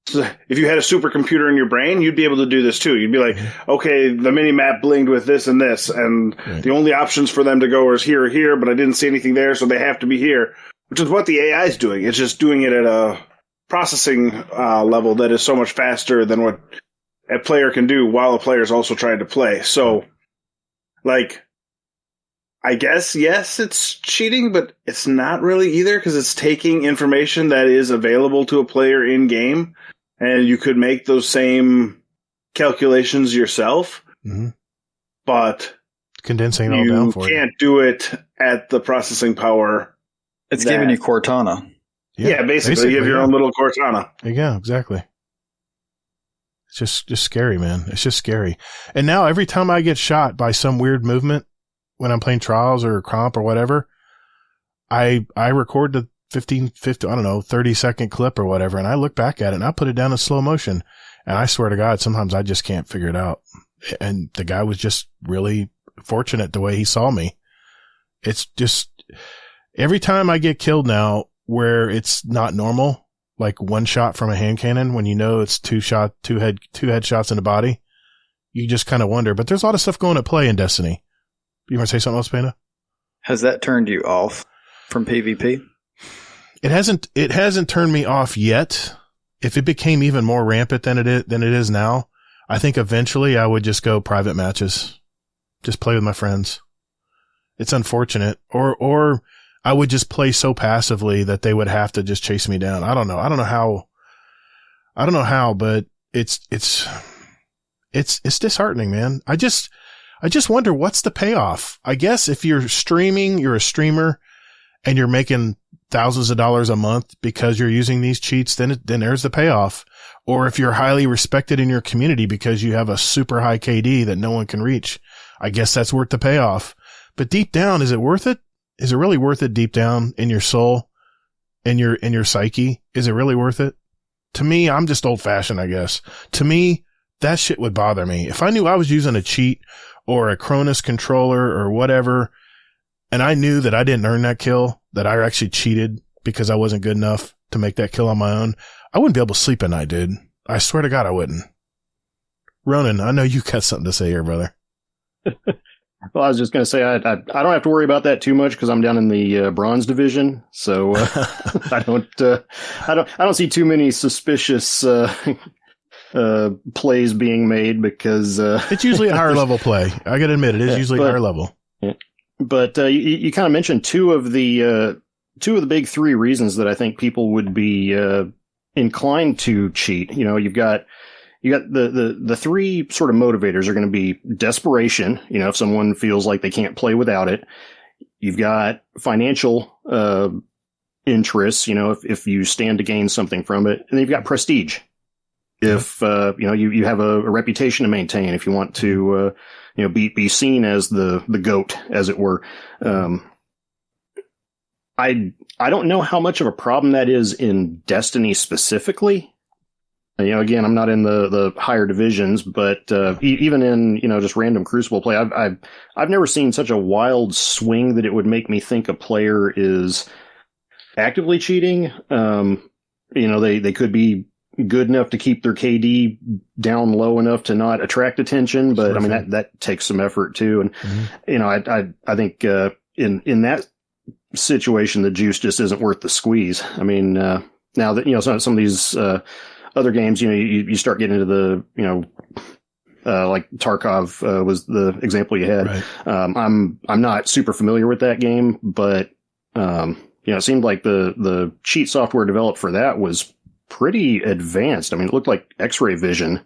So if you had a supercomputer in your brain, you'd be able to do this too. You'd be like, okay, the mini map blinged with this and this, and the only options for them to go is here or here, but I didn't see anything there, so they have to be here, which is what the AI is doing. It's just doing it at a processing level that is so much faster than what a player can do while a player is also trying to play. So, like, I guess, yes, it's cheating, but it's not really either, because it's taking information that is available to a player in game, and you could make those same calculations yourself, but condensing it all down for you. You can't do it at the processing power. It's giving you Cortana. Yeah, basically you have your own little Cortana. Yeah, exactly. It's just scary, man. It's just scary. And now every time I get shot by some weird movement when I'm playing Trials or Comp or whatever, I record the 50, I don't know, 30-second clip or whatever, and I look back at it and I put it down in slow motion. And I swear to God, sometimes I just can't figure it out. And the guy was just really fortunate the way he saw me. It's just every time I get killed now where it's not normal, like one shot from a hand cannon, when you know it's two headshots in the body, you just kind of wonder. But there's a lot of stuff going at play in Destiny. You want to say something else, Panda? Has that turned you off from PvP? It hasn't turned me off yet. If it became even more rampant than it is now, I think eventually I would just go private matches, just play with my friends. It's unfortunate, or I would just play so passively that they would have to just chase me down. I don't know how, but it's disheartening, man. I just wonder what's the payoff. I guess if you're streaming, you're a streamer and you're making thousands of dollars a month because you're using these cheats, then there's the payoff. Or if you're highly respected in your community because you have a super high KD that no one can reach, I guess that's worth the payoff. But deep down, is it worth it? Is it really worth it deep down in your soul, in your psyche? Is it really worth it? To me, I'm just old fashioned, I guess. To me, that shit would bother me. If I knew I was using a cheat or a Cronus controller or whatever, and I knew that I didn't earn that kill, that I actually cheated because I wasn't good enough to make that kill on my own, I wouldn't be able to sleep at night, dude. I swear to God, I wouldn't. Ronan, I know you got something to say here, brother. Well, I was just going to say I don't have to worry about that too much because I'm down in the bronze division, so I don't see too many suspicious plays being made because it's usually a higher level play. I got to admit, it is usually higher level. Yeah. But you kind of mentioned two of the big three reasons that I think people would be inclined to cheat. You know, you've got the three sort of motivators are going to be desperation. You know, if someone feels like they can't play without it. You've got financial interests. You know, if you stand to gain something from it, and then you've got prestige. If you have a reputation to maintain, if you want to be seen as the GOAT, as it were. I don't know how much of a problem that is in Destiny specifically. You know, again, I'm not in the higher divisions, but even in just random Crucible play, I've never seen such a wild swing that it would make me think a player is actively cheating. They could be good enough to keep their KD down low enough to not attract attention, but I mean that takes some effort too. And I think in that situation, the juice just isn't worth the squeeze. I mean, now that some of these other games, you start getting into the like Tarkov was the example you had. Right. I'm not super familiar with that game, but it seemed like the cheat software developed for that was pretty advanced. I mean, it looked like X-ray vision.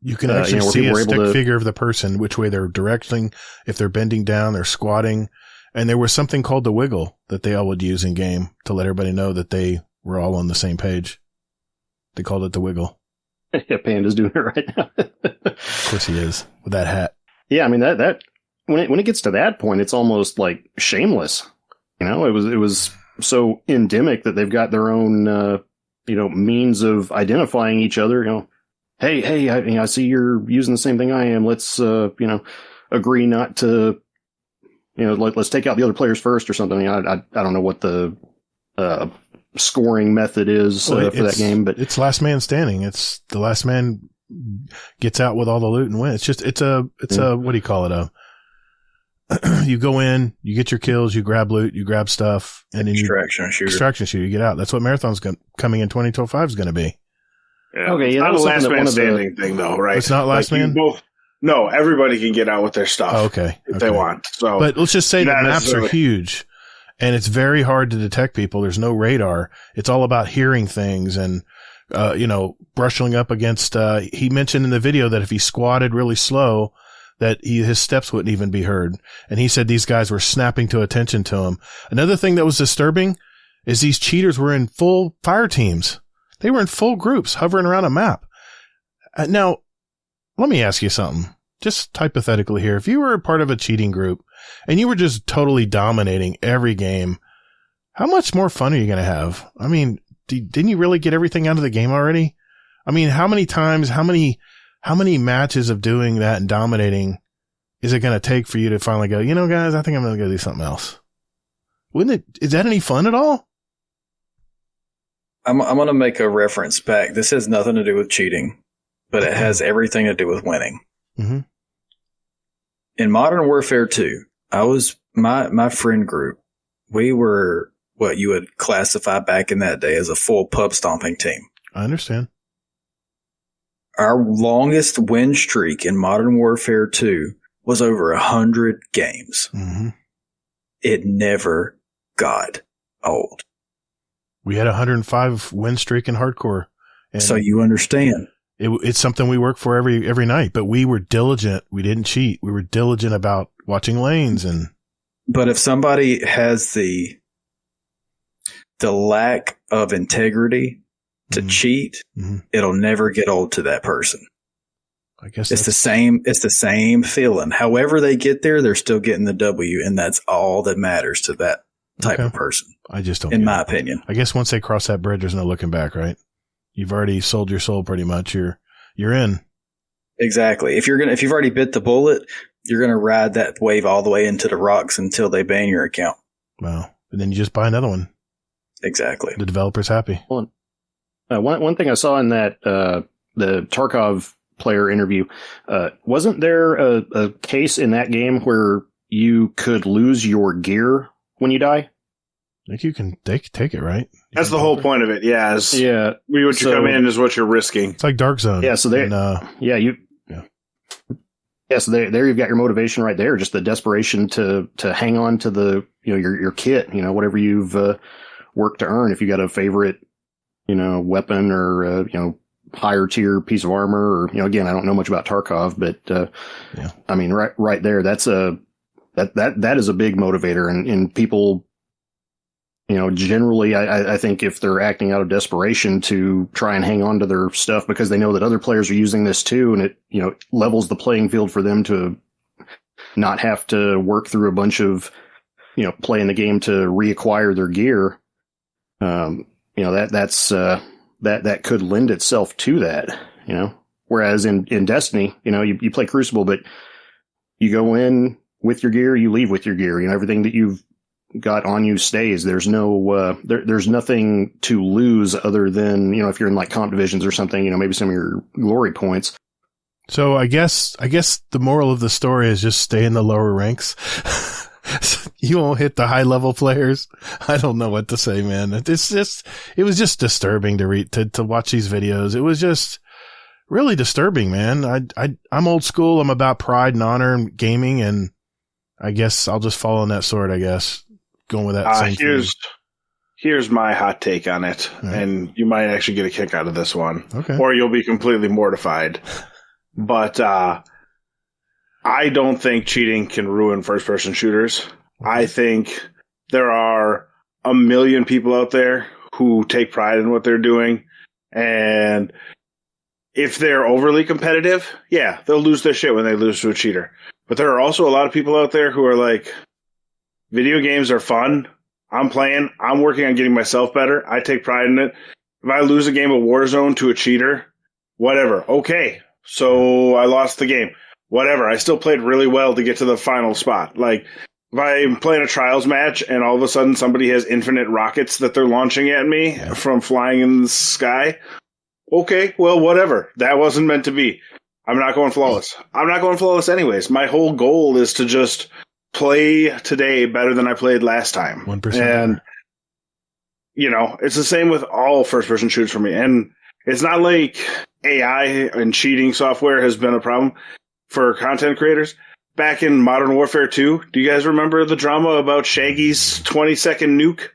You can actually see a stick figure of the person, which way they're directing, if they're bending down, they're squatting. And there was something called the wiggle that they all would use in game to let everybody know that they were all on the same page. They called it the wiggle. Yeah, Panda's doing it right now. Of course he is, with that hat. Yeah, I mean, that when it gets to that point, it's almost like shameless. You know, it was so endemic that they've got their own means of identifying each other. You know, hey, I see you're using the same thing I am. Let's agree not to, let's take out the other players first or something. I don't know what the scoring method is for that game. But it's last man standing. It's the last man gets out with all the loot and wins. It's a what do you call it? You go in, you get your kills, you grab loot, you grab stuff, and then extraction shooter, you get out. That's what Marathon's coming in 2025 is going to be. Yeah. Okay, yeah, it's not a last man standing thing, though, right? It's not last man. No, everybody can get out with their stuff. If they want. So, but let's just say the maps are huge, and it's very hard to detect people. There's no radar. It's all about hearing things and brushing up against. He mentioned in the video that if he squatted really slow, that his steps wouldn't even be heard. And he said these guys were snapping to attention to him. Another thing that was disturbing is these cheaters were in full fire teams. They were in full groups hovering around a map. Now, let me ask you something. Just hypothetically here. If you were a part of a cheating group and you were just totally dominating every game, how much more fun are you going to have? I mean, didn't you really get everything out of the game already? I mean, how many times, how many matches of doing that and dominating is it going to take for you to finally go, guys, I think I'm going to go do something else? Is that any fun at all? I'm going to make a reference back. This has nothing to do with cheating, but it has everything to do with winning. Mm-hmm. In Modern Warfare 2, I was my friend group. We were what you would classify back in that day as a full pub stomping team. I understand. Our longest win streak in Modern Warfare 2 was over 100 games. Mm-hmm. It never got old. We had a 105 win streak in hardcore. And so you understand. It's something we work for every night, but we were diligent. We didn't cheat. We were diligent about watching lanes But if somebody has the lack of integrity to cheat, it'll never get old to that person. I guess it's the same feeling. However they get there, they're still getting the W, and that's all that matters to that type of person. I just don't. In my opinion, I guess once they cross that bridge, there's no looking back, right? You've already sold your soul pretty much. You're in. Exactly. If you've already bit the bullet, you're gonna ride that wave all the way into the rocks until they ban your account. Wow. And then you just buy another one. Exactly. The developer's happy. One thing I saw in that the Tarkov player interview, wasn't there a case in that game where you could lose your gear when you die? I think you can take it, right? That's the whole point of it. Yeah. What you come in is what you're risking. It's like Dark Zone. Yeah. So there. So there you've got your motivation right there. Just the desperation to hang on to the your kit. Whatever you've worked to earn. If you got a favorite weapon or higher tier piece of armor, or again, I don't know much about Tarkov, but I mean, right there, that is a big motivator, and people. Generally, I think if they're acting out of desperation to try and hang on to their stuff because they know that other players are using this too, and it, levels the playing field for them to not have to work through a bunch of, playing the game to reacquire their gear. That could lend itself to that, whereas in Destiny, you play Crucible, but you go in with your gear, you leave with your gear, everything that you've got on you stays. There's no there's nothing to lose other than if you're in like comp divisions or something, maybe some of your glory points. So I guess the moral of the story is just stay in the lower ranks. You won't hit the high level players. I don't know what to say, man. It was just disturbing to watch these videos. It was just really disturbing, man. I'm old school. I'm about pride and honor and gaming, and I guess I'll just fall on that sword, I guess. Going with that same here's my hot take on it, and you might actually get a kick out of this one, okay, or you'll be completely mortified. But I don't think cheating can ruin first-person shooters. I think there are a million people out there who take pride in what they're doing, and if they're overly competitive, yeah, they'll lose their shit when they lose to a cheater. But there are also a lot of people out there who are like, video games are fun. I'm playing. I'm working on getting myself better. I take pride in it. If I lose a game of Warzone to a cheater, whatever. Okay. So I lost the game. Whatever. I still played really well to get to the final spot. Like, if I'm playing a trials match and all of a sudden somebody has infinite rockets that they're launching at me from flying in the sky, okay, well, whatever. That wasn't meant to be. I'm not going flawless. I'm not going flawless anyways. My whole goal is to just play today better than I played last time. 1%. And, you know, it's the same with all first-person shooters for me. And it's not like AI and cheating software has been a problem for content creators. Back in Modern Warfare 2, do you guys remember the drama about Shaggy's 20-second nuke?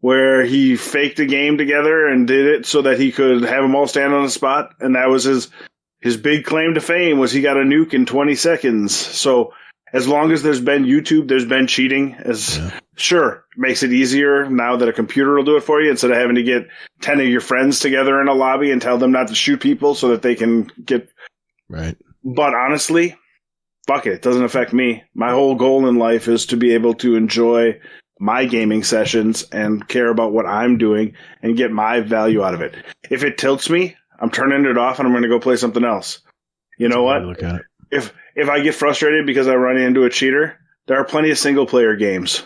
Where he faked a game together and did it so that he could have them all stand on the spot? And that was his big claim to fame, was he got a nuke in 20 seconds. So as long as there's been YouTube, there's been cheating. Sure, it makes it easier now that a computer will do it for you instead of having to get 10 of your friends together in a lobby and tell them not to shoot people so that they can get... Right. But honestly, fuck it. It doesn't affect me. My whole goal in life is to be able to enjoy my gaming sessions and care about what I'm doing and get my value out of it. If it tilts me, I'm turning it off and I'm going to go play something else. You know what? Look at it. If I get frustrated because I run into a cheater, there are plenty of single player games.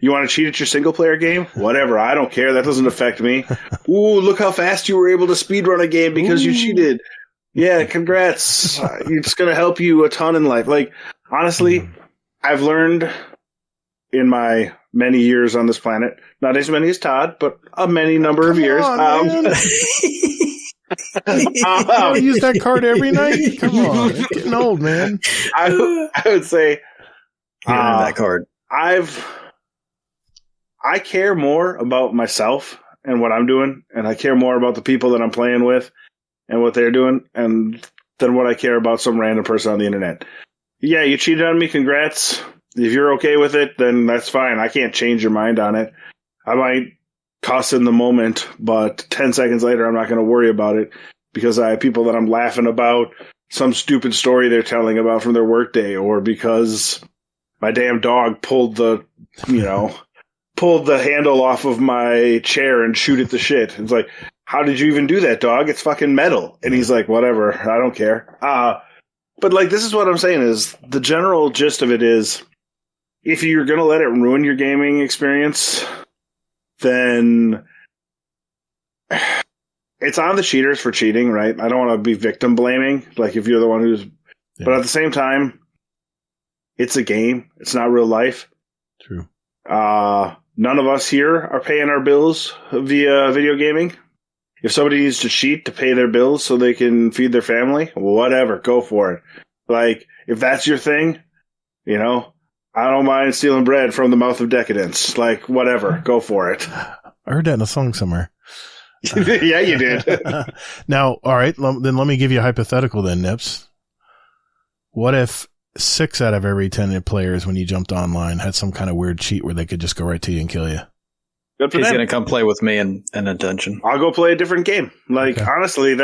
You want to cheat at your single player game? Whatever. I don't care. That doesn't affect me. Ooh, look how fast you were able to speedrun a game because you cheated. Yeah, congrats. It's going to help you a ton in life. Like, honestly, I've learned in my many years on this planet, not as many as Todd, but a many number of years. I use that card every night. Come on, it's getting old, man. I would say that card. I care more about myself and what I'm doing, and I care more about the people that I'm playing with and what they're doing, and than what I care about some random person on the internet. Yeah, you cheated on me. Congrats. If you're okay with it, then that's fine. I can't change your mind on it. I might cuss in the moment, but 10 seconds later, I'm not going to worry about it because I have people that I'm laughing about some stupid story they're telling about from their workday, or because my damn dog pulled the handle off of my chair and shoot at the shit. It's like, how did you even do that, dog? It's fucking metal. And he's like, whatever, I don't care. But like, this is what I'm saying is the general gist of it is, if you're going to let it ruin your gaming experience, then it's on the cheaters for cheating, right? I don't want to be victim blaming, like if you're the one who's... Yeah. But at the same time, it's a game. It's not real life. True. None of us here are paying our bills via video gaming. If somebody needs to cheat to pay their bills so they can feed their family, whatever, go for it. Like, if that's your thing, you know, I don't mind stealing bread from the mouth of decadence. Like, whatever, go for it. I heard that in a song somewhere. Yeah, you did. Now, all right, then let me give you a hypothetical then, Nips. What if 6 out of every 10 players, when you jumped online, had some kind of weird cheat where they could just go right to you and kill you? He's going to come play with me in a dungeon. I'll go play a different game. Like, honestly, it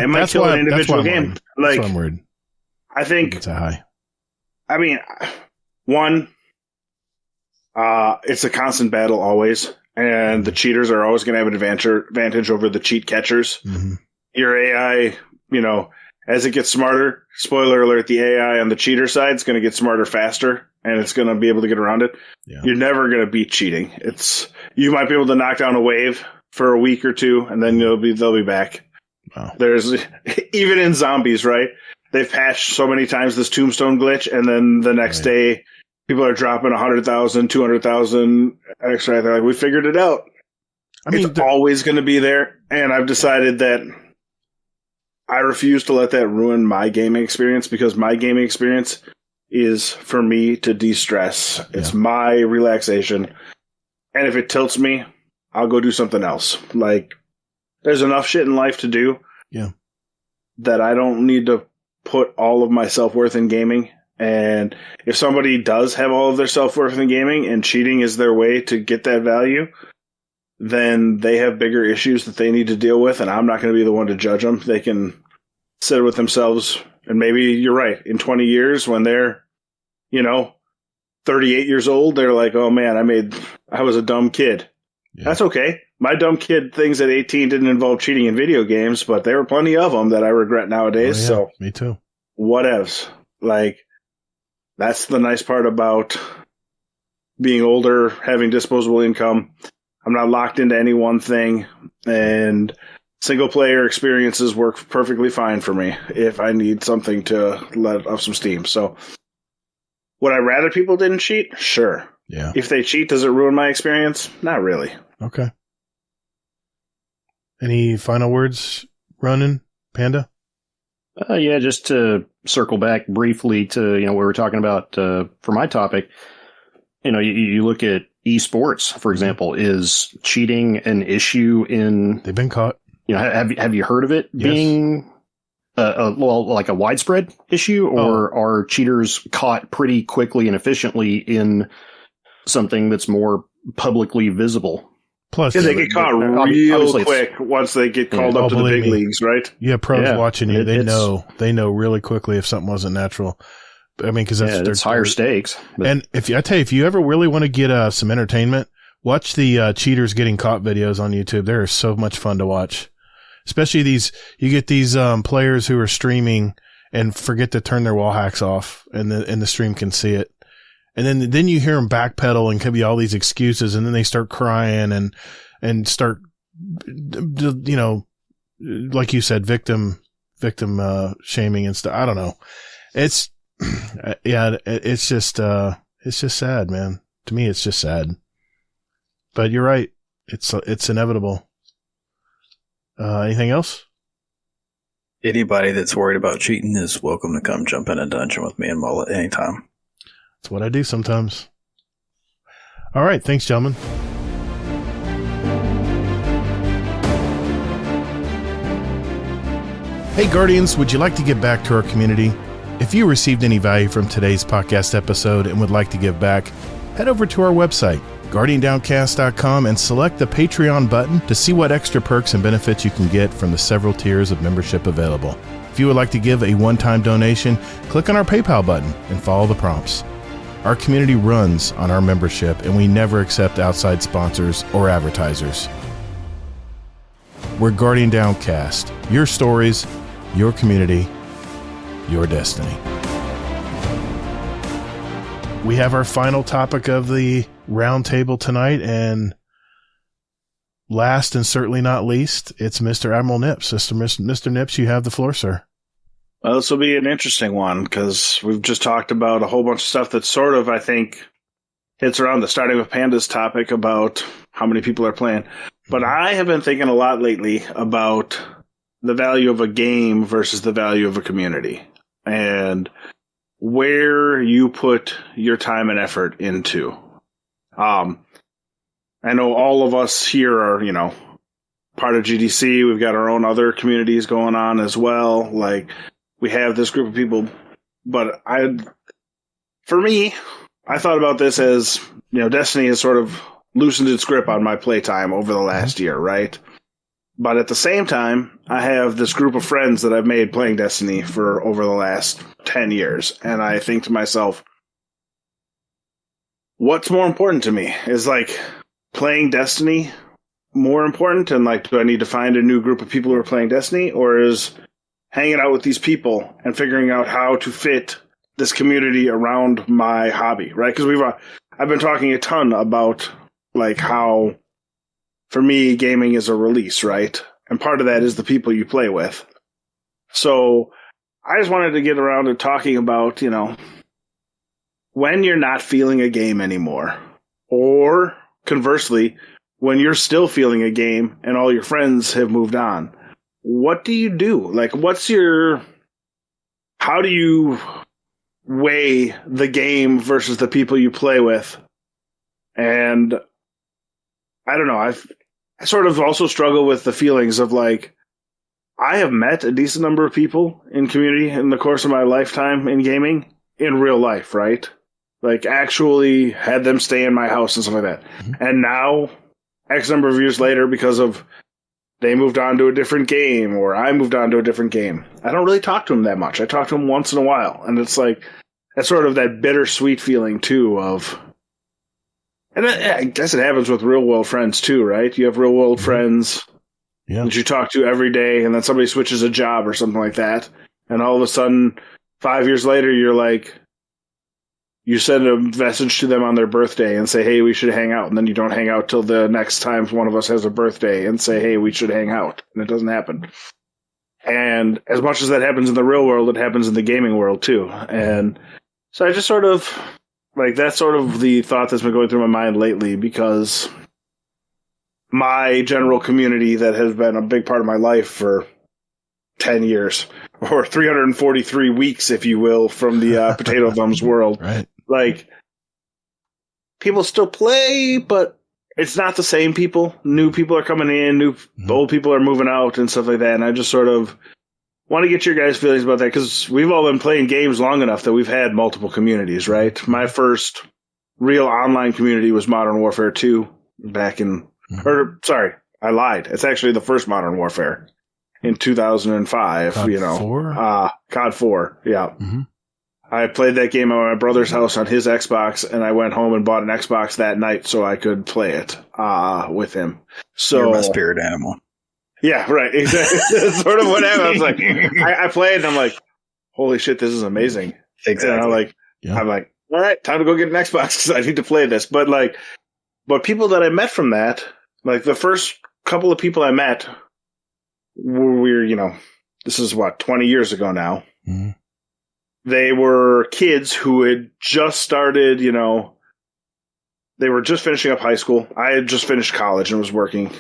might kill an individual game. Like, that's why I'm worried. I think it's a high. I mean, one, it's a constant battle always, and the cheaters are always going to have an advantage over the cheat catchers. Mm-hmm. Your AI, you know, as it gets smarter, spoiler alert, the AI on the cheater side is going to get smarter faster, and it's going to be able to get around it. Yeah. You're never going to beat cheating. You might be able to knock down a wave for a week or two, and then they'll be back. Wow. There's even in zombies, right? They've patched so many times this tombstone glitch, and then the next day, people are dropping 100,000, 200,000 extra. They're like, we figured it out. I mean, it's always going to be there, and I've decided that I refuse to let that ruin my gaming experience, because my gaming experience is for me to de-stress. It's my relaxation. And if it tilts me, I'll go do something else. Like, there's enough shit in life to do that I don't need to put all of my self-worth in gaming. And if somebody does have all of their self-worth in gaming and cheating is their way to get that value, then they have bigger issues that they need to deal with, and I'm not going to be the one to judge them. They can sit with themselves, and maybe you're right. In 20 years, when they're, 38 years old, they're like, oh man, I was a dumb kid. Yeah. That's okay. My dumb kid things at 18 didn't involve cheating in video games, but there were plenty of them that I regret nowadays. Oh, yeah. So me too. Whatevs. Like, that's the nice part about being older, having disposable income. I'm not locked into any one thing, and single player experiences work perfectly fine for me if I need something to let off some steam. So would I rather people didn't cheat? Sure. Yeah. If they cheat, does it ruin my experience? Not really. Okay. Any final words, Ronan, Panda? Yeah, just to circle back briefly to, what we were talking about for my topic. You look at esports, for example. Is cheating an issue in... They've been caught. Have you heard of it being like a widespread issue, or are cheaters caught pretty quickly and efficiently in something that's more publicly visible? Plus, they get caught real quick once they get called up to the big leagues, right? Yeah, pros watching you, they know really quickly if something wasn't natural. I mean, because it's higher stakes. And if you ever really want to get some entertainment, watch the cheaters getting caught videos on YouTube. They're so much fun to watch. Especially you get these players who are streaming and forget to turn their wall hacks off, and the stream can see it. And then you hear them backpedal and give you all these excuses, and then they start crying and start, like you said, victim shaming and stuff. I don't know. It's it's just sad, man. To me, it's just sad. But you're right. It's inevitable. Anything else? Anybody that's worried about cheating is welcome to come jump in a dungeon with me and Mullet anytime. That's what I do sometimes. All right. Thanks, gentlemen. Hey, Guardians, would you like to give back to our community? If you received any value from today's podcast episode and would like to give back, head over to our website, GuardianDowncast.com, and select the Patreon button to see what extra perks and benefits you can get from the several tiers of membership available. If you would like to give a one-time donation, click on our PayPal button and follow the prompts. Our community runs on our membership, and we never accept outside sponsors or advertisers. We're Guardian Downcast. Your stories, your community, your destiny. We have our final topic of the roundtable tonight, and last and certainly not least, it's Mr. Admiral Nips. Mr. Nips, you have the floor, sir. Well, this will be an interesting one because we've just talked about a whole bunch of stuff that sort of, I think, hits around the starting with Panda's topic about how many people are playing. But I have been thinking a lot lately about the value of a game versus the value of a community and where you put your time and effort into. I know all of us here are, part of GDC. We've got our own other communities going on as well. Like, we have this group of people, but for me, I thought about this as, Destiny has sort of loosened its grip on my playtime over the last year, right? But at the same time, I have this group of friends that I've made playing Destiny for over the last 10 years. And I think to myself, what's more important to me? Is playing Destiny more important? And do I need to find a new group of people who are playing Destiny? Or is hanging out with these people and figuring out how to fit this community around my hobby, right? Because I've been talking a ton about how, for me, gaming is a release, right? And part of that is the people you play with. So I just wanted to get around to talking about, when you're not feeling a game anymore, or conversely, when you're still feeling a game and all your friends have moved on. What do you do? How do you weigh the game versus the people you play with? And I don't know. I sort of also struggle with the feelings of I have met a decent number of people in community in the course of my lifetime in gaming in real life, right? Actually had them stay in my house and stuff like that. Mm-hmm. And now, X number of years later, because of they moved on to a different game, or I moved on to a different game, I don't really talk to them that much. I talk to them once in a while. And it's that's sort of that bittersweet feeling, too, of... And I guess it happens with real-world friends, too, right? You have real-world friends that you talk to every day, and then somebody switches a job or something like that. And all of a sudden, 5 years later, you're you send a message to them on their birthday and say, hey, we should hang out. And then you don't hang out till the next time one of us has a birthday and say, hey, we should hang out. And it doesn't happen. And as much as that happens in the real world, it happens in the gaming world too. And so I just sort of, like, that's sort of the thought that's been going through my mind lately, because my general community that has been a big part of my life for 10 years, or 343 weeks, if you will, from the Potato Thumbs world. Right. Like, people still play, but it's not the same people. New people are coming in, old people are moving out and stuff like that. And I just sort of want to get your guys' feelings about that, because we've all been playing games long enough that we've had multiple communities, right? My first real online community was Modern Warfare 2 back in, or sorry, I lied. It's actually the first Modern Warfare in 2005, COD 4? COD 4, yeah. I played that game at my brother's house on his Xbox, and I went home and bought an Xbox that night so I could play it with him. So, you're my spirit animal. Yeah, right. Exactly. That's sort of what happened. I was like, I played, and I'm like, holy shit, this is amazing. Exactly. And I'm like, all right, time to go get an Xbox because I need to play this. But people that I met from that, like the first couple of people I met were, this is 20 years ago now. Mm-hmm. They were kids who had just started, they were just finishing up high school. I had just finished college and was working.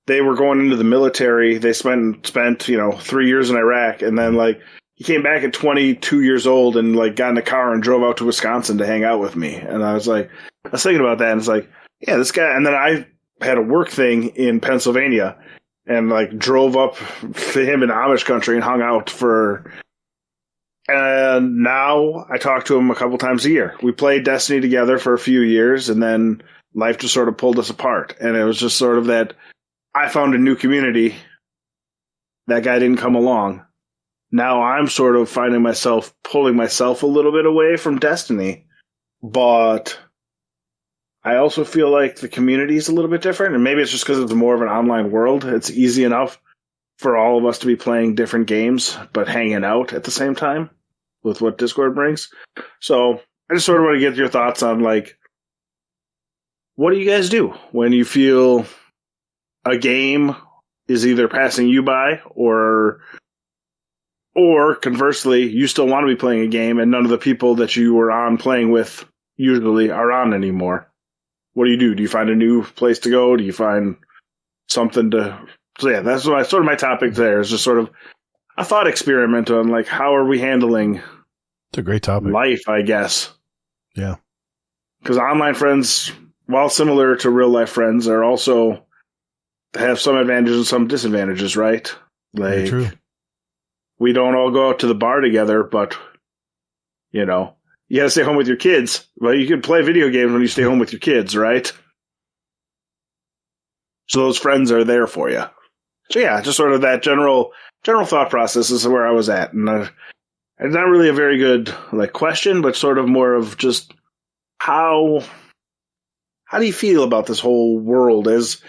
They were going into the military. They spent 3 years in Iraq, and then he came back at 22 years old and got in a car and drove out to Wisconsin to hang out with me. And I was thinking about that, and it's like, yeah, this guy. And then I had a work thing in Pennsylvania and drove up to him in Amish country and hung out for. And now I talk to him a couple times a year. We played Destiny together for a few years, and then life just sort of pulled us apart. And it was just sort of that I found a new community. That guy didn't come along. Now I'm sort of finding myself pulling myself a little bit away from Destiny. But I also feel like the community is a little bit different. And maybe it's just because it's more of an online world. It's easy enough for all of us to be playing different games, but hanging out at the same time with what Discord brings. So I just sort of want to get your thoughts on what do you guys do when you feel a game is either passing you by or conversely, you still want to be playing a game and none of the people that you were on playing with usually are on anymore. What do you do? Do you find a new place to go? Do you find something to... So yeah, that's sort of my topic there, is just sort of a thought experiment on how are we handling it's a great topic. Life, I guess. Yeah. Because online friends, while similar to real life friends, are also have some advantages and some disadvantages, right? Very true. We don't all go out to the bar together, but you got to stay home with your kids. Well, you can play video games when you stay home with your kids, right? So those friends are there for you. So yeah, just sort of that general thought process is where I was at, and it's not really a very good question, but sort of more of just how do you feel about this whole world as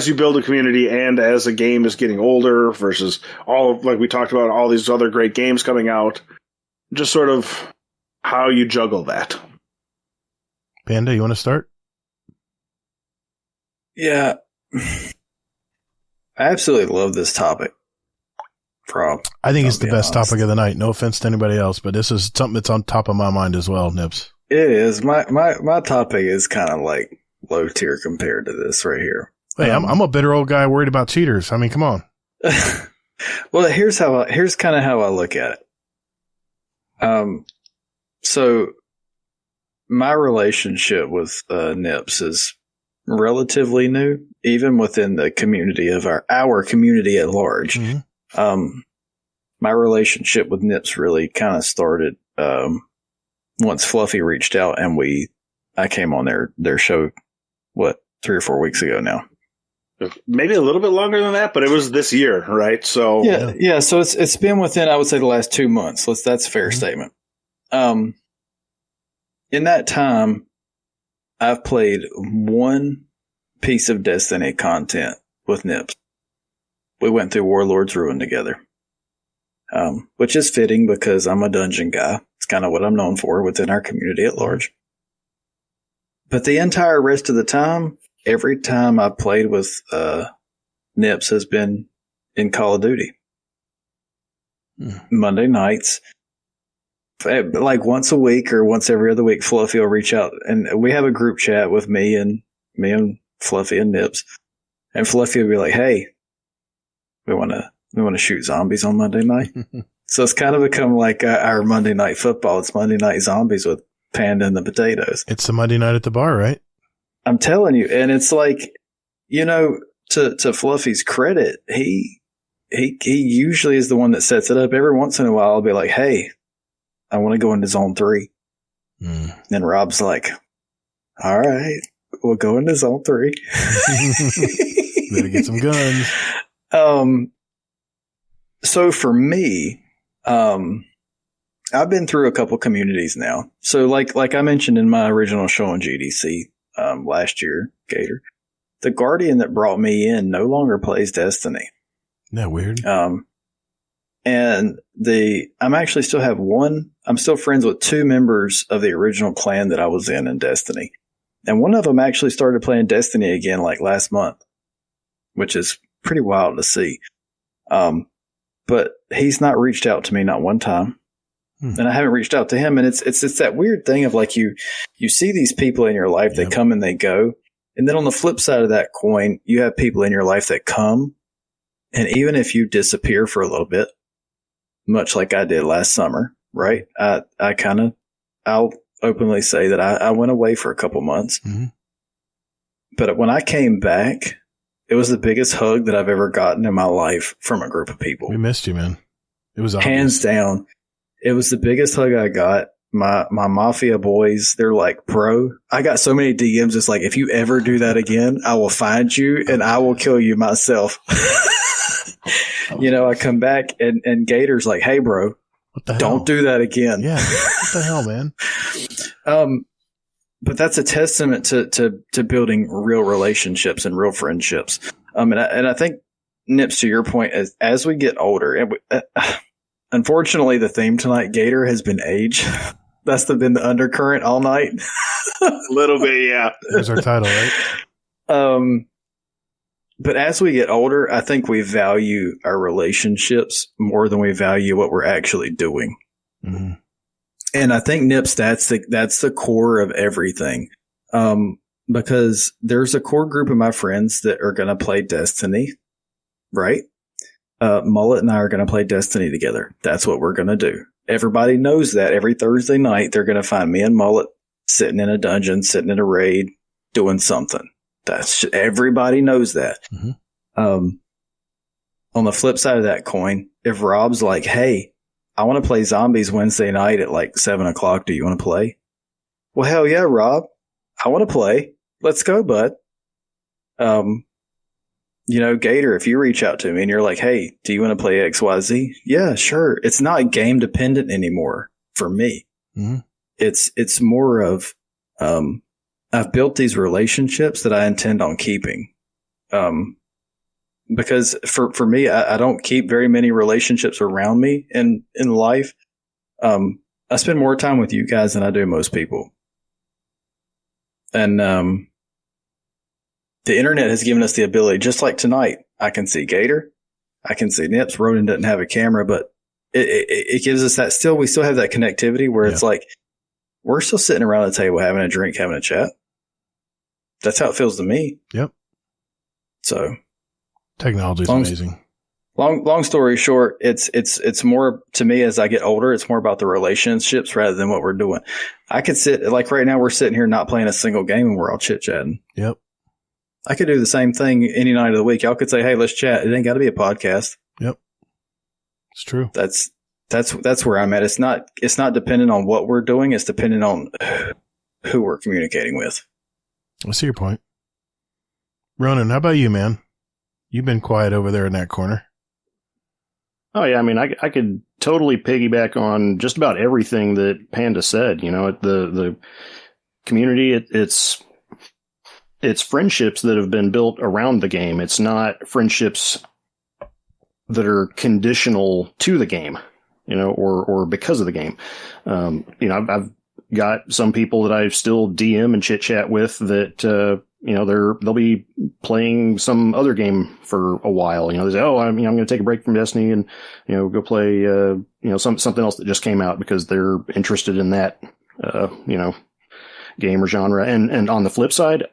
you build a community and as a game is getting older versus all we talked about all these other great games coming out, just sort of how you juggle that. Panda, you want to start? Yeah. I absolutely love this topic. I think it's the best topic of the night. No offense to anybody else, but this is something that's on top of my mind as well, Nips. It is. My topic is kind of low tier compared to this right here. Hey, I'm a bitter old guy worried about cheaters. I mean, come on. Well, here's kind of how I look at it. So my relationship with Nips is relatively new, even within the community of our community at large. Mm-hmm. My relationship with Nips really kind of started once Fluffy reached out and I came on their show 3 or 4 weeks ago now. Maybe a little bit longer than that, but it was this year, right? So yeah. So it's been within, I would say, the last 2 months. That's a fair statement. In that time, I've played one piece of Destiny content with Nips. We went through Warlord's Ruin together, which is fitting because I'm a dungeon guy. It's kind of what I'm known for within our community at large. But the entire rest of the time, every time I've played with Nips has been in Call of Duty. Monday nights, like once a week or once every other week, Fluffy will reach out, and we have a group chat with me and Fluffy and Nips, and Fluffy will be like, "Hey, we want to shoot zombies on Monday night." So it's kind of become like our Monday Night Football. It's Monday Night Zombies with Panda and the Potatoes. It's the Monday night at the bar, right? I'm telling you, and it's like, to Fluffy's credit, he usually is the one that sets it up. Every once in a while, I'll be like, "Hey, I want to go into Zone 3." And Rob's like, "All right, we'll go into Zone 3. Better get some guns. So for me, I've been through a couple communities now. So like I mentioned in my original show on GDC last year, Gator, the Guardian that brought me in no longer plays Destiny. Isn't that weird? And I'm still friends with 2 members of the original clan that I was in Destiny. And one of them actually started playing Destiny again like last month, which is pretty wild to see. But he's not reached out to me not one time. And I haven't reached out to him. And it's that weird thing of like you see these people in your life, they come and they go. And then on the flip side of that coin, you have people in your life that come. And even if you disappear for a little bit, much like I did last summer, right? I'll openly say that I went away for a couple months. But when I came back, it was the biggest hug that I've ever gotten in my life from a group of people. We missed you, man. It was obvious. Hands down. It was the biggest hug I got. My Mafia boys, they're like, "Bro," I got so many DMs. It's like, "If you ever do that again, I will find you and I will kill you myself." I come back and Gator's like, "Hey, bro, what the hell? Don't do that again." Yeah. What the hell, man? But that's a testament to building real relationships and real friendships. And I think, Nips, to your point, as we get older, and unfortunately, the theme tonight, Gator, has been age. That's been the undercurrent all night. A little bit, yeah. There's our title, right? But as we get older, I think we value our relationships more than we value what we're actually doing. And I think, Nips, that's the core of everything. Because there's a core group of my friends that are going to play Destiny, right? Mullet and I are going to play Destiny together. That's what we're going to do. Everybody knows that. Every Thursday night, they're going to find me and Mullet sitting in a dungeon, sitting in a raid, doing something. Everybody knows that. On the flip side of that coin, if Rob's like, "Hey, I want to play zombies Wednesday night at like 7:00. Do you want to play?" Well, hell yeah, Rob. I want to play. Let's go, bud. Gator, if you reach out to me and you're like, "Hey, do you want to play XYZ?" Yeah, sure. It's not game dependent anymore for me. It's more of, I've built these relationships that I intend on keeping. Because for me, I don't keep very many relationships around me in life. I spend more time with you guys than I do most people. And, the internet has given us the ability, just like tonight, I can see Gator, I can see Nips. Ronan doesn't have a camera, but it gives us that we still have that connectivity where it's like, we're still sitting around the table having a drink, having a chat. That's how it feels to me. Yep. So technology is amazing. Long story short, it's more, to me, as I get older, it's more about the relationships rather than what we're doing. I could sit, like right now, we're sitting here not playing a single game and we're all chit chatting. Yep. I could do the same thing any night of the week. Y'all could say, "Hey, let's chat." It ain't got to be a podcast. Yep. It's true. That's where I'm at. It's not dependent on what we're doing. It's dependent on who we're communicating with. I see your point. Ronan, how about you, man? You've been quiet over there in that corner. Oh, yeah. I mean, I could totally piggyback on just about everything that Panda said. The community, it's friendships that have been built around the game. It's not friendships that are conditional to the game. or because of the game. I've got some people that I still DM and chit chat with that, they'll be playing some other game for a while. They say, oh, I'm going to take a break from Destiny and, go play, something else that just came out because they're interested in that, game or genre. And on the flip side,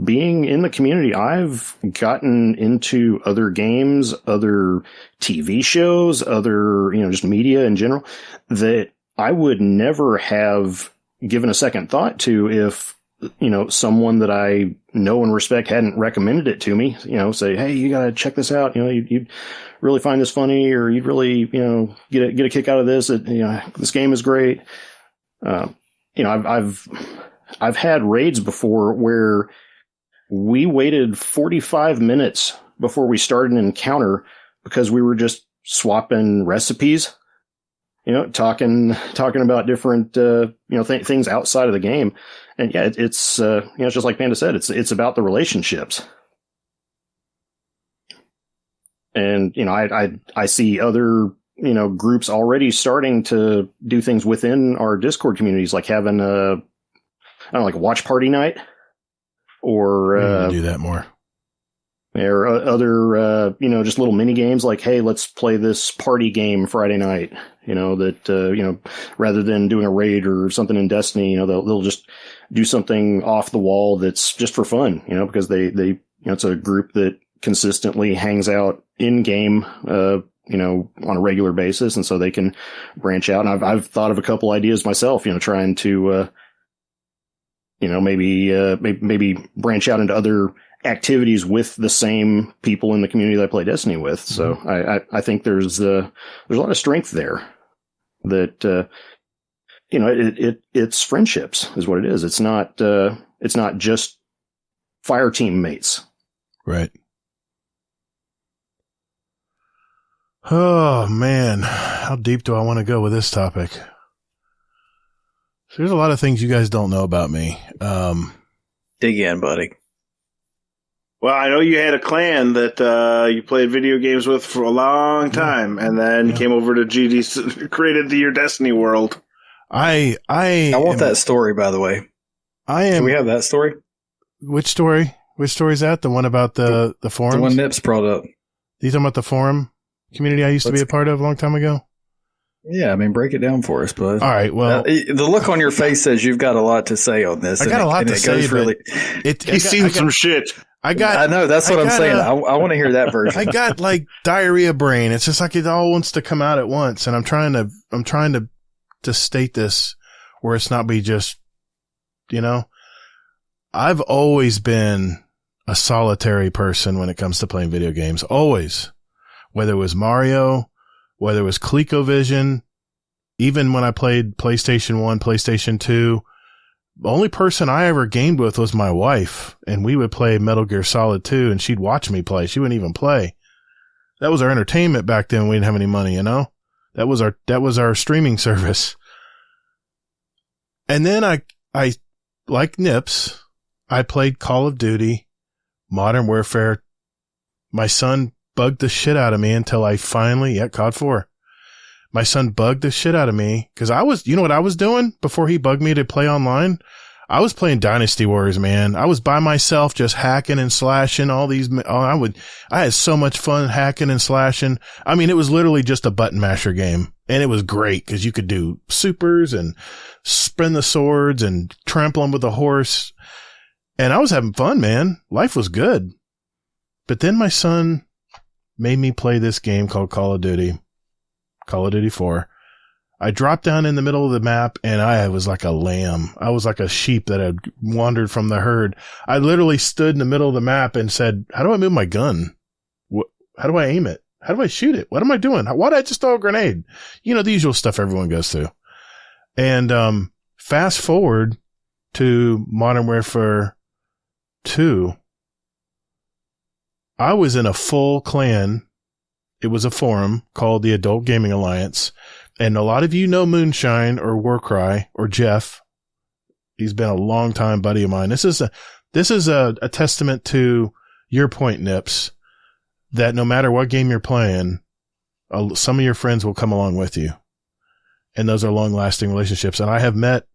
being in the community, I've gotten into other games, other TV shows, other, just media in general that I would never have given a second thought to if, someone that I know and respect hadn't recommended it to me, say, hey, you got to check this out. You'd really find this funny, or you'd really, get a kick out of this. This game is great. I've had raids before where we waited 45 minutes before we started an encounter because we were just swapping recipes, talking about different, things outside of the game. And yeah, it's just like Panda said, it's about the relationships. And, I see other, groups already starting to do things within our Discord communities, like having like a watch party night, or do that more. Or other, just little mini games like, hey, let's play this party game Friday night. Rather than doing a raid or something in Destiny, they'll just do something off the wall that's just for fun, because they it's a group that consistently hangs out in game, on a regular basis, and so they can branch out. And I've thought of a couple ideas myself, trying to, maybe branch out into other activities with the same people in the community that I play Destiny with. So I think there's a lot of strength there that, it's friendships is what it is. It's not just fire team mates. Right. Oh man, how deep do I want to go with this topic? So there's a lot of things you guys don't know about me. Dig in, buddy. Well, I know you had a clan that you played video games with for a long time, and then came over to GD, created your Destiny world. I want that story, by the way. Can we have that story? Which story? Which story is that? The one about the forums? The one Nips brought up. You talking about the forum community I used to be a part of a long time ago? Yeah, break it down for us, bud. All right, well... the look on your face says you've got a lot to say on this. I got a lot to say, He's seen some shit. I know, that's what I'm saying. I want to hear that version. I got, diarrhea brain. It's just like it all wants to come out at once, and I'm trying to state this where it's not be just, I've always been a solitary person when it comes to playing video games. Always. Whether it was Mario, whether it was ColecoVision, even when I played PlayStation 1, PlayStation 2, the only person I ever gamed with was my wife, and we would play Metal Gear Solid 2, and she'd watch me play. She wouldn't even play. That was our entertainment back then. We didn't have any money, That was our streaming service. And then I like Nips, I played Call of Duty, Modern Warfare. My son bugged the shit out of me until I finally, COD 4. My son bugged the shit out of me because you know what I was doing before he bugged me to play online? I was playing Dynasty Warriors, man. I was by myself just hacking and slashing all these. I had so much fun hacking and slashing. It was literally just a button masher game, and it was great because you could do supers and spin the swords and trample them with a horse. And I was having fun, man. Life was good. But then my son made me play this game called Call of Duty 4. I dropped down in the middle of the map and I was like a lamb. I was like a sheep that had wandered from the herd. I literally stood in the middle of the map and said, how do I move my gun? How do I aim it? How do I shoot it? What am I doing? Why did I just throw a grenade? The usual stuff everyone goes through. And fast forward to Modern Warfare 2. I was in a full clan. It was a forum called the Adult Gaming Alliance. And a lot of you know Moonshine or Warcry or Jeff. He's been a long time buddy of mine. This is a testament to your point, Nips, that no matter what game you're playing, some of your friends will come along with you. And those are long-lasting relationships. And I have met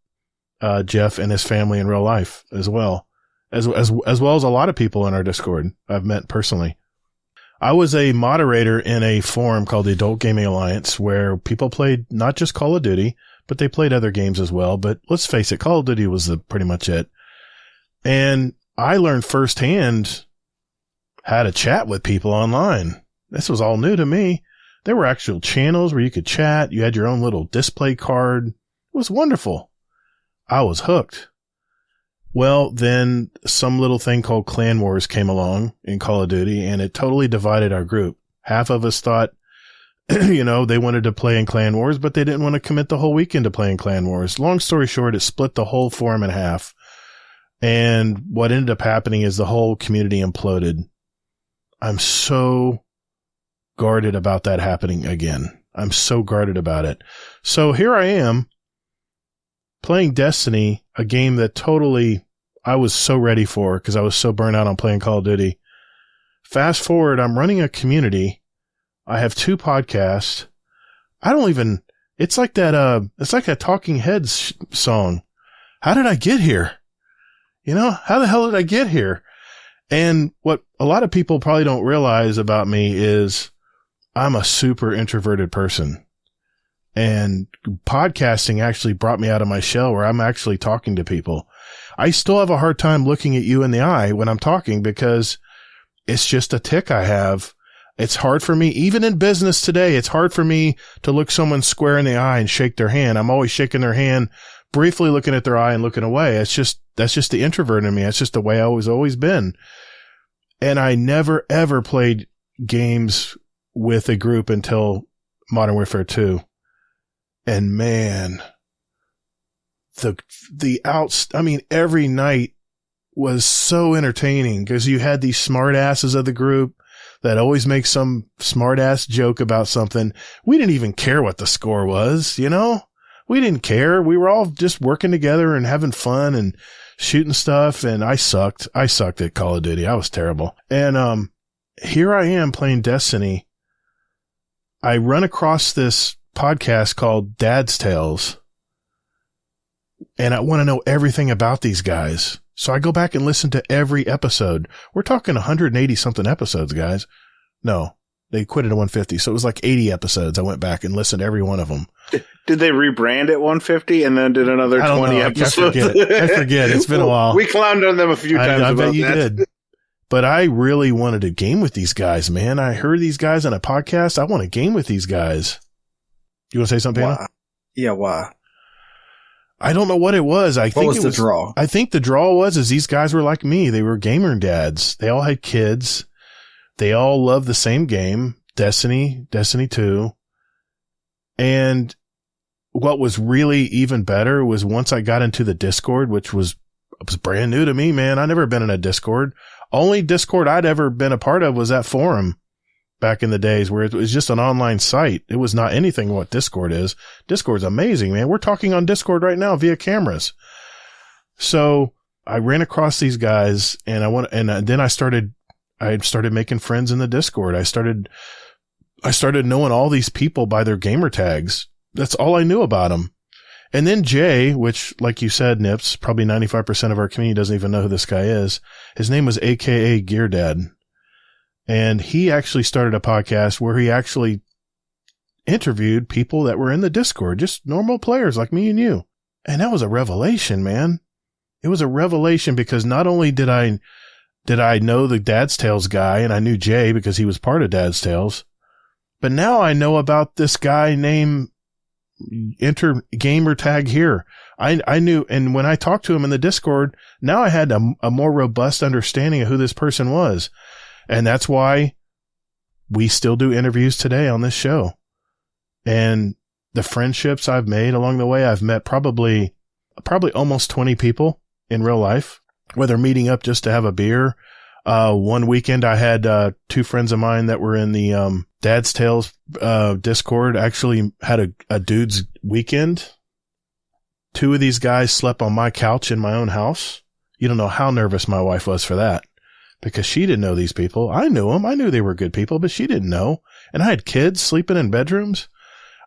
Jeff and his family in real life as well as a lot of people in our Discord I've met personally. I was a moderator in a forum called the Adult Gaming Alliance where people played not just Call of Duty, but they played other games as well. But let's face it, Call of Duty was pretty much it. And I learned firsthand how to chat with people online. This was all new to me. There were actual channels where you could chat. You had your own little display card. It was wonderful. I was hooked. Well, then some little thing called Clan Wars came along in Call of Duty, and it totally divided our group. Half of us thought, they wanted to play in Clan Wars, but they didn't want to commit the whole weekend to playing Clan Wars. Long story short, it split the whole forum in half. And what ended up happening is the whole community imploded. I'm so guarded about that happening again. I'm so guarded about it. So here I am playing Destiny, a game that totally I was so ready for because I was so burnt out on playing Call of Duty. Fast forward, I'm running a community. I have 2 podcasts. It's like that Talking Heads song. How did I get here? How the hell did I get here? And what a lot of people probably don't realize about me is I'm a super introverted person. And podcasting actually brought me out of my shell where I'm actually talking to people. I still have a hard time looking at you in the eye when I'm talking because it's just a tick I have. It's hard for me, even in business today, it's hard for me to look someone square in the eye and shake their hand. I'm always shaking their hand, briefly looking at their eye and looking away. That's just the introvert in me. That's just the way I was always been. And I never, ever played games with a group until Modern Warfare 2. And man, every night was so entertaining because you had these smart asses of the group that always make some smart ass joke about something. We didn't even care what the score was, we didn't care. We were all just working together and having fun and shooting stuff. And I sucked at Call of Duty. I was terrible. And, here I am playing Destiny. I run across this podcast called Dad's Tales, and I want to know everything about these guys. So I go back and listen to every episode. We're talking 180 something episodes, guys. No, they quit it at 150. So it was like 80 episodes. I went back and listened to every one of them. Did they rebrand at 150 and then did another 20 episodes? I forget. It's been a while. We clowned on them a few times. I bet you did. But I really wanted to game with these guys, man. I heard these guys on a podcast. I want to game with these guys. You want to say something? Why? Yeah, why? I don't know what it was. What was the draw? I think the draw was these guys were like me. They were gamer dads. They all had kids. They all loved the same game, Destiny 2. And what was really even better was once I got into the Discord, which was brand new to me, man. I'd never been in a Discord. Only Discord I'd ever been a part of was that forum back in the days where it was just an online site. It was not anything what Discord is. Discord's amazing, man. We're talking on Discord right now via cameras. So I ran across these guys and then I started making friends in the Discord. I started knowing all these people by their gamer tags. That's all I knew about them. And then Jay, which, like you said, Nips, probably 95% of our community doesn't even know who this guy is. His name was AKA Gear Dad. And he actually started a podcast where he actually interviewed people that were in the Discord, just normal players like me and you. And that was a revelation, man. It was a revelation because not only did I know the Dad's Tales guy, and I knew Jay because he was part of Dad's Tales, but now I know about this guy named gamertag here. I knew, and when I talked to him in the Discord, now I had a more robust understanding of who this person was. And that's why we still do interviews today on this show. And the friendships I've made along the way, I've met probably almost 20 people in real life, whether meeting up just to have a beer. One weekend I had 2 friends of mine that were in the Dad's Tales Discord actually had a dude's weekend. 2 of these guys slept on my couch in my own house. You don't know how nervous my wife was for that. because she didn't know these people. I knew them. I knew they were good people, but she didn't know. And I had kids sleeping in bedrooms.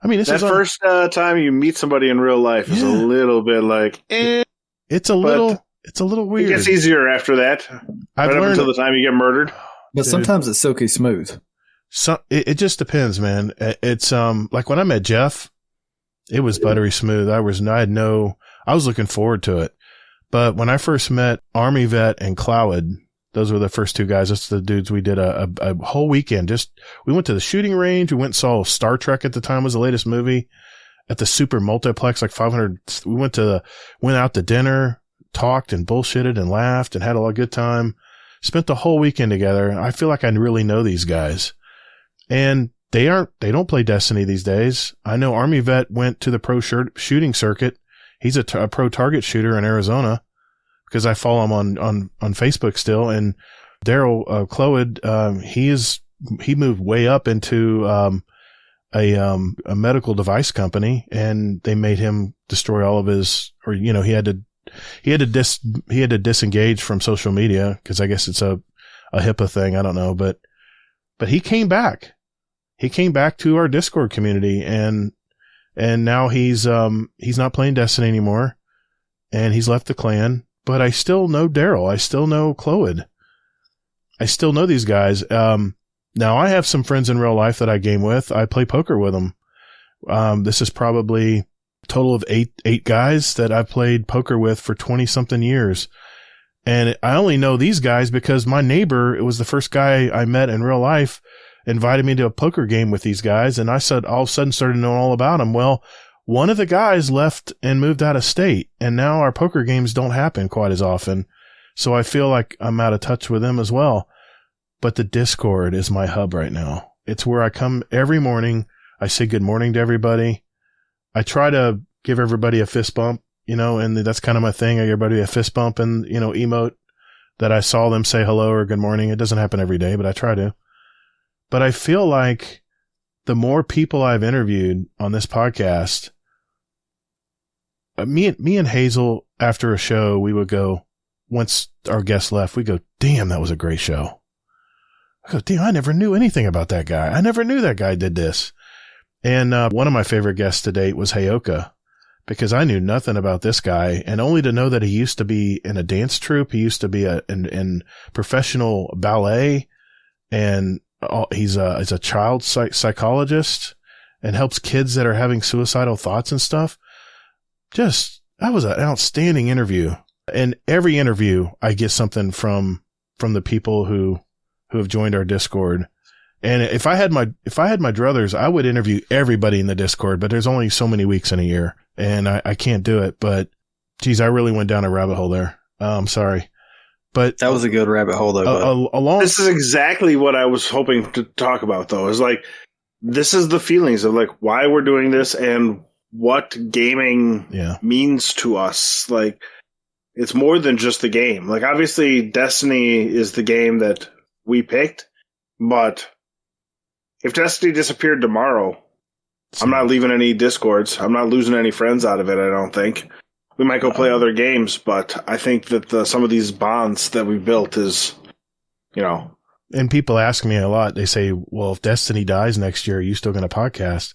I mean, this that is first time you meet somebody in real life is a little bit like, it's a little weird. It gets easier after that. I've right up learned until the time you get murdered. But sometimes it's silky smooth. So it just depends, man. It's like when I met Jeff, it was buttery smooth. I was looking forward to it. But when I first met Army Vet and Clowid, those were the first two guys. That's the dudes we did a whole weekend. We went to the shooting range. We went and saw Star Trek at the time was the latest movie at the super multiplex, like 500. We went out to dinner, talked and bullshitted and laughed and had a lot of good time. Spent the whole weekend together. I feel like I really know these guys. And they don't play Destiny these days. I know Army Vet went to the pro shooting circuit. He's a pro target shooter in Arizona because I follow him on Facebook still. And Daryl Clowid, he moved way up into a medical device company, and they made him destroy all of his, or he had to disengage from social media because I guess it's a HIPAA thing. I don't know, but he came back. He came back to our Discord community, and now he's not playing Destiny anymore, and he's left the clan. But I still know Daryl. I still know Clowid. I still know these guys. Now I have some friends in real life that I game with. I play poker with them. This is probably a total of eight guys that I've played poker with for 20 something years. And I only know these guys because my neighbor, it was the first guy I met in real life, invited me to a poker game with these guys. And I said, all of a sudden started knowing all about them. Well, one of the guys left and moved out of state, and now our poker games don't happen quite as often. So I feel like I'm out of touch with them as well. But the Discord is my hub right now. It's where I come every morning. I say good morning to everybody. I try to give everybody a fist bump, and that's kind of my thing. I give everybody a fist bump and, emote that I saw them say hello or good morning. It doesn't happen every day, but I try to. But I feel like the more people I've interviewed on this podcast, me and Hazel, after a show, we would go, once our guest left, we go, damn, that was a great show. I go, damn, I never knew anything about that guy. I never knew that guy did this. And one of my favorite guests to date was Heyoka, because I knew nothing about this guy, and only to know that he used to be in a dance troupe. He used to be in professional ballet, and he's a child psychologist and helps kids that are having suicidal thoughts and stuff. That was an outstanding interview. And every interview, I get something from the people who have joined our Discord. And if I had my druthers, I would interview everybody in the Discord, but there's only so many weeks in a year, and I can't do it. But geez, I really went down a rabbit hole there. I'm sorry. But that was a good rabbit hole, though. This is exactly what I was hoping to talk about, though. Is like, this is the feelings of like why we're doing this and what gaming means to us. Like, it's more than just the game. Like, obviously, Destiny is the game that we picked, but if Destiny disappeared tomorrow, I'm not leaving any Discords. I'm not losing any friends out of it, I don't think. We might go play other games, but I think that some of these bonds that we built is, And people ask me a lot. They say, well, if Destiny dies next year, are you still going to podcast?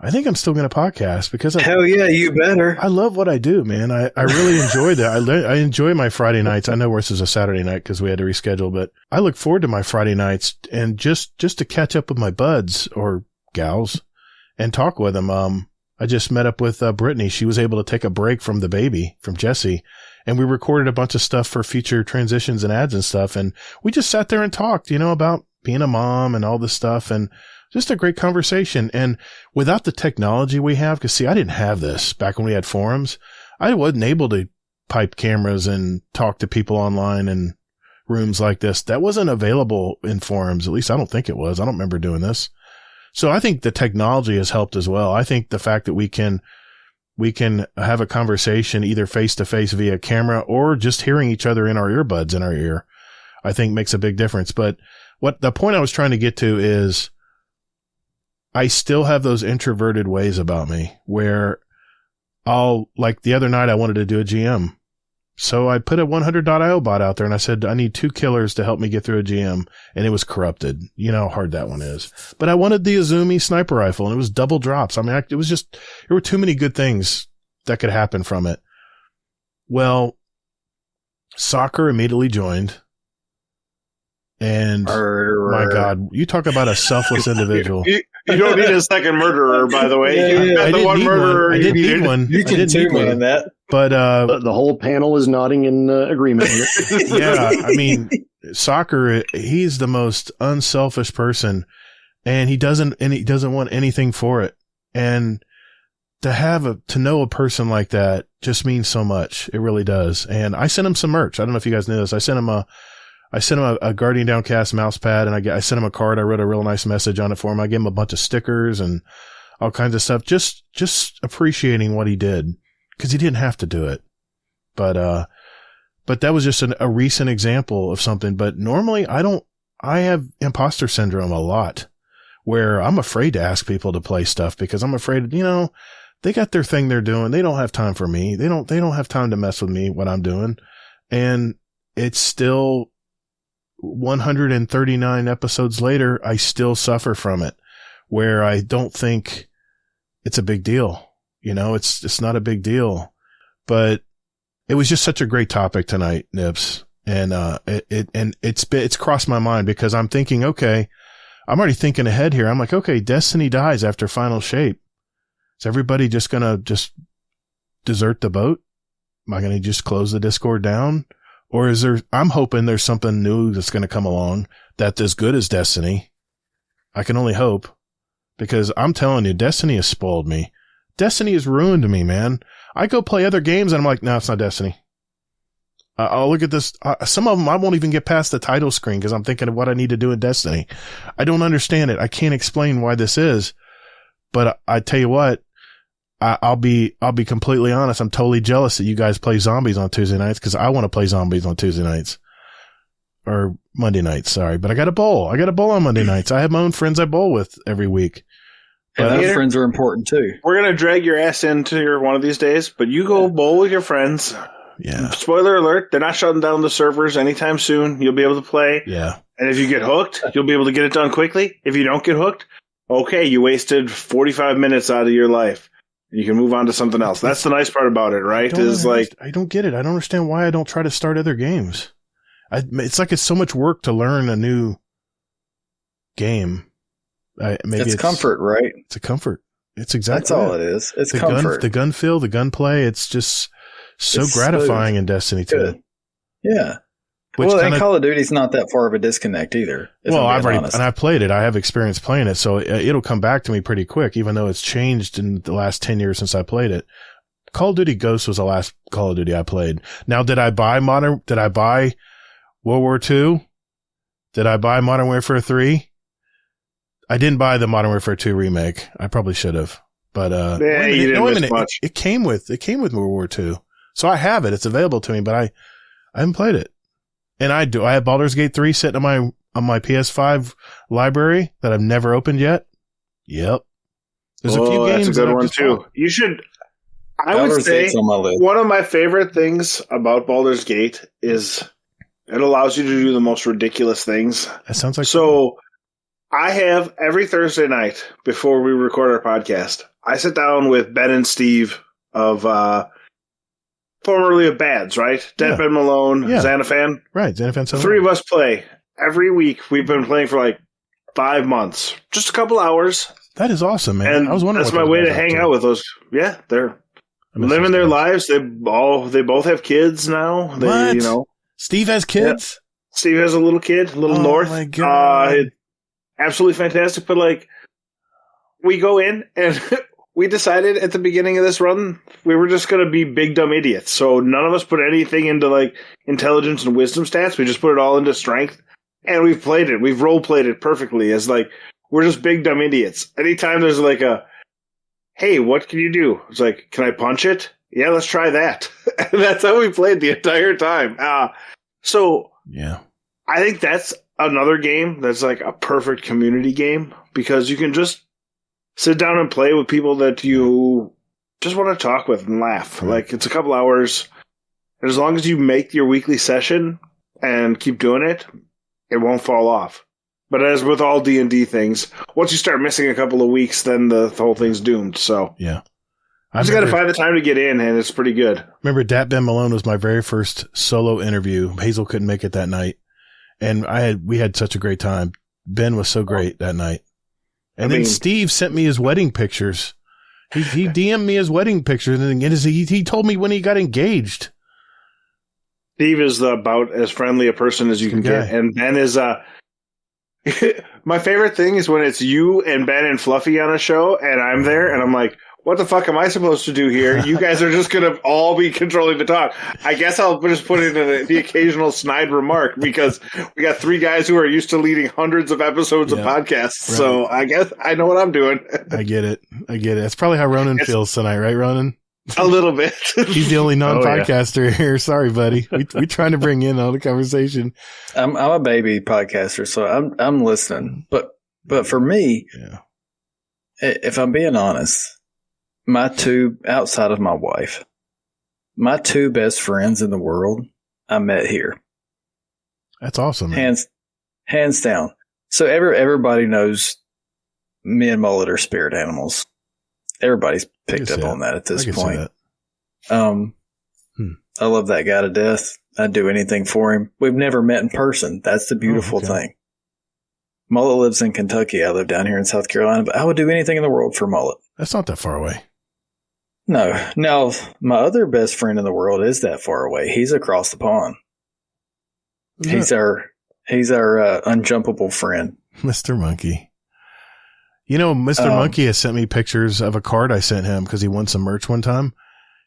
I think I'm still going to podcast because hell yeah, you better. I love what I do, man. I really enjoy that. I enjoy my Friday nights. I know this is a Saturday night because we had to reschedule, but I look forward to my Friday nights and just to catch up with my buds or gals and talk with them. I just met up with Brittany. She was able to take a break from the baby, from Jesse, and we recorded a bunch of stuff for future transitions and ads and stuff. And we just sat there and talked, about being a mom and all this stuff, and just a great conversation. And without the technology we have, because see, I didn't have this back when we had forums. I wasn't able to pipe cameras and talk to people online in rooms like this. That wasn't available in forums. At least I don't think it was. I don't remember doing this. So I think the technology has helped as well. I think the fact that we can have a conversation either face to face via camera or just hearing each other in our earbuds in our ear, I think makes a big difference. But what the point I was trying to get to is I still have those introverted ways about me where like the other night I wanted to do a GM So I put a 100.io bot out there and I said, I need 2 killers to help me get through a GM. And it was corrupted. You know how hard that one is. But I wanted the Izumi sniper rifle and it was double drops. I mean, it was just, there were too many good things that could happen from it. Well, soccer immediately joined. And Murderer. my God, you talk about a selfless individual. You don't need a second murderer, by the way. I didn't need one. I didn't need one. You can tune me on that. But The whole panel is nodding in agreement here. yeah, I mean, soccer, he's the most unselfish person and he doesn't want anything for it. And to know a person like that just means so much. It really does. And I sent him some merch. I don't know if you guys knew this. I sent him a Guardian Downcast mouse pad and I sent him a card. I wrote a real nice message on it for him. I gave him a bunch of stickers and all kinds of stuff. Just appreciating what he did because he didn't have to do it. But that was just a recent example of something. But normally I have imposter syndrome a lot where I'm afraid to ask people to play stuff because I'm afraid, they got their thing they're doing. They don't have time for me. They don't have time to mess with me, what I'm doing. And it's still 139 episodes later, I still suffer from it where I don't think it's a big deal. It's not a big deal, but it was just such a great topic tonight, Nips. And, it's crossed my mind because I'm thinking, okay, I'm already thinking ahead here. I'm like, okay, Destiny dies after Final Shape. Is everybody just going to desert the boat? Am I going to just close the Discord down? Or I'm hoping there's something new that's going to come along that's as good as Destiny. I can only hope because I'm telling you, Destiny has spoiled me. Destiny has ruined me, man. I go play other games and I'm like, no, it's not Destiny. I'll look at this. Some of them I won't even get past the title screen because I'm thinking of what I need to do in Destiny. I don't understand it. I can't explain why this is, but I tell you what, I'll be completely honest. I'm totally jealous that you guys play zombies on Tuesday nights because I want to play zombies on Tuesday nights or Monday nights. Sorry, but I got a bowl. On Monday nights. I have my own friends I bowl with every week. And those friends are important too. We're going to drag your ass into your one of these days, but you go bowl with your friends. Yeah. Spoiler alert, they're not shutting down the servers anytime soon. You'll be able to play. Yeah. And if you get hooked, you'll be able to get it done quickly. If you don't get hooked, okay, you wasted 45 minutes out of your life. You can move on to something else. That's the nice part about it, right? I don't get it. I don't understand why I don't try to start other games. It's like it's so much work to learn a new game. Maybe it's comfort, right? It's a comfort. It's exactly that's all it is. It's the comfort. The gun feel, the gunplay. It's just so gratifying in Destiny 2. Good. Yeah. And Call of Duty's not that far of a disconnect either. Well, I've played it. I have experience playing it, so it'll come back to me pretty quick, even though it's changed in the last 10 years since I played it. Call of Duty Ghosts was the last Call of Duty I played. Now, did I buy World War II? Did I buy Modern Warfare 3? I didn't buy the Modern Warfare 2 remake. I probably should have. But you didn't miss much. It came with World War II. So I have it. It's available to me, but I haven't played it. And I have Baldur's Gate 3 sitting on my PS5 library that I've never opened yet. Yep. There's a few games that's a good one too. You should. I would say one of my favorite things about Baldur's Gate is it allows you to do the most ridiculous things. That sounds like so. I have every Thursday night before we record our podcast. I sit down with Ben and Steve of formerly of Bads, right? Dead Ben Malone, Xanafan. Right, Xanafan. The three of us play every week. We've been playing for like 5 months, just a couple hours. That is awesome, man. And I was wondering that's my way to hang out with those. Yeah, they're living their lives. They both have kids now. What? Steve has kids. Yeah. Steve has a little kid, North. My God. Absolutely fantastic. But we go in and we decided at the beginning of this run, we were just going to be big dumb idiots. So none of us put anything into intelligence and wisdom stats. We just put it all into strength, and we've played it. We've role played it perfectly as we're just big dumb idiots. Anytime there's hey, what can you do? It's can I punch it? Yeah, let's try that. And that's how we played the entire time. So yeah, I think that's another game that's a perfect community game because you can just sit down and play with people that you just want to talk with and laugh. It's a couple hours And as long as you make your weekly session and keep doing it, it won't fall off. But as with all D&D things, once you start missing a couple of weeks, then the whole thing's doomed. So Yeah. I just got to find the time to get in, and it's pretty good. Remember, Dat Ben Malone was my very first solo interview. Hazel couldn't make it that night, and we had such a great time. Ben was so great that night. And then Steve sent me his wedding pictures. He DM'd me his wedding pictures, and he told me when he got engaged. Steve is about as friendly a person as you can get, and Ben is my favorite thing is when it's you and Ben and Fluffy on a show, and I'm there, and I'm like, what the fuck am I supposed to do here? You guys are just going to all be controlling the talk. I guess I'll just put in the occasional snide remark because we got 3 guys who are used to leading hundreds of episodes of podcasts. Right. So I guess I know what I'm doing. I get it. That's probably how Ronan feels tonight, right, Ronan? A little bit. He's the only non-podcaster here. Sorry, buddy. We trying to bring in all the conversation. I'm a baby podcaster, so I'm listening. But for me, if I'm being honest, outside of my wife, my 2 best friends in the world, I met here. That's awesome. Man. Hands down. So everybody knows me and Mullet are spirit animals. Everybody's picked up on that at this point. I love that guy to death. I'd do anything for him. We've never met in person. That's the beautiful thing. Mullet lives in Kentucky. I live down here in South Carolina, but I would do anything in the world for Mullet. That's not that far away. No. Now, my other best friend in the world is that far away. He's across the pond. He's our unjumpable friend. Mr. Monkey. You know, Mr. Monkey has sent me pictures of a card I sent him because he won some merch one time.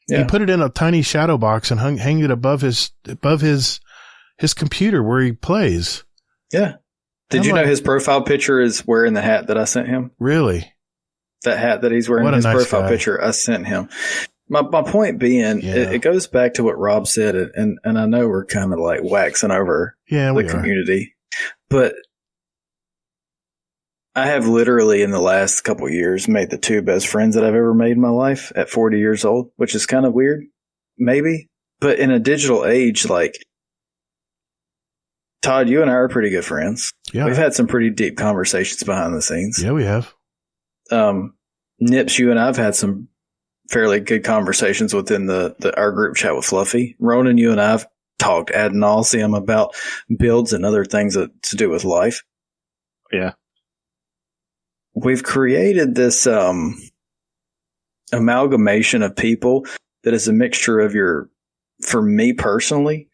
Yeah. He put it in a tiny shadow box and hung it above his computer where he plays. Yeah. Did you know his profile picture is wearing the hat that I sent him? Really? That hat that he's wearing, his profile picture, I sent him. My point being, it goes back to what Rob said, and I know we're kind of like waxing over the community, but I have literally in the last couple of years made the 2 best friends that I've ever made in my life at 40 years old, which is kind of weird, maybe. But in a digital age, like, Todd, you and I are pretty good friends. Yeah. We've had some pretty deep conversations behind the scenes. Yeah, we have. Nips, you and I have had some fairly good conversations within our group chat with Fluffy. Ronan, you and I have talked ad nauseum about builds and other things to do with life. Yeah. We've created this amalgamation of people that is a mixture of for me personally,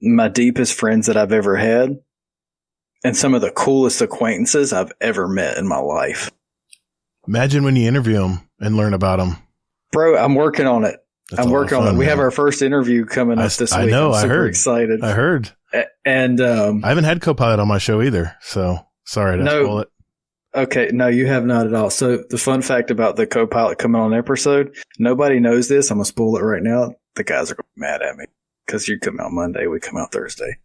my deepest friends that I've ever had, and some of the coolest acquaintances I've ever met in my life. Imagine when you interview them and learn about them. Bro, I'm working on it. I'm working on it. We have our first interview coming up this week. I know. I'm super excited. I heard. And I haven't had Copilot on my show either, so sorry to spoil it. Okay, no, you have not at all. So the fun fact about the Copilot coming on episode, nobody knows this. I'm going to spoil it right now. The guys are going to be mad at me because you come out Monday, we come out Thursday.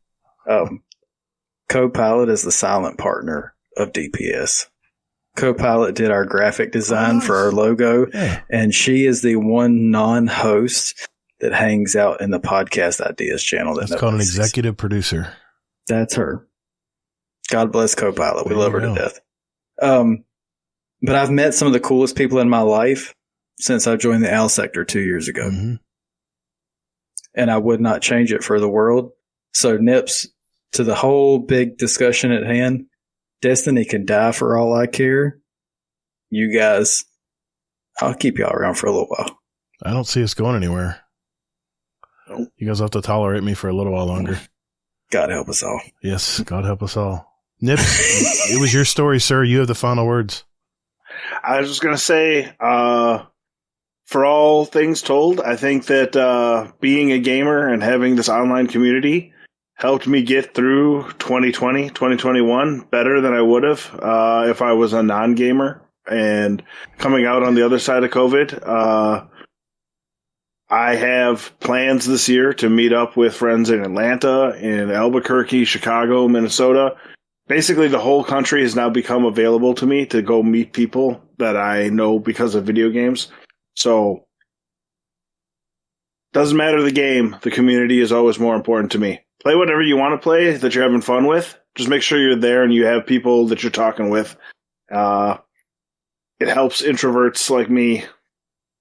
Copilot is the silent partner of DPS. Copilot did our graphic design for our logo, and she is the one non-host that hangs out in the podcast ideas channel. That's called an executive producer. That's her. God bless Copilot. We love her to death. But I've met some of the coolest people in my life since I joined the Owl Sector 2 years ago. Mm-hmm. And I would not change it for the world. So Nips, to the whole big discussion at hand, Destiny can die for all I care. You guys, I'll keep y'all around for a little while. I don't see us going anywhere. Nope. You guys have to tolerate me for a little while longer. God help us all. Yes, God help us all. Nips, it was your story, sir. You have the final words. I was just going to say, for all things told, I think that being a gamer and having this online community helped me get through 2020, 2021 better than I would have if I was a non-gamer. And coming out on the other side of COVID, I have plans this year to meet up with friends in Atlanta, in Albuquerque, Chicago, Minnesota. Basically, the whole country has now become available to me to go meet people that I know because of video games. So Doesn't matter the game. The community is always more important to me. Play whatever you want to play that you're having fun with. Just make sure you're there and you have people that you're talking with. It helps introverts like me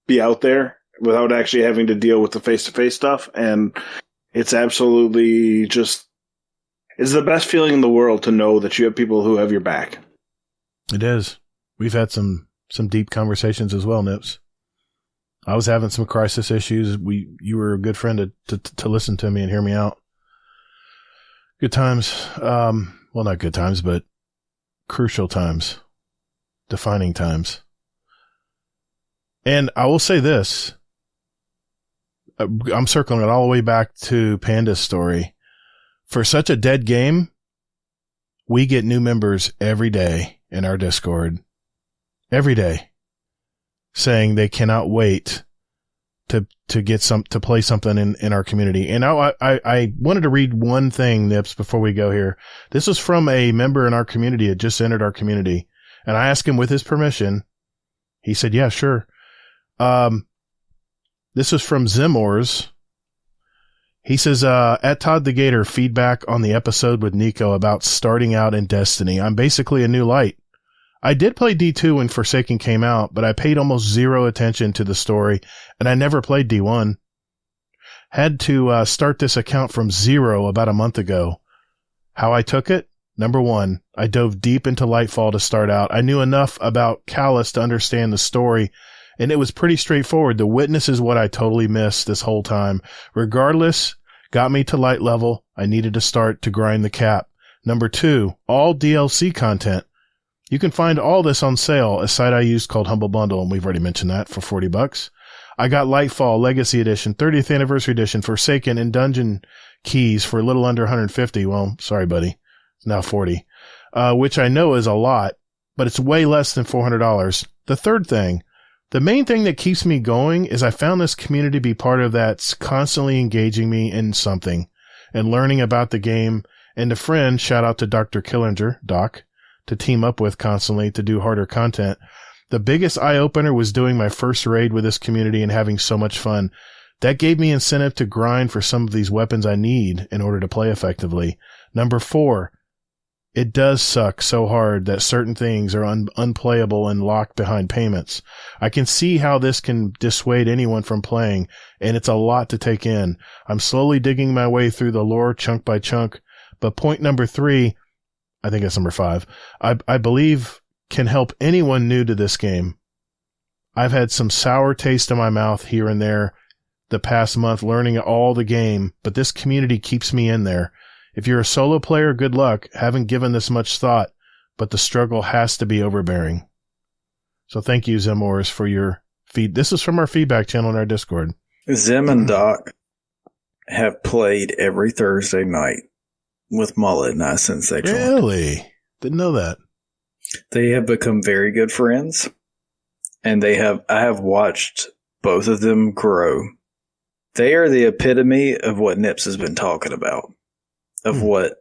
be out there without actually having to deal with the face-to-face stuff. And it's absolutely just, it's the best feeling in the world to know that you have people who have your back. It is. We've had some deep conversations as well, Nips. I was having some crisis issues. You were a good friend to listen to me and hear me out. Good times. Well, not good times, but crucial times. Defining times. And I will say this. I'm circling it all the way back to Panda's story. For such a dead game, we get new members every day in our Discord. Every day. Saying they cannot wait to get to play something in our community. And I wanted to read one thing, Nips, before we go here. This was from a member in our community that just entered our community. And I asked him with his permission. He said, yeah, sure. This was from Zimors. He says, at Todd the Gator, feedback on the episode with Nico about starting out in Destiny. I'm basically a new light. I did play D2 when Forsaken came out, but I paid almost zero attention to the story, and I never played D1. Had to start this account from zero about a month ago. How I took it? Number one, I dove deep into Lightfall to start out. I knew enough about Callus to understand the story, and it was pretty straightforward. The Witness is what I totally missed this whole time. Regardless, got me to light level. I needed to start to grind the cap. Number two, all DLC content. You can find all this on sale, a site I used called Humble Bundle, and we've already mentioned that, for $40. I got Lightfall, Legacy Edition, 30th Anniversary Edition, Forsaken, and Dungeon Keys for a little under 150. Well, sorry, buddy. It's now 40. Which I know is a lot, but it's way less than $400. The third thing, the main thing that keeps me going is I found this community be part of that's constantly engaging me in something and learning about the game. And a friend, shout out to Dr. Killinger, Doc, to team up with constantly to do harder content. The biggest eye-opener was doing my first raid with this community and having so much fun. That gave me incentive to grind for some of these weapons I need in order to play effectively. Number 4, it does suck so hard that certain things are unplayable and locked behind payments. I can see how this can dissuade anyone from playing, and it's a lot to take in. I'm slowly digging my way through the lore chunk by chunk, but point number 3, I think it's number 5, I believe can help anyone new to this game. I've had some sour taste in my mouth here and there the past month learning all the game, but this community keeps me in there. If you're a solo player, good luck. Haven't given this much thought, but the struggle has to be overbearing. So thank you, Zimors, for your feed. This is from our feedback channel in our Discord. Zim and Doc have played every Thursday night with Mullet and I since they joined. Really? Didn't know that. They have become very good friends, and I have watched both of them grow. They are the epitome of what Nips has been talking about, of what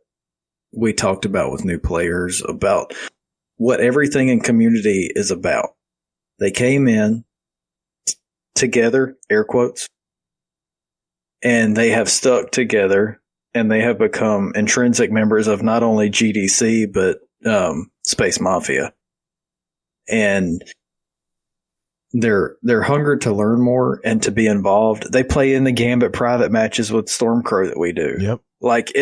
we talked about with new players, about what everything in community is about. They came in together, air quotes, and they have stuck together, and they have become intrinsic members of not only GDC, but Space Mafia. And their hunger to learn more and to be involved. They play in the Gambit private matches with Stormcrow that we do. Yep. Like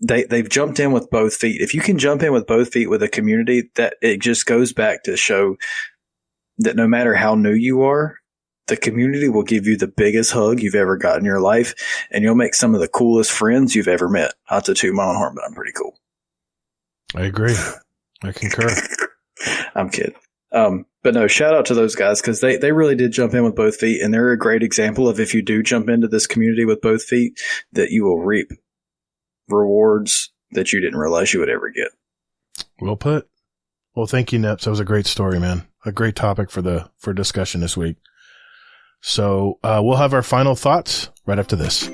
they've jumped in with both feet. If you can jump in with both feet with a community, that it just goes back to show that no matter how new you are, the community will give you the biggest hug you've ever got in your life, and you'll make some of the coolest friends you've ever met. Not to toot my own horn, but I'm pretty cool. I agree. I concur. I'm kidding. But no, shout out to those guys because they really did jump in with both feet, and they're a great example of if you do jump into this community with both feet, that you will reap rewards that you didn't realize you would ever get. Well put. Well, thank you, Nips. That was a great story, man. A great topic for discussion this week. So we'll have our final thoughts right after this.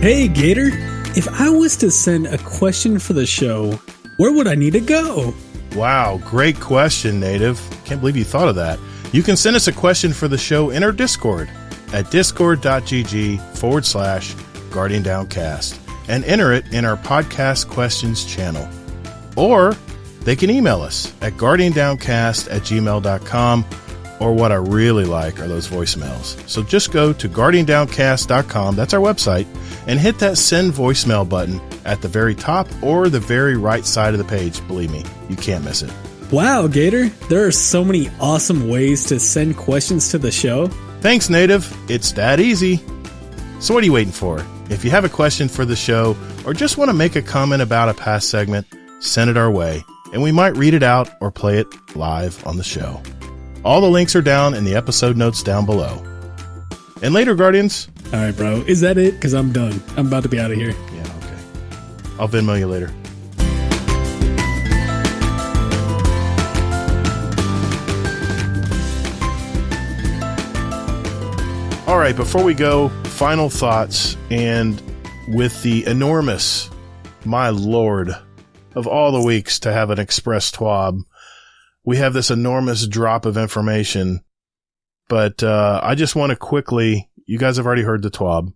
Hey, Gator. If I was to send a question for the show, where would I need to go? Wow, great question, Native. Can't believe you thought of that. You can send us a question for the show in our Discord at discord.gg/Guardian Downcast and enter it in our podcast questions channel. Or they can email us at guardiandowncast@gmail.com, or what I really like are those voicemails. So just go to guardiandowncast.com, that's our website, and hit that send voicemail button at the very top or the very right side of the page. Believe me, you can't miss it. Wow, Gator, there are so many awesome ways to send questions to the show. Thanks, Native. It's that easy. So what are you waiting for? If you have a question for the show or just want to make a comment about a past segment, send it our way, and we might read it out or play it live on the show. All the links are down in the episode notes down below. And later, Guardians. All right, bro. Is that it? Because I'm done. I'm about to be out of here. Yeah, okay. I'll Venmo you later. All right, before we go, final thoughts, and with the enormous, my lord, of all the weeks to have an express TWAB, we have this enormous drop of information, but I just want to quickly, you guys have already heard the TWAB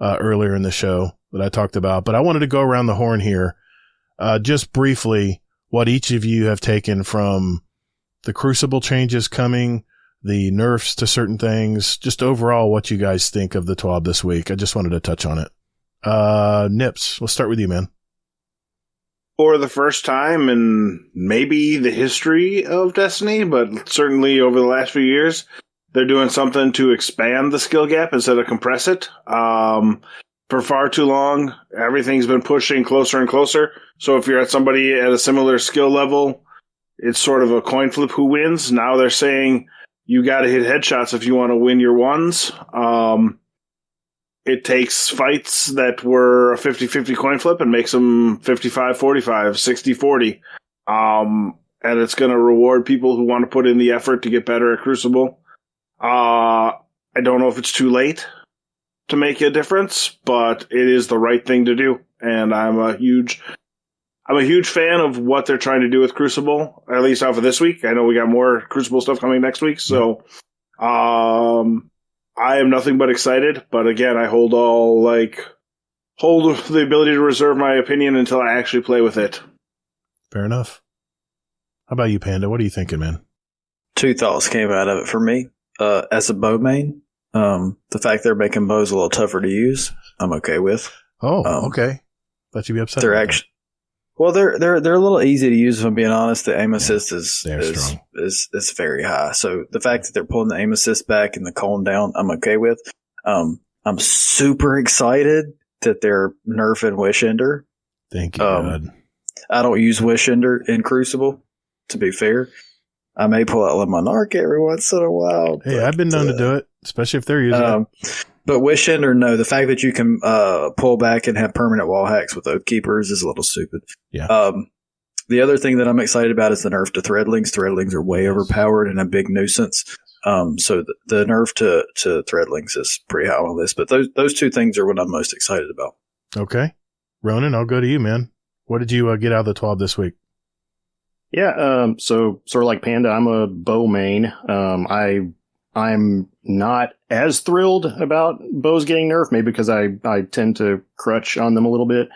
earlier in the show that I talked about, but I wanted to go around the horn here, just briefly, what each of you have taken from the Crucible changes coming, the nerfs to certain things, just overall what you guys think of the TWAB this week. I just wanted to touch on it. Nips, we'll start with you, man. For the first time in maybe the history of Destiny, but certainly over the last few years, they're doing something to expand the skill gap instead of compress it. For far too long, everything's been pushing closer and closer. So if you're at somebody at a similar skill level, it's sort of a coin flip who wins. Now they're saying you got to hit headshots if you want to win your ones. It takes fights that were a 50-50 coin flip and makes them 55-45, 60-40. And it's going to reward people who want to put in the effort to get better at Crucible. I don't know if it's too late to make a difference, but it is the right thing to do. And I'm a huge fan of what they're trying to do with Crucible, at least off of this week. I know we got more Crucible stuff coming next week, so I am nothing but excited. But again, I hold the ability to reserve my opinion until I actually play with it. Fair enough. How about you, Panda? What are you thinking, man? Two thoughts came out of it for me. As a bow main, the fact they're making bows a little tougher to use, I'm okay with. Oh, okay. Thought you'd be upset. They're actually, well, they're a little easy to use. If I'm being honest, the aim assist is very high. So the fact that they're pulling the aim assist back and the cone down, I'm okay with. I'm super excited that they're nerfing Wish Ender. Thank you, God. I don't use Wish Ender in Crucible, to be fair. I may pull out Monarch every once in a while. Hey, I've been known to do it, especially if they're using it. But Wish Ender, no. The fact that you can pull back and have permanent wall hacks with Oathkeepers is a little stupid. Yeah. The other thing that I'm excited about is the nerf to Threadlings. Threadlings are way overpowered and a big nuisance. So the nerf to Threadlings is pretty high on the list. But those two things are what I'm most excited about. Okay. Ronan, I'll go to you, man. What did you get out of the TWAB this week? Yeah, so sort of like Panda, I'm a bow main. I'm not as thrilled about bows getting nerfed, maybe because I tend to crutch on them a little bit.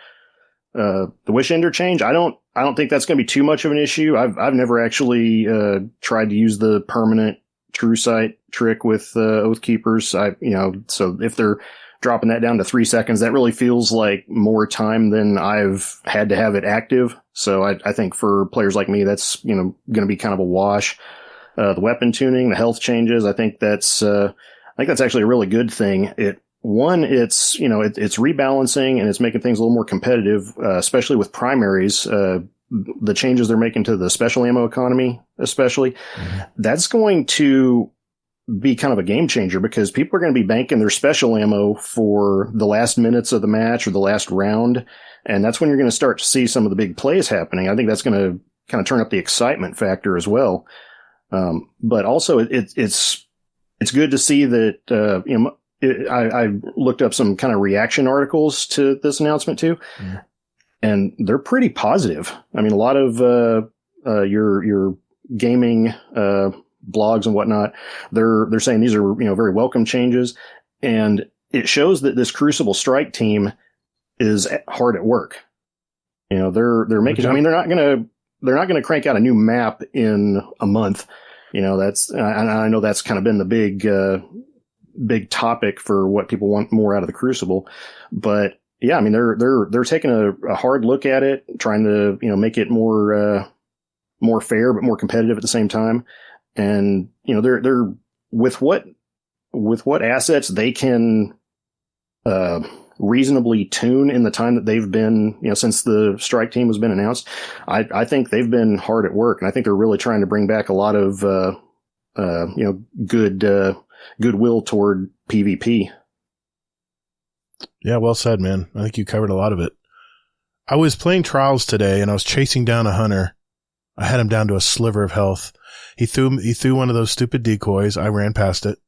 The Wish Ender change, I don't think that's going to be too much of an issue. I've never actually tried to use the permanent True Sight trick with Oathkeepers. So if they're dropping that down to 3 seconds, that really feels like more time than I've had to have it active. So I think for players like me, that's going to be kind of a wash. The weapon tuning, the health changes, I think that's actually a really good thing. It's rebalancing and it's making things a little more competitive, especially with primaries. The changes they're making to the special ammo economy, especially, that's going to be kind of a game changer because people are going to be banking their special ammo for the last minutes of the match or the last round. And that's when you're going to start to see some of the big plays happening. I think that's going to kind of turn up the excitement factor as well. But also it's good to see that, I looked up some kind of reaction articles to this announcement too, and they're pretty positive. I mean, a lot of, your gaming blogs and whatnot, they're saying these are very welcome changes, and it shows that this Crucible Strike team is hard at work. They're making. I mean, they're not gonna crank out a new map in a month. That's I know that's kind of been the big topic for what people want more out of the Crucible, but yeah, I mean they're taking a hard look at it, trying to make it more fair but more competitive at the same time, and they're with what assets they can reasonably tune in the time that they've been since the strike team has been announced. I think they've been hard at work, and I think they're really trying to bring back a lot of goodwill toward PvP. Yeah, well said, man. I think you covered a lot of it. I was playing Trials today, and I was chasing down a hunter. I had him down to a sliver of health. He threw one of those stupid decoys. I ran past it.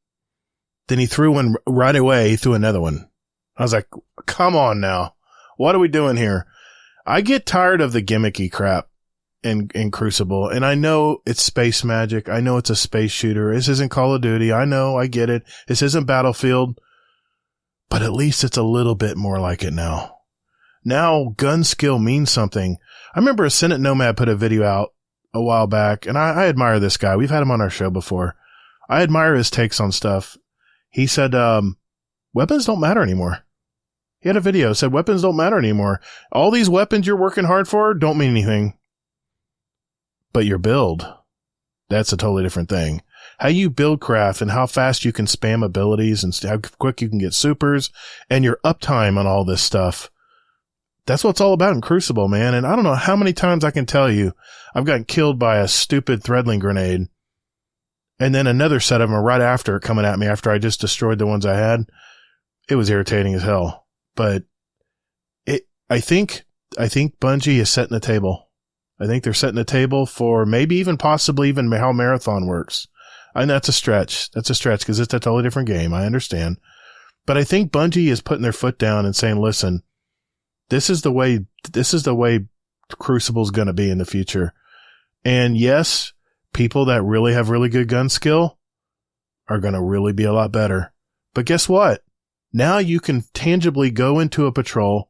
Then he threw one right away. He threw another one. I was like, come on now. What are we doing here? I get tired of the gimmicky crap in Crucible, and I know it's space magic. I know it's a space shooter. This isn't Call of Duty. I know. I get it. This isn't Battlefield. But at least it's a little bit more like it now. Now, gun skill means something. I remember a Senate Nomad put a video out a while back, and I admire this guy. We've had him on our show before. I admire his takes on stuff. He said, weapons don't matter anymore. He had a video, said weapons don't matter anymore. All these weapons you're working hard for don't mean anything. But your build, that's a totally different thing. How you build craft and how fast you can spam abilities and how quick you can get supers and your uptime on all this stuff. That's what it's all about in Crucible, man. And I don't know how many times I can tell you I've gotten killed by a stupid threadling grenade. And then another set of them are right after coming at me after I just destroyed the ones I had. It was irritating as hell. But I think Bungie is setting the table. I think they're setting the table for maybe even possibly even how Marathon works. I know that's a stretch. That's a stretch because it's a totally different game. I understand. But I think Bungie is putting their foot down and saying, listen, this is the way Crucible's going to be in the future. And yes, people that really have really good gun skill are going to really be a lot better. But guess what? Now you can tangibly go into a patrol,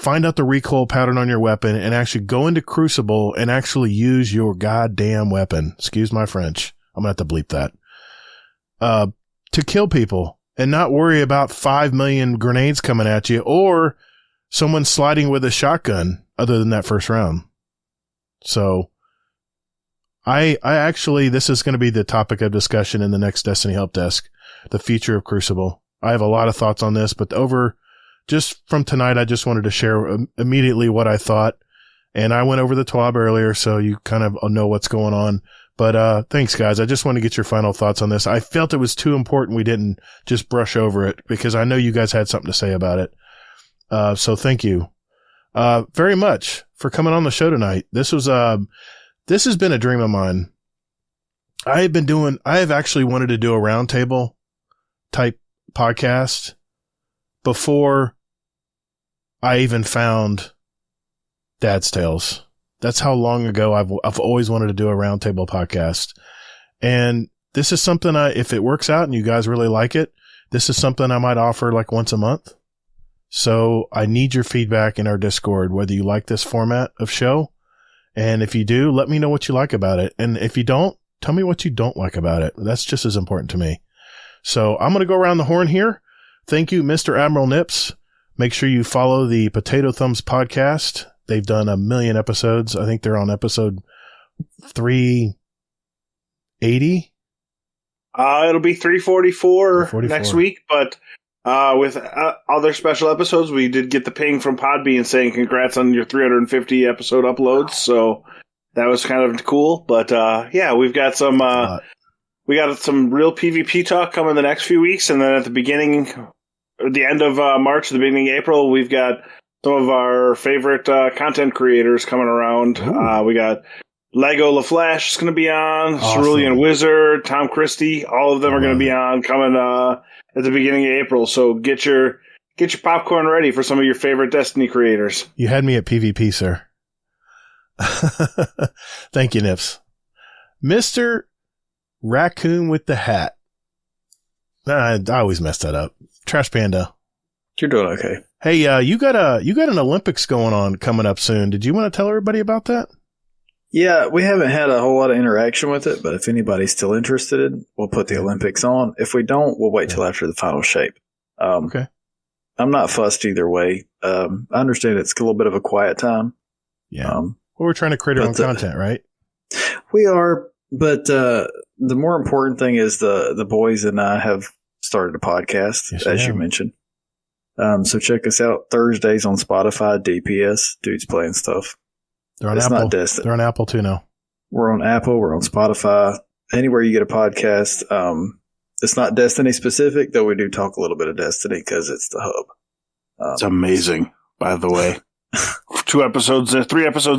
find out the recoil pattern on your weapon, and actually go into Crucible and actually use your goddamn weapon. Excuse my French. I'm going to have to bleep that. To kill people and not worry about 5 million grenades coming at you or someone sliding with a shotgun other than that first round. So I actually, this is going to be the topic of discussion in the next Destiny Help Desk, the future of Crucible. I have a lot of thoughts on this, but just from tonight, I just wanted to share immediately what I thought. And I went over the TWAB earlier, so you kind of know what's going on. But thanks, guys. I just want to get your final thoughts on this. I felt it was too important we didn't just brush over it because I know you guys had something to say about it. So thank you very much for coming on the show tonight. This has been a dream of mine. I have actually wanted to do a roundtable type podcast before I even found Dad's Tales. That's how long ago I've always wanted to do a roundtable podcast. And this is something if it works out and you guys really like it, this is something I might offer like once a month. So I need your feedback in our Discord, whether you like this format of show. And if you do, let me know what you like about it. And if you don't, tell me what you don't like about it. That's just as important to me. So I'm going to go around the horn here. Thank you, Mr. Admiral Nips. Make sure you follow the Potato Thumbs podcast. They've done 1 million episodes. I think they're on episode 380. It'll be 344 next week, but with other special episodes, we did get the ping from Podbean saying congrats on your 350 episode uploads. So that was kind of cool. But yeah, we've got some real PvP talk coming the next few weeks, and then at the end of March, the beginning of April, we've got some of our favorite content creators coming around. We got Lego LaFlash is going to be on, awesome. Cerulean Wizard, Tom Christie, all of them are going to be on coming at the beginning of April. So get your popcorn ready for some of your favorite Destiny creators. You had me at PvP, sir. Thank you, Nips. Mr. Raccoon with the hat. I always mess that up. Trash Panda. You're doing okay. Hey, you got an Olympics going on coming up soon. Did you want to tell everybody about that? Yeah, we haven't had a whole lot of interaction with it, but if anybody's still interested, we'll put the Olympics on. If we don't, we'll wait till after the final shape. Okay. I'm not fussed either way. I understand it's a little bit of a quiet time. Yeah. Well, we're trying to create our own content, right? We are, but the more important thing is the boys and I have started a podcast, as you mentioned. So check us out Thursdays on Spotify, DPS, Dudes Playing Stuff. They're on Apple. They're on Apple too now. We're on Apple. We're on Spotify. Anywhere you get a podcast. It's not Destiny specific, though we do talk a little bit of Destiny because it's the hub. It's amazing, by the way. 3 episodes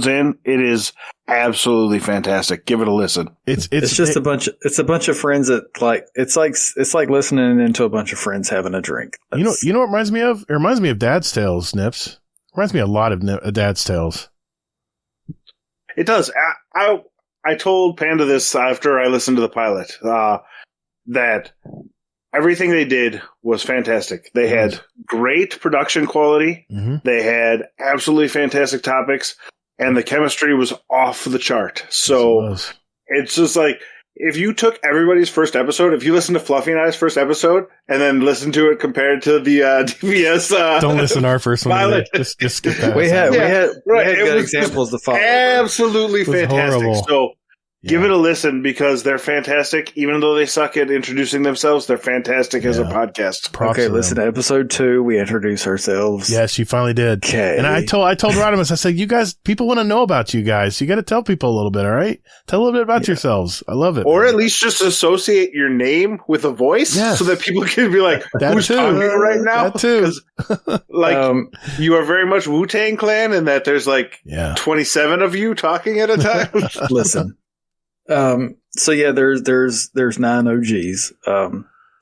in, it is absolutely fantastic. Give it a listen. It's just a bunch of friends that it's like listening into a bunch of friends having a drink. You know what it reminds me of? It reminds me of Dad's Tales, Nips. It reminds me a lot of Dad's Tales. It does. I told Panda this after I listened to the pilot, that everything they did was fantastic. They had great production quality. Mm-hmm. They had absolutely fantastic topics, and the chemistry was off the chart. So it's just like, if you took everybody's first episode, if you listen to Fluffy and I's first episode, and then listen to it compared to the DPS, don't listen to our first one. Either. Just skip that. We had good examples to follow. Absolutely fantastic. Horrible. So give it a listen because they're fantastic. Even though they suck at introducing themselves, they're fantastic as a podcast. Okay, listen to episode 2. We introduce ourselves. Yes, you finally did. Okay. And I told Rodimus, I said, you guys, people want to know about you guys. You got to tell people a little bit, all right? Tell a little bit about yourselves. I love it. Or at least just associate your name with a voice so that people can be like, who's talking right now? That too. You are very much Wu-Tang Clan in that there's 27 of you talking at a time. Listen. So yeah, there's 9 OGs.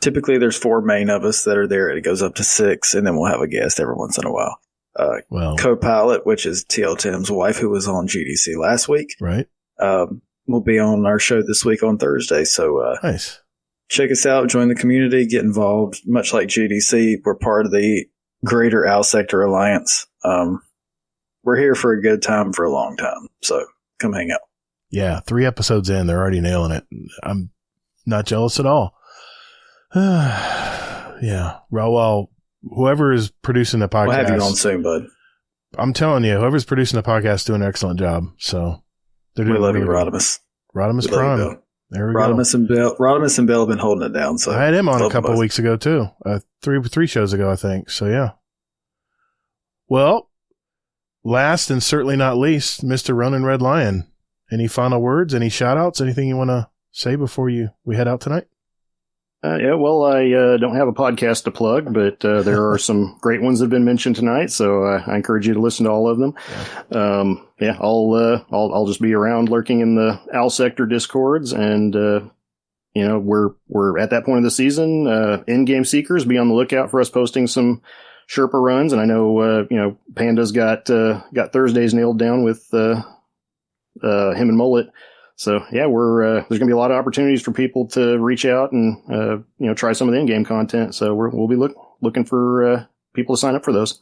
Typically there's 4 main of us that are there. It goes up to 6, and then we'll have a guest every once in a while. Co-pilot, which is TL Tim's wife, who was on GDC last week. Right. Will be on our show this week on Thursday. So, nice. Check us out, join the community, get involved. Much like GDC, we're part of the Greater Owl Sector Alliance. We're here for a good time for a long time. So come hang out. Yeah, 3 episodes in, they're already nailing it. I'm not jealous at all. Yeah. Well, whoever is producing the podcast. We'll have you on soon, bud. I'm telling you, whoever's producing the podcast is doing an excellent job. So they're doing. We love you, Rodimus. Rodimus Prime. There we Rodimus go. Rodimus and Bill have been holding it down. So I had him on a couple of weeks ago too. 3 shows ago, I think. So yeah. Well, last and certainly not least, Mr. Ronan Red Lion. Any final words? Any shout outs? Anything you want to say before we head out tonight? Yeah, well, I don't have a podcast to plug, but there are some great ones that have been mentioned tonight, so I encourage you to listen to all of them. Yeah, I'll just be around lurking in the Owl Sector Discords, and we're at that point of the season. In-game seekers, be on the lookout for us posting some Sherpa runs, and I know Panda's got Thursdays nailed down with him and Mullet. So yeah, there's gonna be a lot of opportunities for people to reach out and try some of the in-game content. So we'll be looking for people to sign up for those.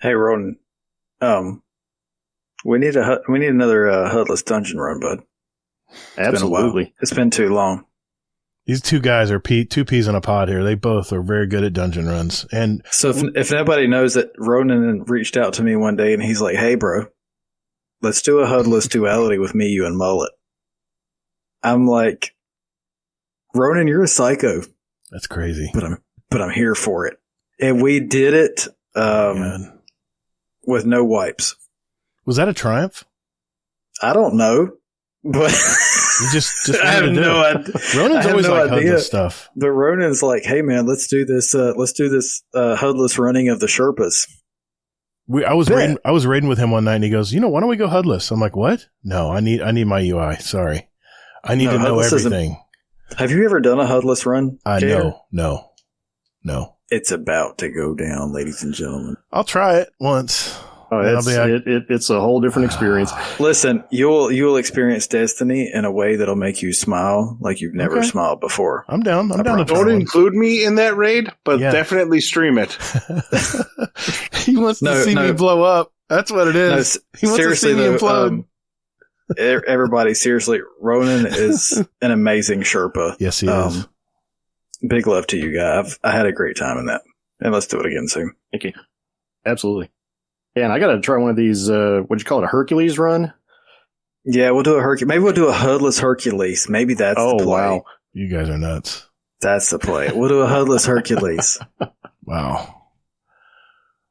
Hey, Ronan, we need another HUDless dungeon run, bud. Absolutely, it's been too long. These 2 guys are two peas in a pod here. They both are very good at dungeon runs. And so if nobody knows that, Ronan reached out to me one day and he's like, "Hey, bro, let's do a HUDless duality with me, you, and Mullet." I'm like, Ronan, you're a psycho. That's crazy. But I'm here for it. And we did it with no wipes. Was that a triumph? I don't know. But you just I have no idea. Ronan's always like HUDless stuff. But Ronan's like, "Hey man, let's do this HUDless running of the Sherpas." I was raiding with him one night, and he goes, "Why don't we go HUDless?" I'm like, "What? No, I need my UI. Sorry, I need to know everything." Have you ever done a HUDless run? No. It's about to go down, ladies and gentlemen. I'll try it once. Oh, it's a whole different experience. Listen, you'll experience Destiny in a way that'll make you smile like you've never smiled before. I'm down. I'm down to Don't include me in that raid, but definitely stream it. He wants to see me blow up. That's what it is. He wants to see me implode. Everybody, seriously, Ronan is an amazing Sherpa. Yes, he is. Big love to you guys. I had a great time in that. And let's do it again soon. Thank you. Absolutely. Yeah, and I got to try one of these, what'd you call it, a Hercules run? Yeah, we'll do a Hercules. Maybe we'll do a HUDless Hercules. Maybe that's the play. Wow. You guys are nuts. That's the play. We'll do a HUDless Hercules. Wow.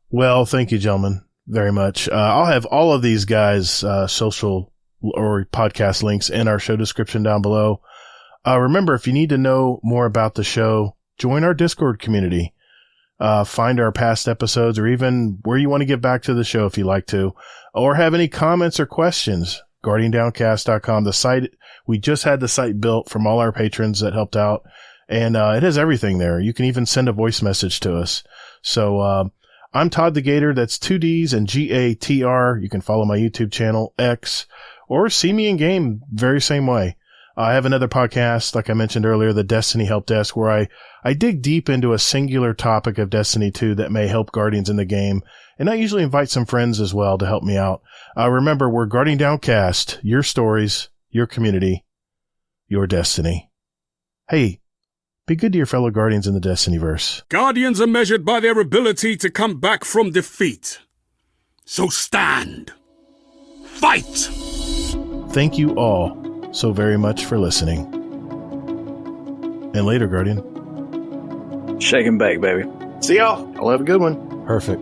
Well, thank you, gentlemen, very much. I'll have all of these guys' social or podcast links in our show description down below. Remember, if you need to know more about the show, join our Discord community. Find our past episodes or even where you want to get back to the show if you like to, or have any comments or questions. GuardianDowncast.com, the site. We just had the site built from all our patrons that helped out, and it has everything there. You can even send a voice message to us. So I'm Todd the Gator. That's 2 D's and GATR. You can follow my YouTube channel, X, or see me in game very same way. I have another podcast, like I mentioned earlier, the Destiny Help Desk, where I dig deep into a singular topic of Destiny 2 that may help Guardians in the game, and I usually invite some friends as well to help me out. Remember, we're Guardian Downcast, your stories, your community, your destiny. Hey, be good to your fellow Guardians in the Destinyverse. Guardians are measured by their ability to come back from defeat. So stand. Fight! Thank you all so very much for listening. And later, Guardian. Shake and bake, baby. See y'all. I'll have a good one. Perfect.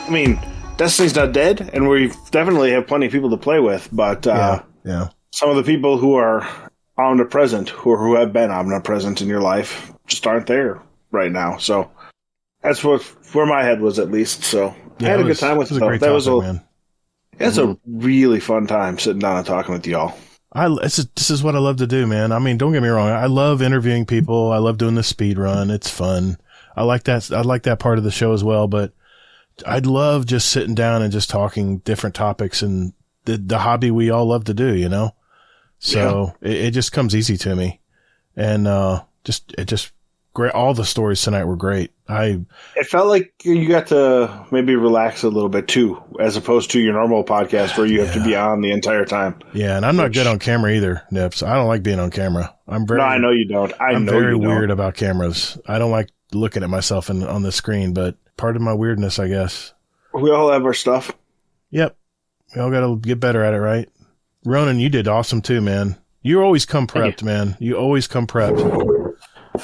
I mean, Destiny's not dead, and we definitely have plenty of people to play with, but some of the people who are omnipresent, who have been omnipresent in your life, just aren't there right now. So that's where my head was, at least. So I had a good time with it. It's a really fun time sitting down and talking with y'all. This is what I love to do, man. I mean, don't get me wrong. I love interviewing people. I love doing the speed run. It's fun. I like that part of the show as well, but I'd love just sitting down and just talking different topics and the hobby we all love to do, you know? So it just comes easy to me. And, just great. All the stories tonight were great. It felt like you got to maybe relax a little bit too, as opposed to your normal podcast where you have to be on the entire time. Yeah. And I'm not good on camera either, Nips. I don't like being on camera. No, I know you don't. I'm very weird about cameras. I don't like looking at myself on the screen, but part of my weirdness, I guess. We all have our stuff. Yep. We all got to get better at it, right? Ronan, you did awesome too, man. You always come prepped, man. You always come prepped.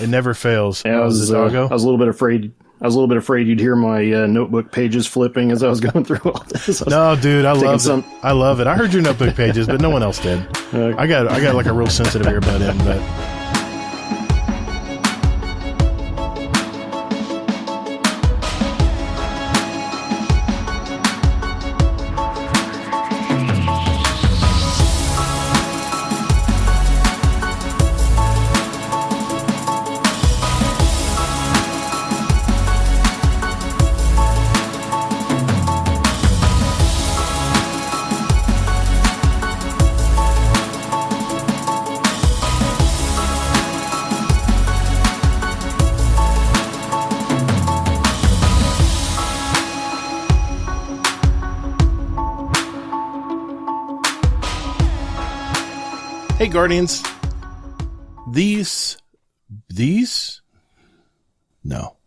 It never fails. Yeah, I was a little bit afraid. I was a little bit afraid you'd hear my notebook pages flipping as I was going through all this. No, dude, I love it. I love it. I heard your notebook pages, but no one else did. I got like a real sensitive earbud in, but. Hey, Guardians. These? No.